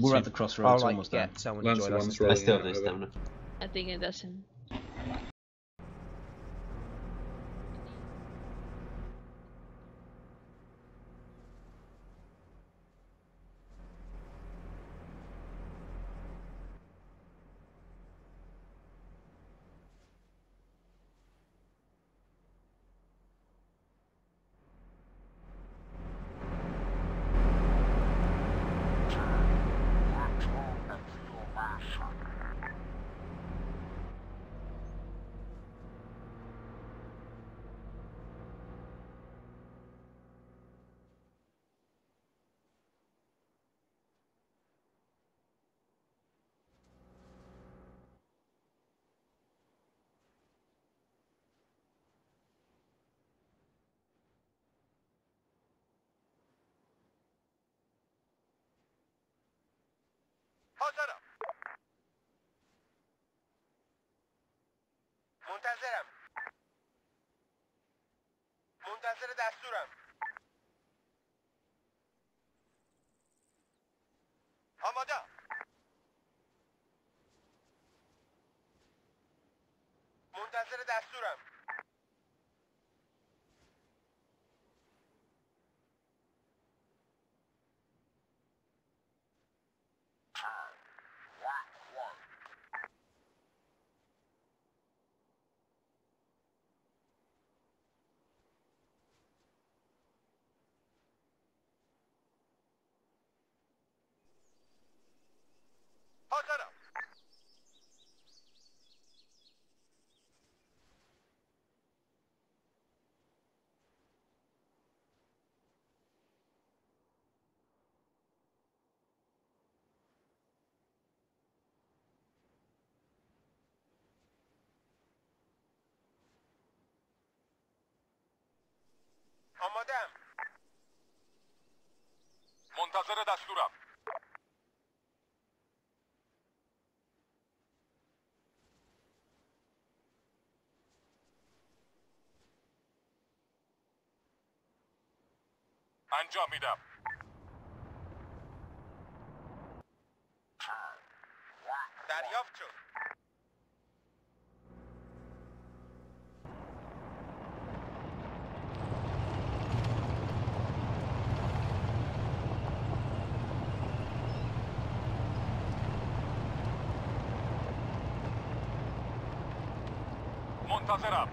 We're at the crossroads, I'll almost get there. someone to join us. I still have stamina. I think it doesn't. حاضرم. منتظرم. منتظر دستورم. آماده. منتظر دستورم. حاضرم. آماده‌ام. منتظر دستورم. انجام میدم. دریافت شد. منتظرم.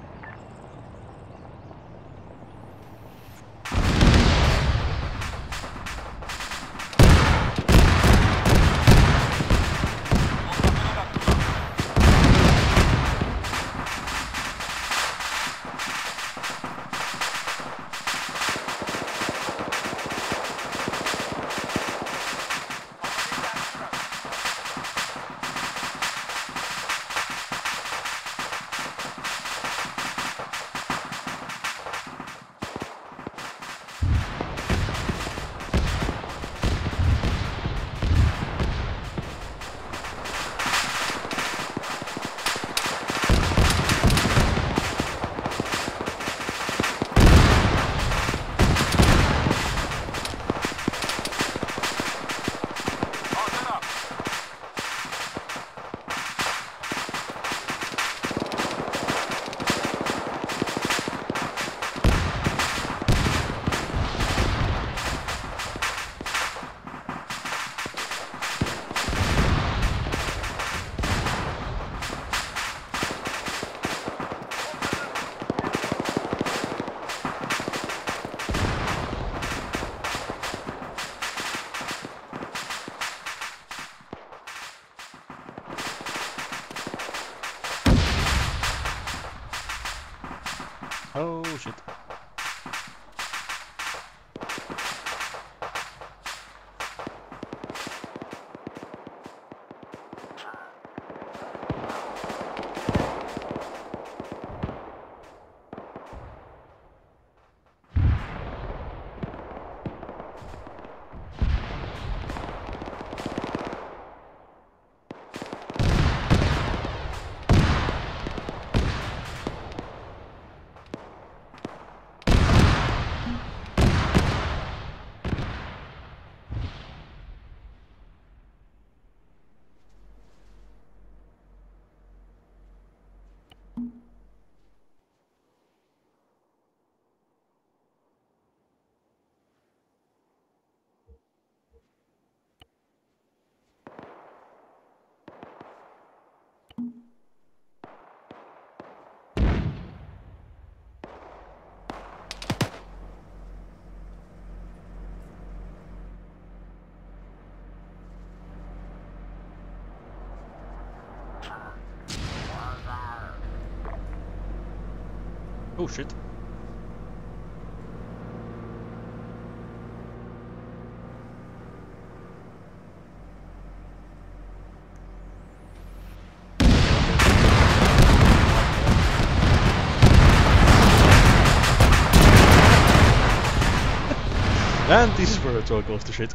Oh shit. Oh shit. And this is where it all goes to shit.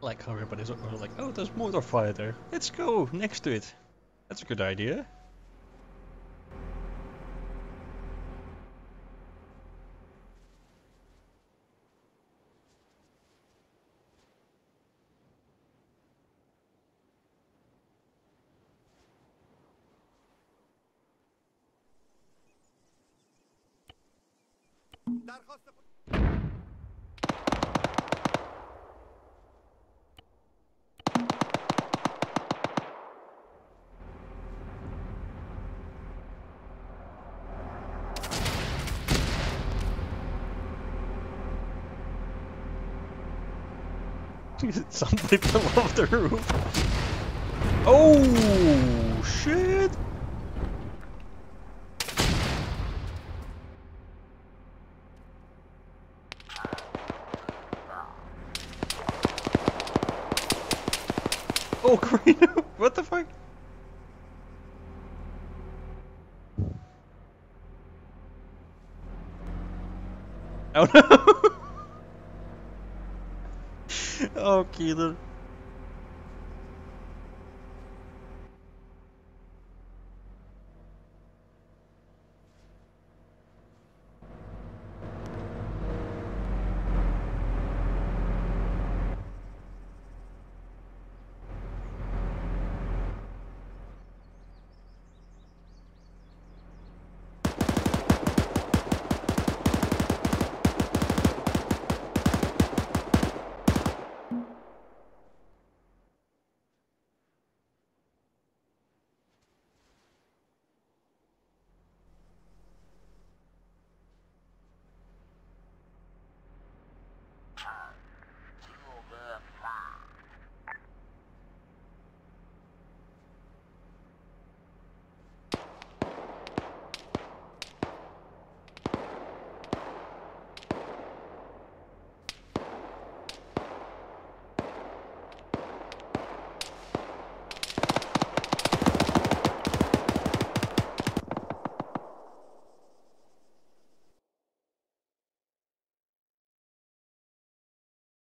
like how everybody's like, oh, there's mortar fire there. Let's go next to it. That's a good idea. Somebody fell off the roof. Oh shit! Oh, green! What the fuck? Oh no! Oh, Keelan.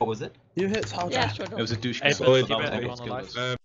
What was it? You hit harder. Yeah, sure. It was a douche Hey, kill, Billy, so that was everyone skillless. alive?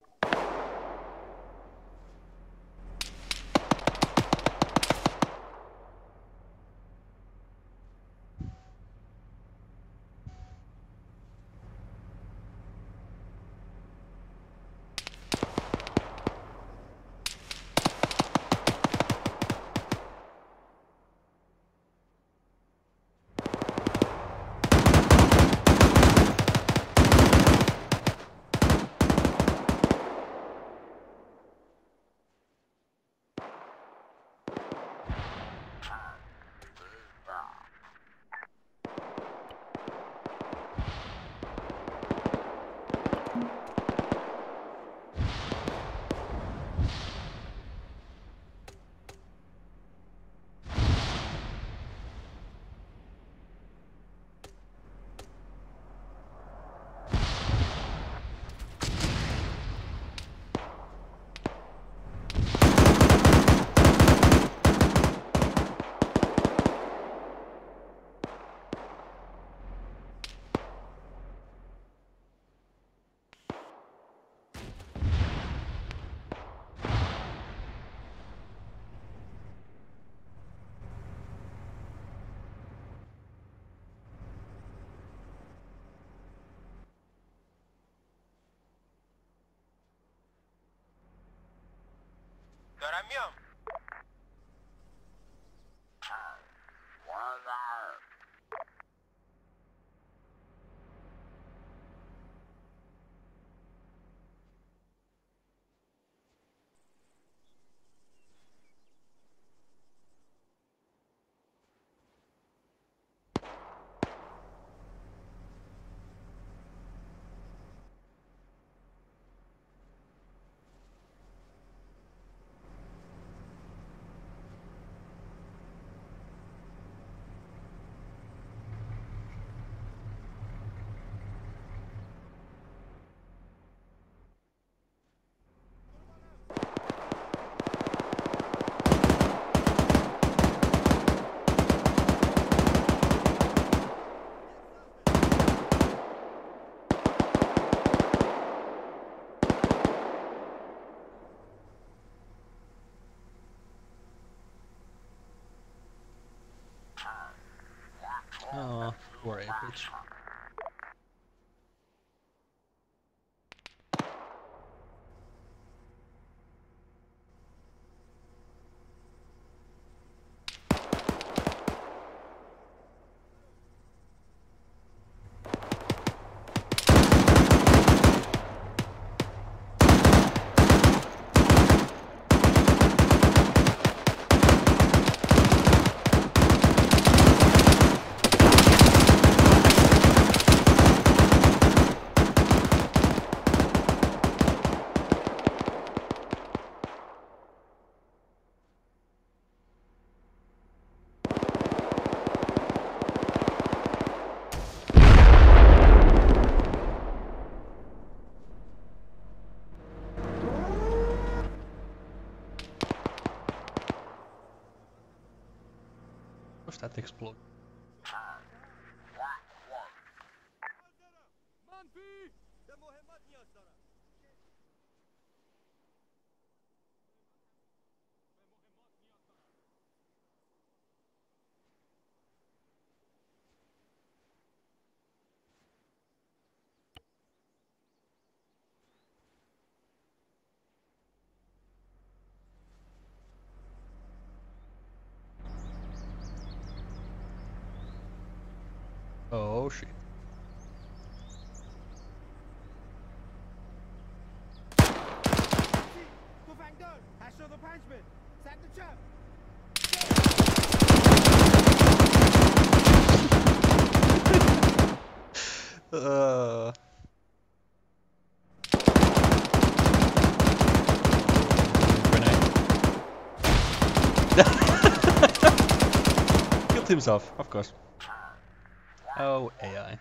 Göremiyorum. Oh, poor Apex. Was that explode? Oh shit. تفنگدار 85 متر سمت چپ Killed himself, of course. Oh, AI.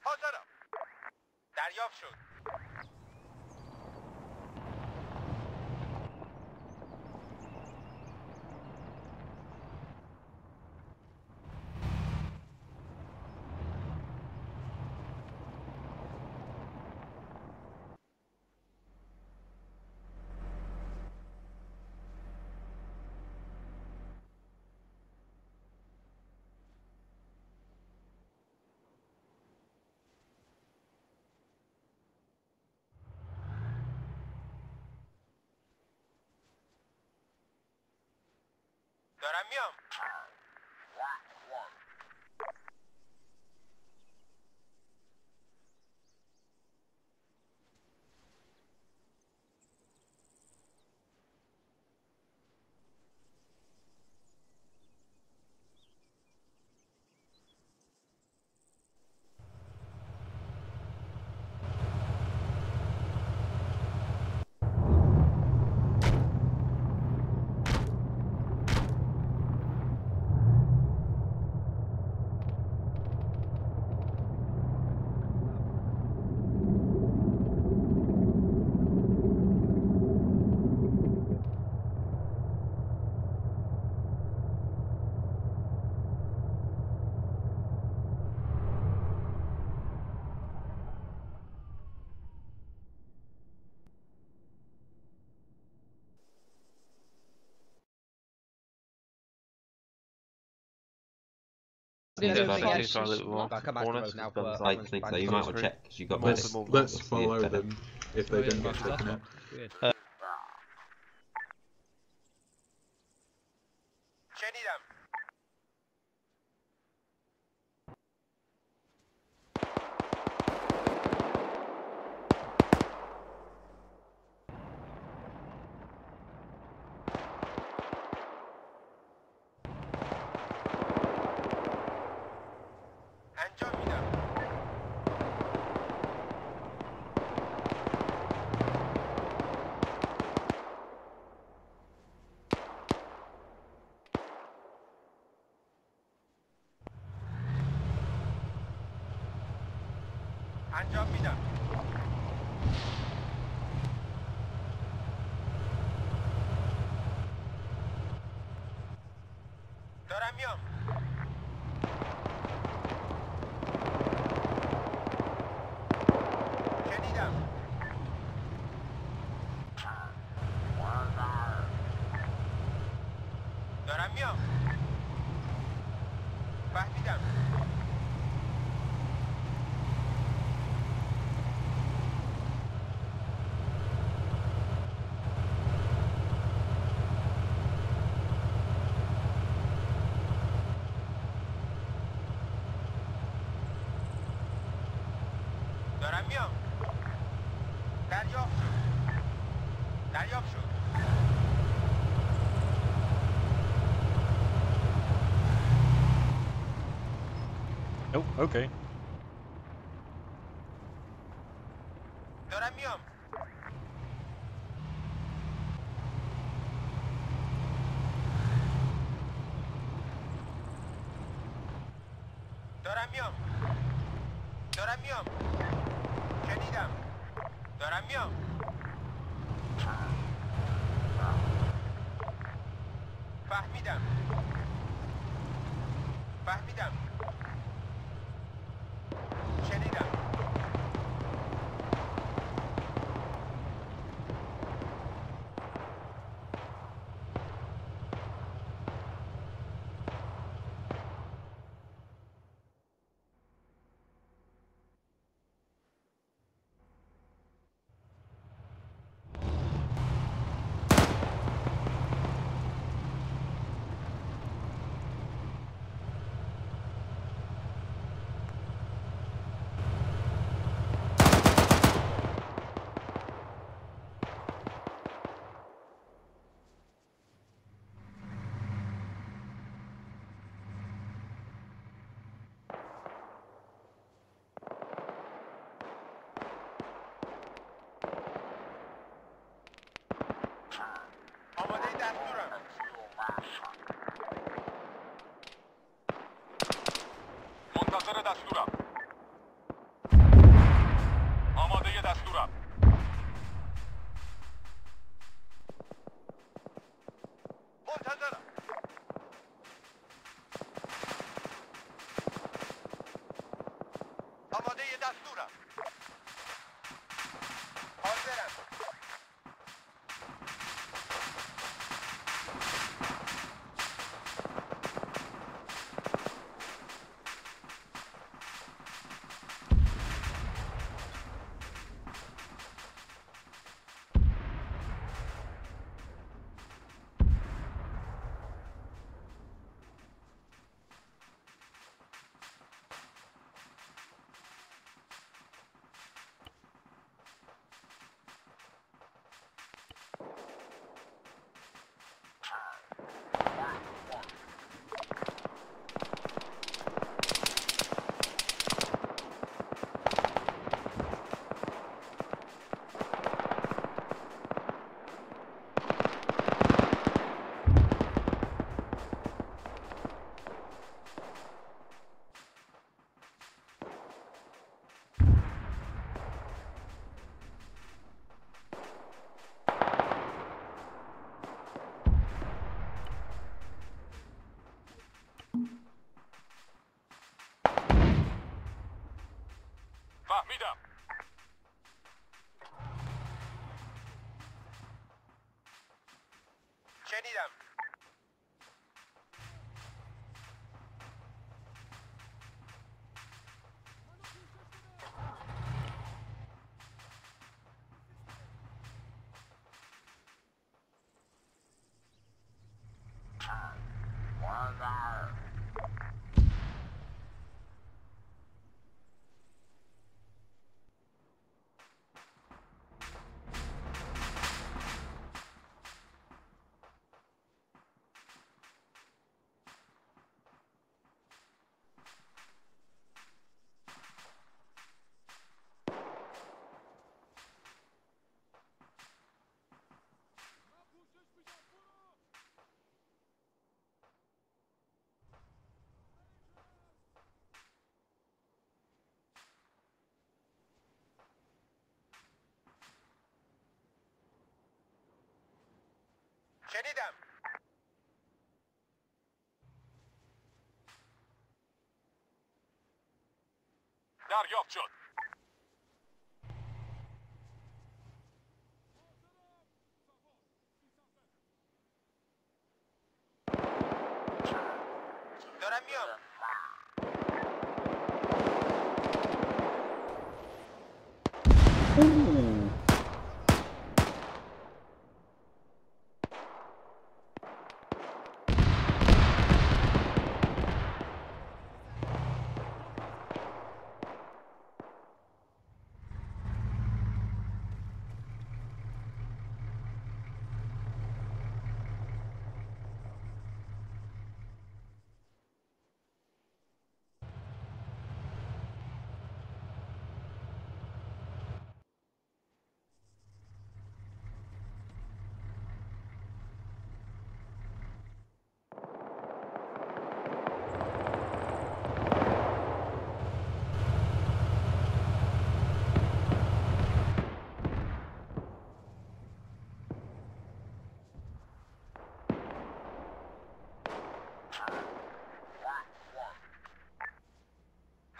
حاضرم دریافت شد دارم میام I'll come back to us now for like so you might want to check because you got let's follow them if they don't get taken out. شنیدم انجام میدم انجام میدم دارم میام. شنیدم. دارم میام. فهمیدم. دارم میام. دریافت شد. دریافت شد. Oh, okay. دارم میام. دارم میام. دارم میام. شنیدم. دارم میام. فهمیدم. فهمیدم. شنیدم. آماده دستورم. منتظر دستورم. آماده دستورم. منتظرم. آماده دستورم. حاضرم. فهمیدم. شنیدم. شنیدم. دریافت شد. دارم میام.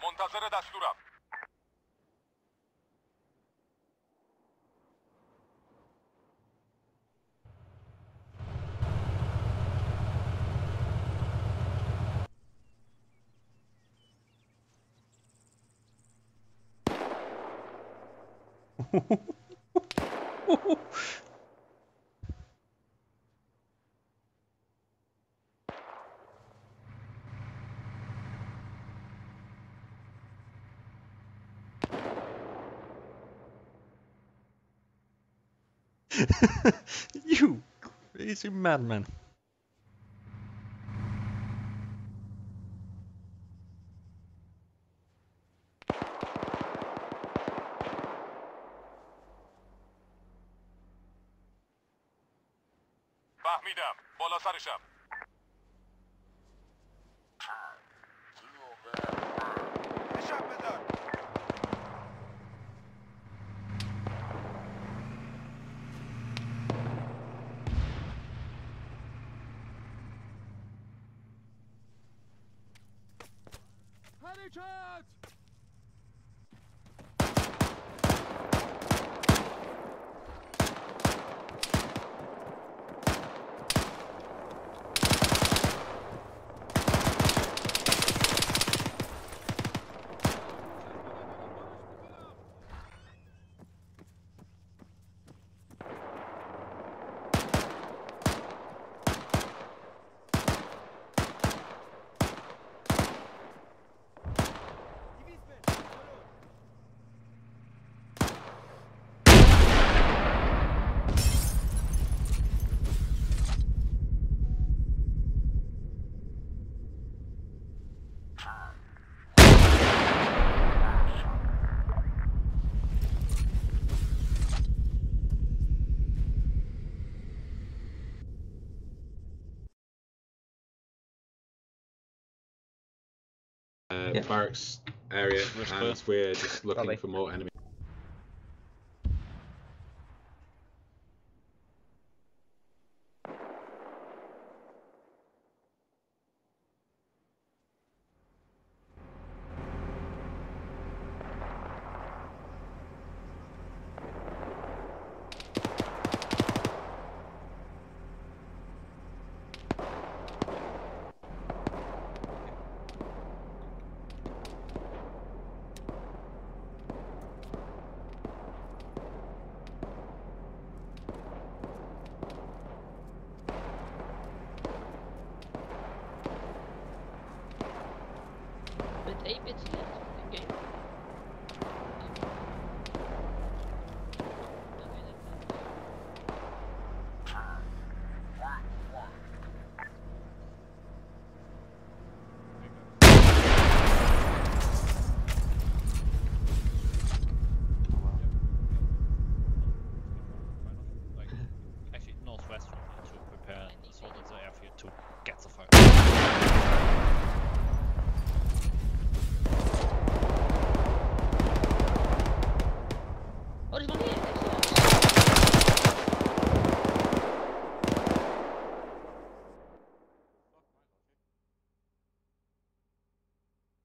منتظر دستورم. You crazy madman. فهمیدم. بالا سرشم. نشان بذار. حرکت! Barracks area, and we're just looking for more enemies.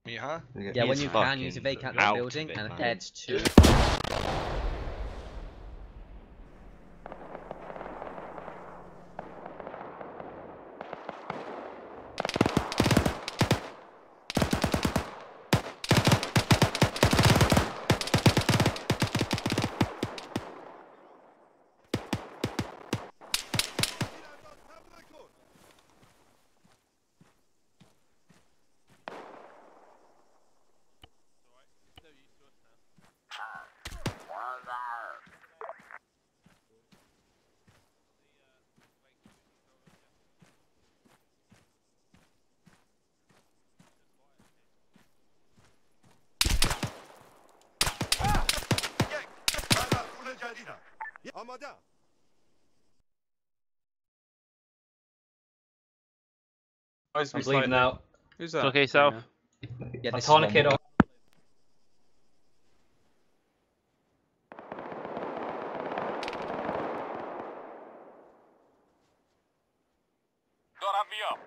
Yeah. Yeah, when you can use a vacant lot building and head to. I'm bleeding out. Who's It's that? okay, South. Yeah, I tourniquet off. Don't me up.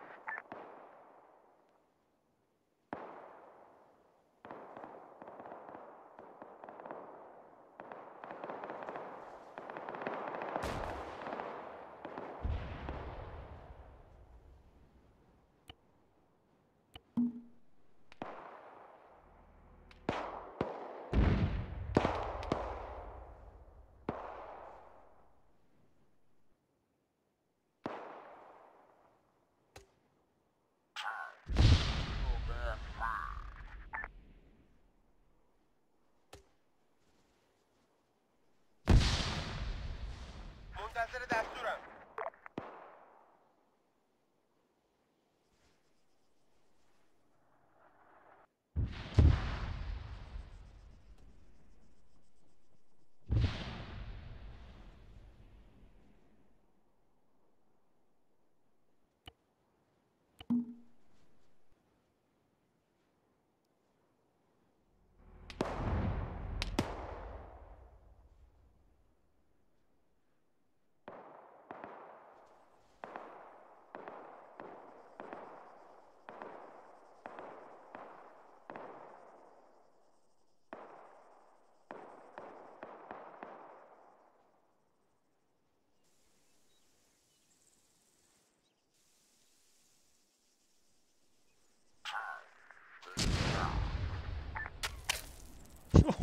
منتظر دستورم.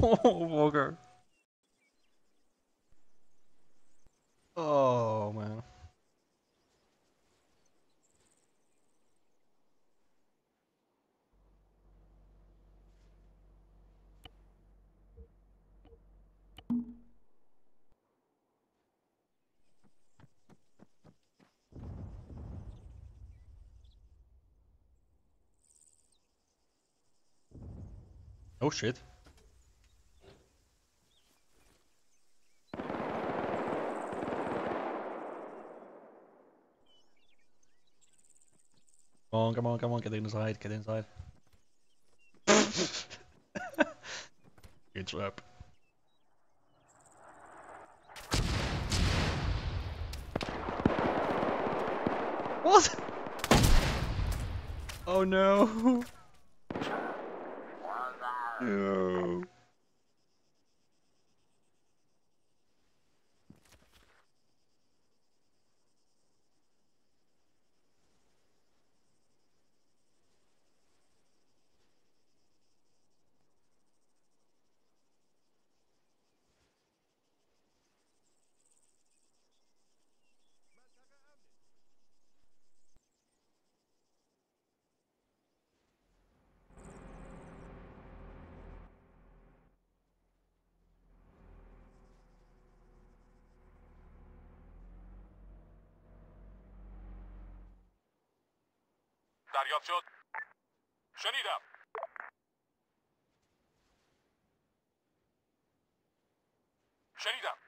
Oh, Walker. Oh, man. Oh, shit. Come on, come on, get inside, get inside. Good trap. What? Oh no. No. دریافت شد. شنیدم. شنیدم.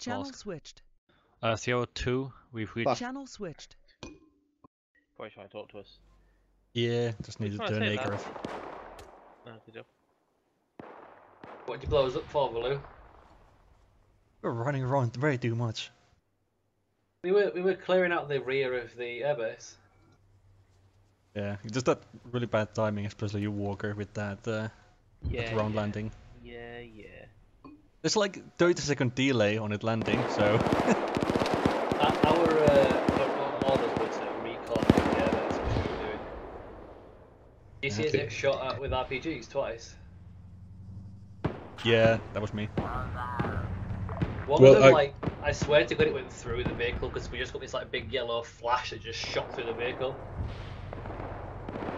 Channel ask. switched. Theo 2, we've reached. Channel switched. Probably trying to talk to us. Yeah, just need to Trying to turn say acre that. off. No, good job. What did you blow us up for, Baloo? We're running around way too much. We were clearing out the rear of the airbase. Yeah, just that really bad timing, especially you Walker with that, that round landing. Yeah. There's like 30-second delay on it landing, so. Our orders were to recon the airbase, which we were doing. You see us get shot at with RPGs twice? Yeah, that was me. One of them, like, I swear to God, it went through the vehicle because we just got this like big yellow flash that just shot through the vehicle.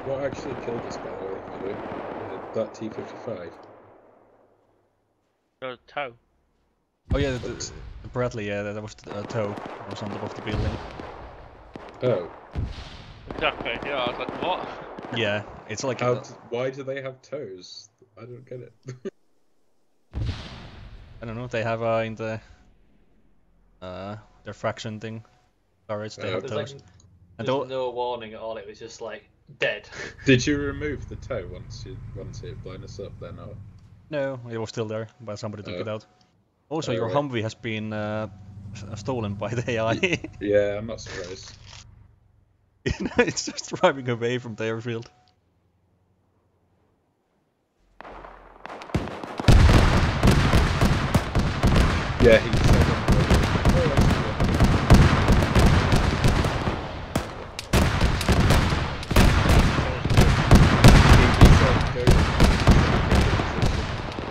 What actually killed us, by the way? That T-55? No, tow. Oh yeah, the Bradley, yeah, that was the tow. That was on top of the building. Oh. Exactly, yeah, I was like, what? Yeah, it's like... why do they have tows? I don't get it. I don't know, they have in the... their fraction thing. Turrets, they have tows. Like, there's no warning at all, it was just like, dead. Did you remove the tow once it had blown us up then, or...? No, it was still there, but somebody took it out. Also, your right. Humvee has been stolen by the AI. Yeah, I'm not surprised. It's just driving away from the airfield. Yeah, he said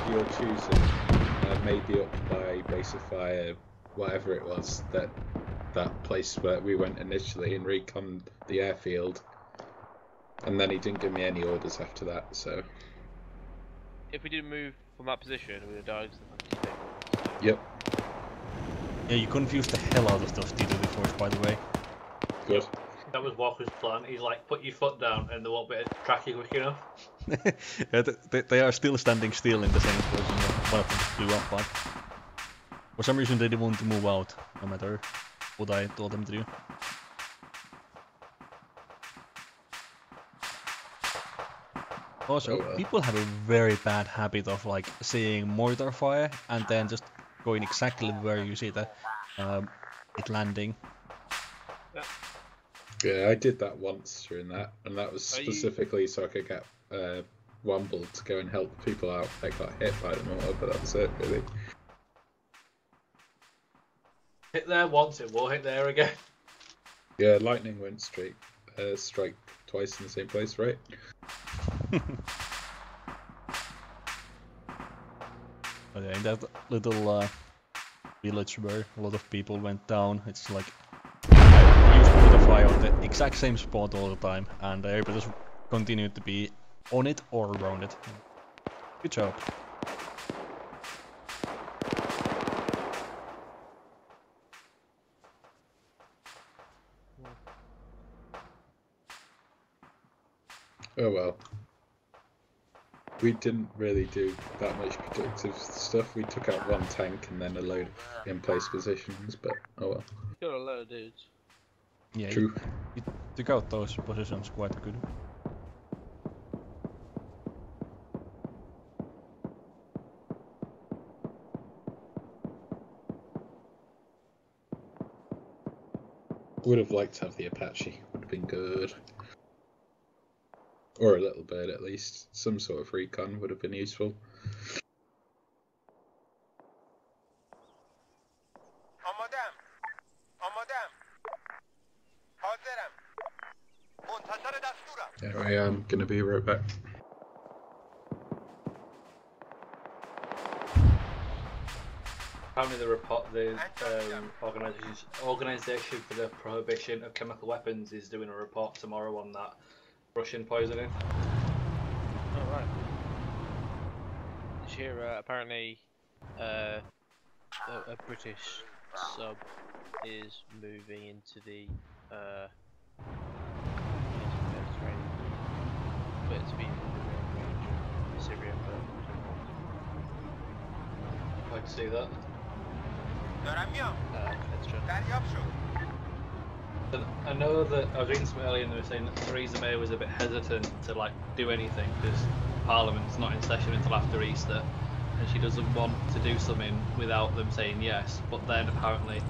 you're choosing, maybe up by base of fire, whatever it was, that place where we went initially and reconned the airfield, and then he didn't give me any orders after that. So if we didn't move from that position, we would have died. Yep. Yeah, you confused the hell out of those T-34s, force, by the way. Good. That was Walker's plan. He's like, put your foot down and they won't be able to track you quick enough. Yeah, they are still standing still in the same position. One of them blew up, but for some reason they didn't want to move out, no matter what I told them to do. Also, people have a very bad habit of like seeing mortar fire and then just going exactly where you see it landing. Yeah, I did that once during that, and that was specifically so I could get Womble to go and help people out that got hit by the mortar, but that was it, really. Hit there once, it will hit there again. Yeah, lightning won't strike twice in the same place, right? But yeah, in that little village where a lot of people went down, it's like I used mortar fire on the exact same spot all the time, and everybody just continued to be on it or around it. Good job. Oh well. We didn't really do that much productive stuff. We took out one tank and then a load of in-place positions, but oh well. Got a load of dudes. Yeah, true. You took out those positions quite good. Would have liked to have the Apache. Would have been good. Or a little bird at least. Some sort of recon would have been useful. There I am, gonna be right back. Apparently the organisation for the prohibition of chemical weapons is doing a report tomorrow on that Russian poisoning. Oh right. This year, apparently, a British sub is moving into the Mediterranean, but it's been in Syria for I'd like to see that. I know that I was reading something earlier and they were saying that Theresa May was a bit hesitant to like do anything because Parliament's not in session until after Easter, and she doesn't want to do something without them saying yes. But then apparently,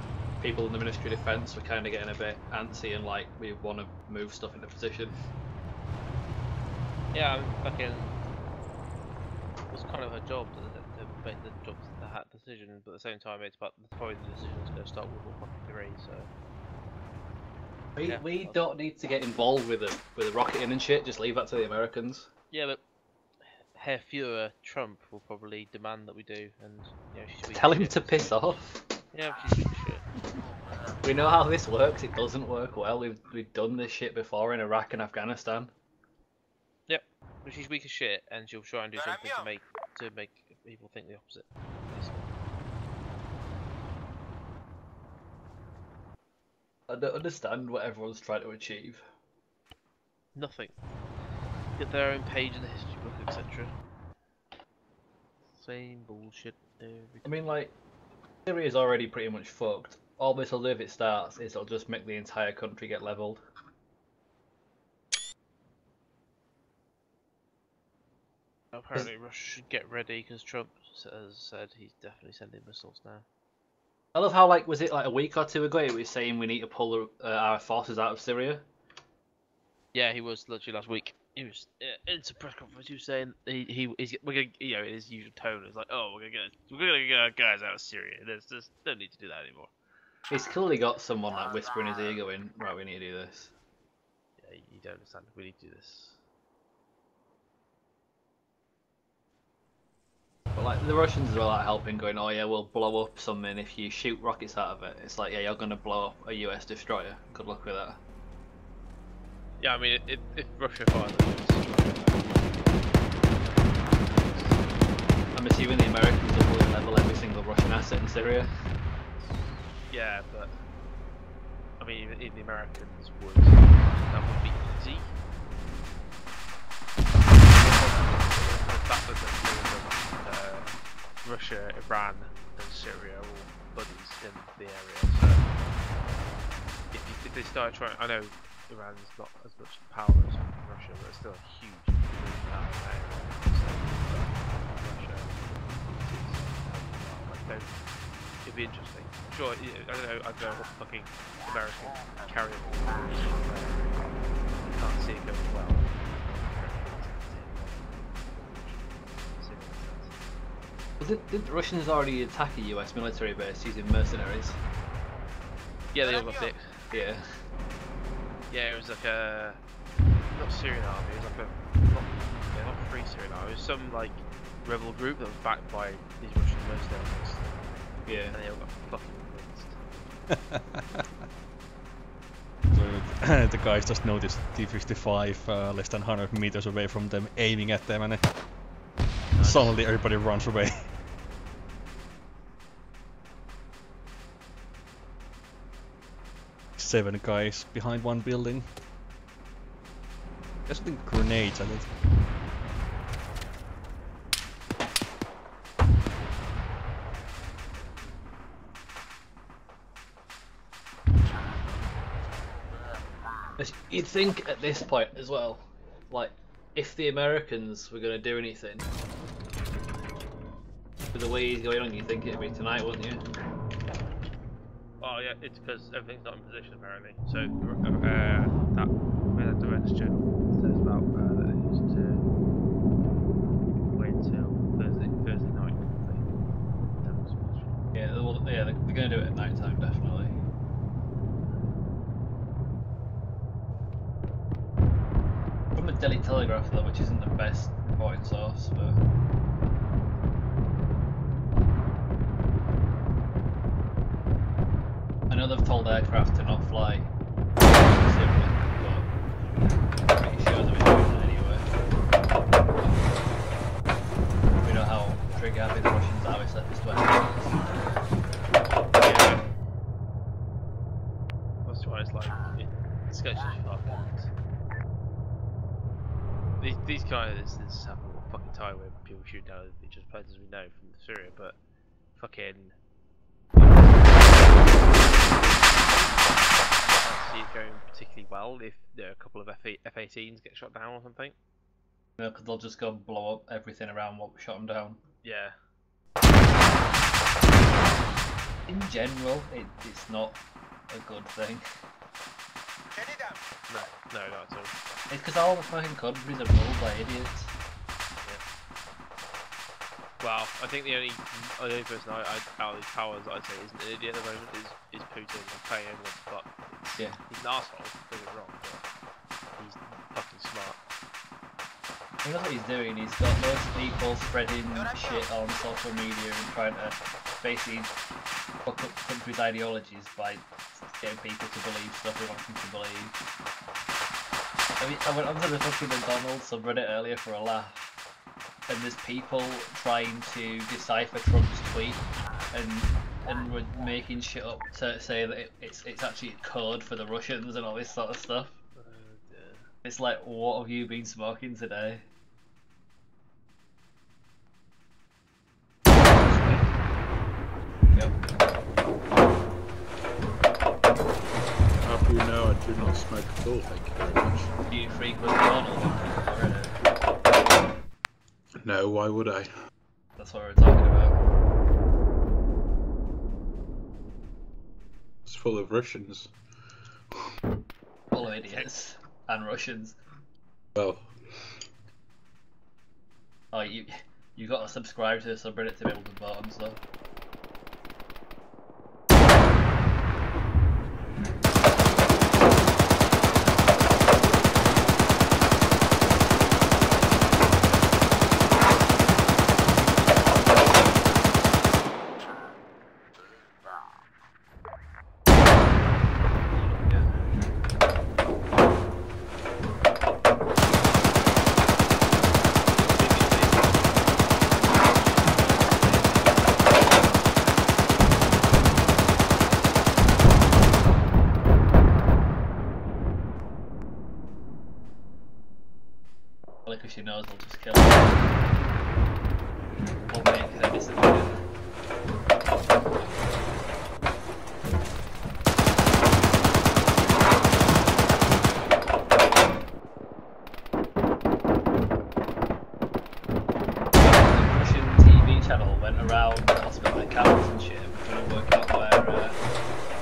people in the Ministry of Defence were kind of getting a bit antsy and like we want to move stuff into position. Yeah, I mean, fucking. It's kind of her job to make the job that decision, but at the same time, it's about probably the decision's going to start with World War 3, so. We don't need to get involved with the rocketing and shit. Just leave that to the Americans. Yeah, but Herr Führer Trump will probably demand that we do, and you know she's weak. Tell him to piss off. Yeah, she's weak as shit. We know how this works. It doesn't work well. We've done this shit before in Iraq and Afghanistan. Yep, but she's weak as shit, and she'll try and do something to make people think the opposite. I don't understand what everyone's trying to achieve. Nothing. Get their own page in the history book, etc. Same bullshit. I mean, like, Syria's already pretty much fucked. All this will do if it starts is it'll just make the entire country get leveled. Apparently, Russia should get ready because Trump has said he's definitely sending missiles now. I love how, like, was it like a week or two ago he was saying we need to pull our forces out of Syria? Yeah, he was literally last week. He was in a press conference. He was saying we're gonna, you know, in his usual tone, it's like, oh, we're gonna get our guys out of Syria. There's just don't need to do that anymore. He's clearly got someone like whispering in his ear, going, right, we need to do this. Yeah, you don't understand. We need to do this. But like the Russians are all like helping, going, oh yeah, we'll blow up something if you shoot rockets out of it. It's like, yeah, you're gonna blow up a US destroyer. Good luck with that. Yeah, I mean, if Russia fires them, I'm assuming the Americans will level every single Russian asset in Syria. yeah, but I mean, even the Americans would. That would be easy. The fact that Russia, Iran, and Syria are all buddies in the area. So if they start trying, I know Iran's not as much power as Russia, but it's still a huge power in that area. So Russia, it'd be interesting. Sure, I don't know what fucking American carrier can't see it going well. Did the Russians already attack a US military base using mercenaries? Yeah, they all got dick. Yeah. Yeah, it was like a not Syrian army. It was like a not free Syrian army. It was some like rebel group that was backed by these Russian mercenaries. Yeah. And they all got fucking rinsed. So the guys just noticed T-55 less than 100 meters away from them, aiming at them, and suddenly everybody runs away. 7 guys behind one building. There's something grenades at it. You'd think at this point as well, like, if the Americans were going to do anything, with the way he's going on, you'd think it'd be tonight, wouldn't you? Oh yeah, it's because everything's not in position apparently. So that where the defense general says about that they used to wait until Thursday night. Yeah, they're going to do it at night time, definitely. From the Daily Telegraph though, which isn't the best reporting source, but I know they've told aircraft to not fly, but I'm pretty sure they're doing that anyway. We know how trigger happy the Russians are with surface weapons. Yeah. That's why it's like, it's sketchy as fuck. These guys, this happen all the fucking time where people shoot down each other's planes, as we know from Syria, but fucking see it going particularly well if a couple of F-18s get shot down or something. No, because they'll just go and blow up everything around what shot them down. Yeah. In general, it's not a good thing. No, not at all. It's because all the fucking countries are ruled by idiots. Well, I think the only person out of these powers I'd say isn't an idiot at the moment is Putin. He's playing everyone's butt. Yeah. He's an arsehole, don't get me wrong, but he's fucking smart. He knows what he's doing. He's got loads of people spreading shit on social media and trying to basically fuck up countries' ideologies by getting people to believe stuff he wants them to believe. I mean, I went onto the fucking McDonald's subreddit earlier for a laugh, and there's people trying to decipher Trump's tweet and were making shit up to say that it's actually code for the Russians and all this sort of stuff. It's like, what have you been smoking today? Yep. How do you know I do not smoke at all? Thank you very much. Do you frequent McDonald's already? No, why would I? That's what we're talking about. It's full of Russians. Full of idiots and Russians. Well. Oh, you got to subscribe to the subreddit to be able to vote and stuff. Because she knows they'll just kill her. Or make her disappear. The Russian TV channel went around the hospital and camps and shit and trying to work out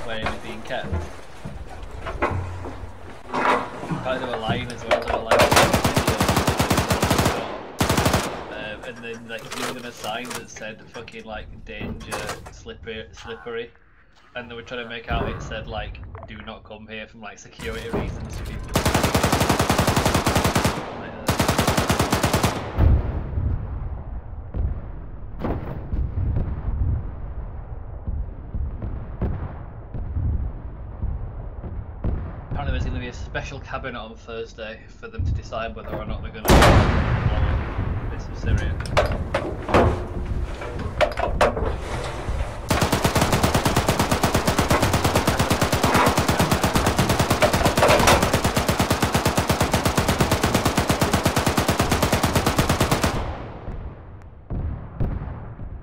where he was being kept. Apparently they were lying as well, they were lying. And then like giving them a sign that said fucking like danger, slippery, and they were trying to make out it said like do not come here from like security reasons for people. Apparently there's going to be a special cabinet on Thursday for them to decide whether or not they're going to bits of Syria.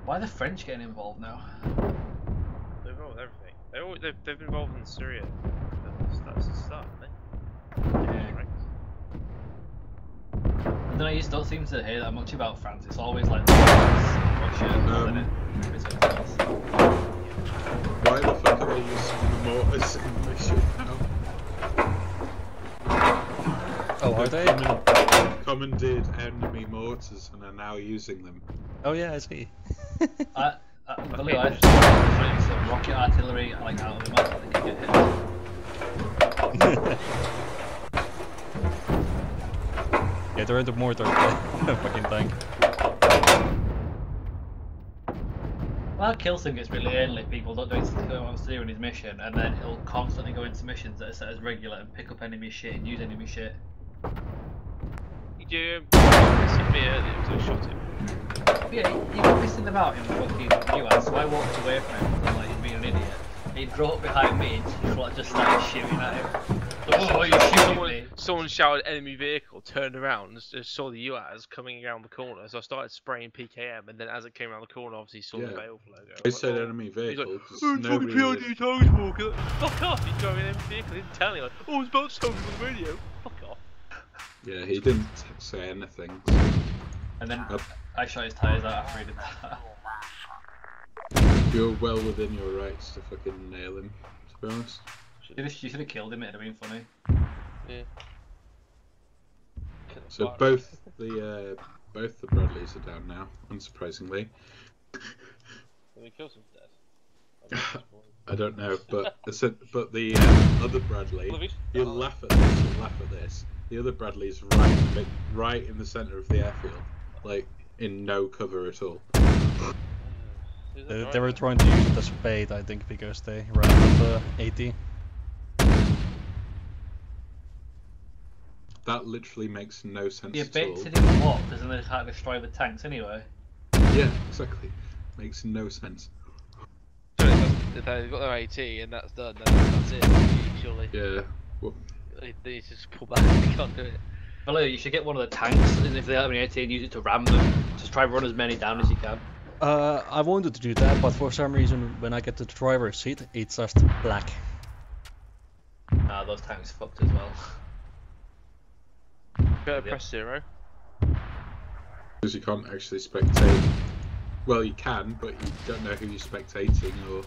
Why are the French getting involved now? They're involved with everything. They've been involved in Syria. That's the start, haven't they? Yeah. Right. I don't know, you just don't seem to hear that much about France. It's always like the US and Russia, isn't it? Why the fuck are they using the mortars in the mission now? Oh, are they? Commandeered enemy mortars and are now using them. Oh yeah, I see. I believe I shooting some rocket artillery like out of the map that they can get hit. Yeah, they're in the mortar fucking tank. Well, Kilson gets really anal if people don't do what he wants to do in his mission, and then he'll constantly go into missions that are set as regular and pick up enemy shit and use enemy shit. You messaged me earlier because I shot him. Yeah, you were pissing them out in fucking US, so I walked away from him because I'm like, he's being an idiot. He'd draw up behind me and just started shooting at him. Oh, you shooting me? Someone shouted enemy vehicle, turned around, and just saw the UAS coming around the corner. So I started spraying PKM, and then as it came around the corner, obviously saw the Beowulf logo. I said enemy vehicle. He's like, nobody fucking target walker. Fuck off! He's driving an enemy vehicle. He didn't tell anyone. Oh, it's about to tell me on the radio. Fuck off. Yeah, he didn't say anything. And then I shot his tyres out after he did that. You're well within your rights to fucking nail him, to be honest. You should have killed him, it'd have been funny. Yeah. So both the Bradleys are down now, unsurprisingly. Can we kill some dead? I don't know, but the other Bradley, you'll laugh at this. The other Bradley's right in the centre of the airfield, like in no cover at all. They were trying to use it as bait, I think, because they ran out of 80. That literally makes no sense Yeah, at bait all. to do what? Doesn't they can't destroy the tanks anyway? Yeah, exactly. Makes no sense. If they've got their AT and that's done, then that's it. Surely. Yeah. Well, they just pull back. They can't do it. Hello, you should get one of the tanks, and if they have any AT, and use it to ram them. Just try and run as many down as you can. I wanted to do that, but for some reason, when I get to the driver's seat, it's just black. Ah, those tanks fucked as well. Better press 0. Because you can't actually spectate. Well, you can, but you don't know who you're spectating or.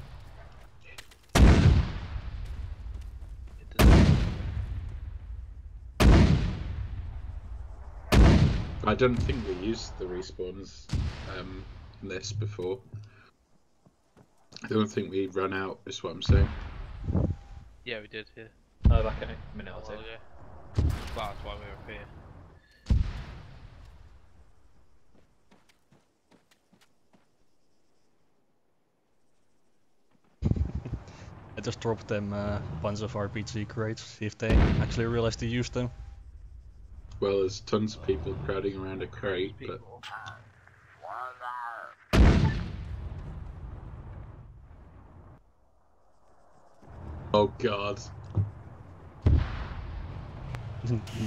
I don't think we used the respawns in this before. I don't think we ran out, is what I'm saying. Yeah, we did, yeah. Oh, back in a minute or two. Well, that's why we were up here. I just dropped them a bunch of RPG crates, see if they actually realize to use them. Well, there's tons of people crowding around a crate, but... Oh god.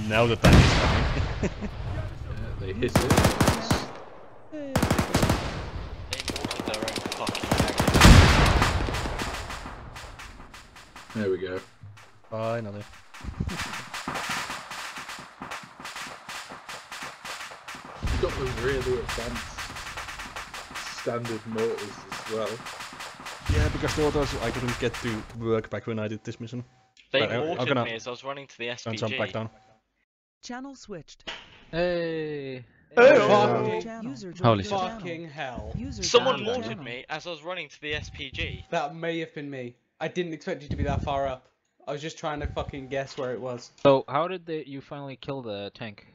Now the tank is coming. Yeah, they hit it. There we go. Finally. You got the really advanced standard mortars as well. Yeah, because the others I couldn't get to work back when I did this mission. They But mortared me as I was running to the SPG. Don't jump back down. Channel switched. Hey! Holy fucking hell. Someone mortared me as I was running to the SPG. That may have been me. I didn't expect you to be that far up. I was just trying to fucking guess where it was. So, how did you finally kill the tank?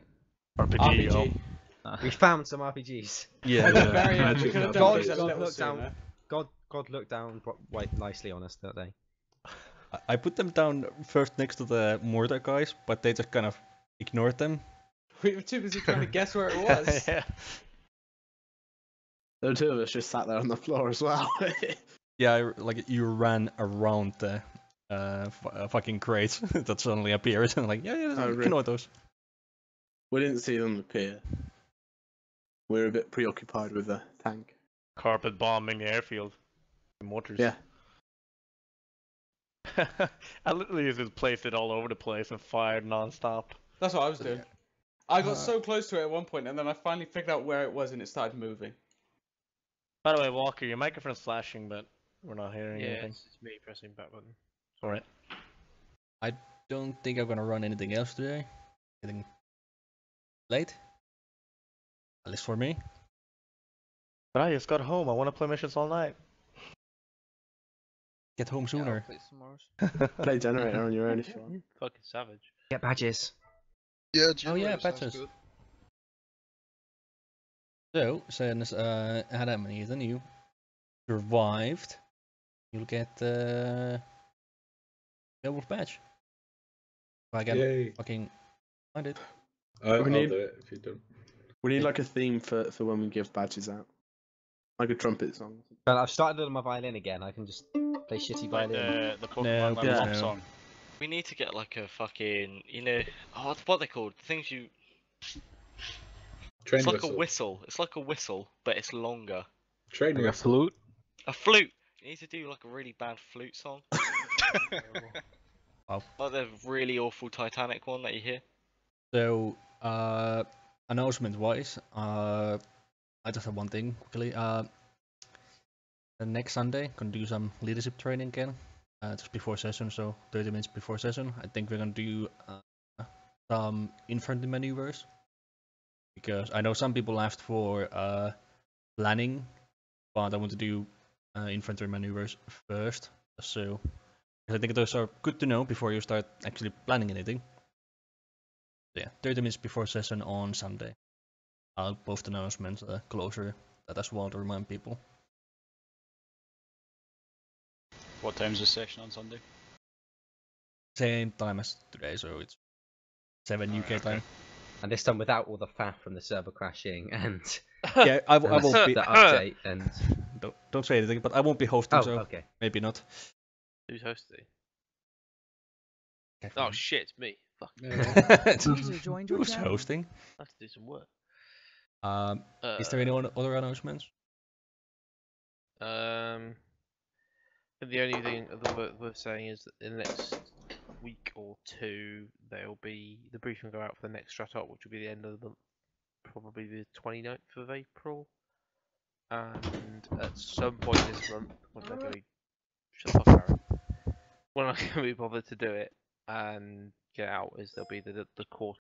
RPG. We found some RPGs. Yeah, God looked down quite nicely on us that day. I put them down first next to the mortar guys, but they just kind of ignored them. We were too busy trying to guess where it was. Yeah. The two of us just sat there on the floor as well. Yeah, like you ran around the fucking crates that suddenly appeared, and like, yeah, ignore those. We didn't see them appear. We were a bit preoccupied with the tank. Carpet bombing the airfield. The mortars. Yeah. I literally just placed it all over the place and fired non-stop. That's what I was doing. I got so close to it at one point, and then I finally figured out where it was, and it started moving. By the way, Walker, your microphone's flashing, but we're not hearing anything. It's me pressing back button. Alright. I don't think I'm gonna run anything else today. Getting late. At least for me. But I just got home. I want to play missions all night. Get home sooner. Play generator on your own if you want. Fucking savage. Get badges. Yeah, oh yeah, patches. So, since Adam and Ethan, you survived, you'll get the Beowulf badge. If I can fucking find it. I'll do it if you don't. We need like a theme for when we give badges out. Like a trumpet song. But I've started on my violin again. I can just play shitty violin. The Pokemon pop song. We need to get like a fucking, you know, oh, what they called? Things you. Train it's like whistle. a whistle. It's like a whistle, but it's longer. Train like whistle. A flute. A flute. You need to do like a really bad flute song. Wow. Like the really awful Titanic one that you hear. So, announcement-wise, I just have one thing quickly. The next Sunday, gonna do some leadership training again, just before session, so 30 minutes before session. I think we're gonna do some infantry maneuvers, because I know some people asked for planning, but I want to do infantry maneuvers first, so I think those are good to know before you start actually planning anything. So yeah, 30 minutes before session on Sunday. I'll post announcements closer that as well to remind people. What time's the session on Sunday? Same time as today, so it's 7 UK time. And this time without all the faff from the server crashing and yeah, I won't be the update and don't say anything, but I won't be hosting, oh, so okay. maybe not. Who's hosting? Okay, oh shit, me. Fuck. Who's hosting? I have to do some work. Is there any other announcements? The only thing worth saying is that in the next week or two, there'll be the briefing will go out for the next strat-op, which will be the end of the month, probably the 29th of April. And at some point this month, when I'm going to shut the fuck out, when I'm going to be bothered to do it and get out, is there'll be the quarter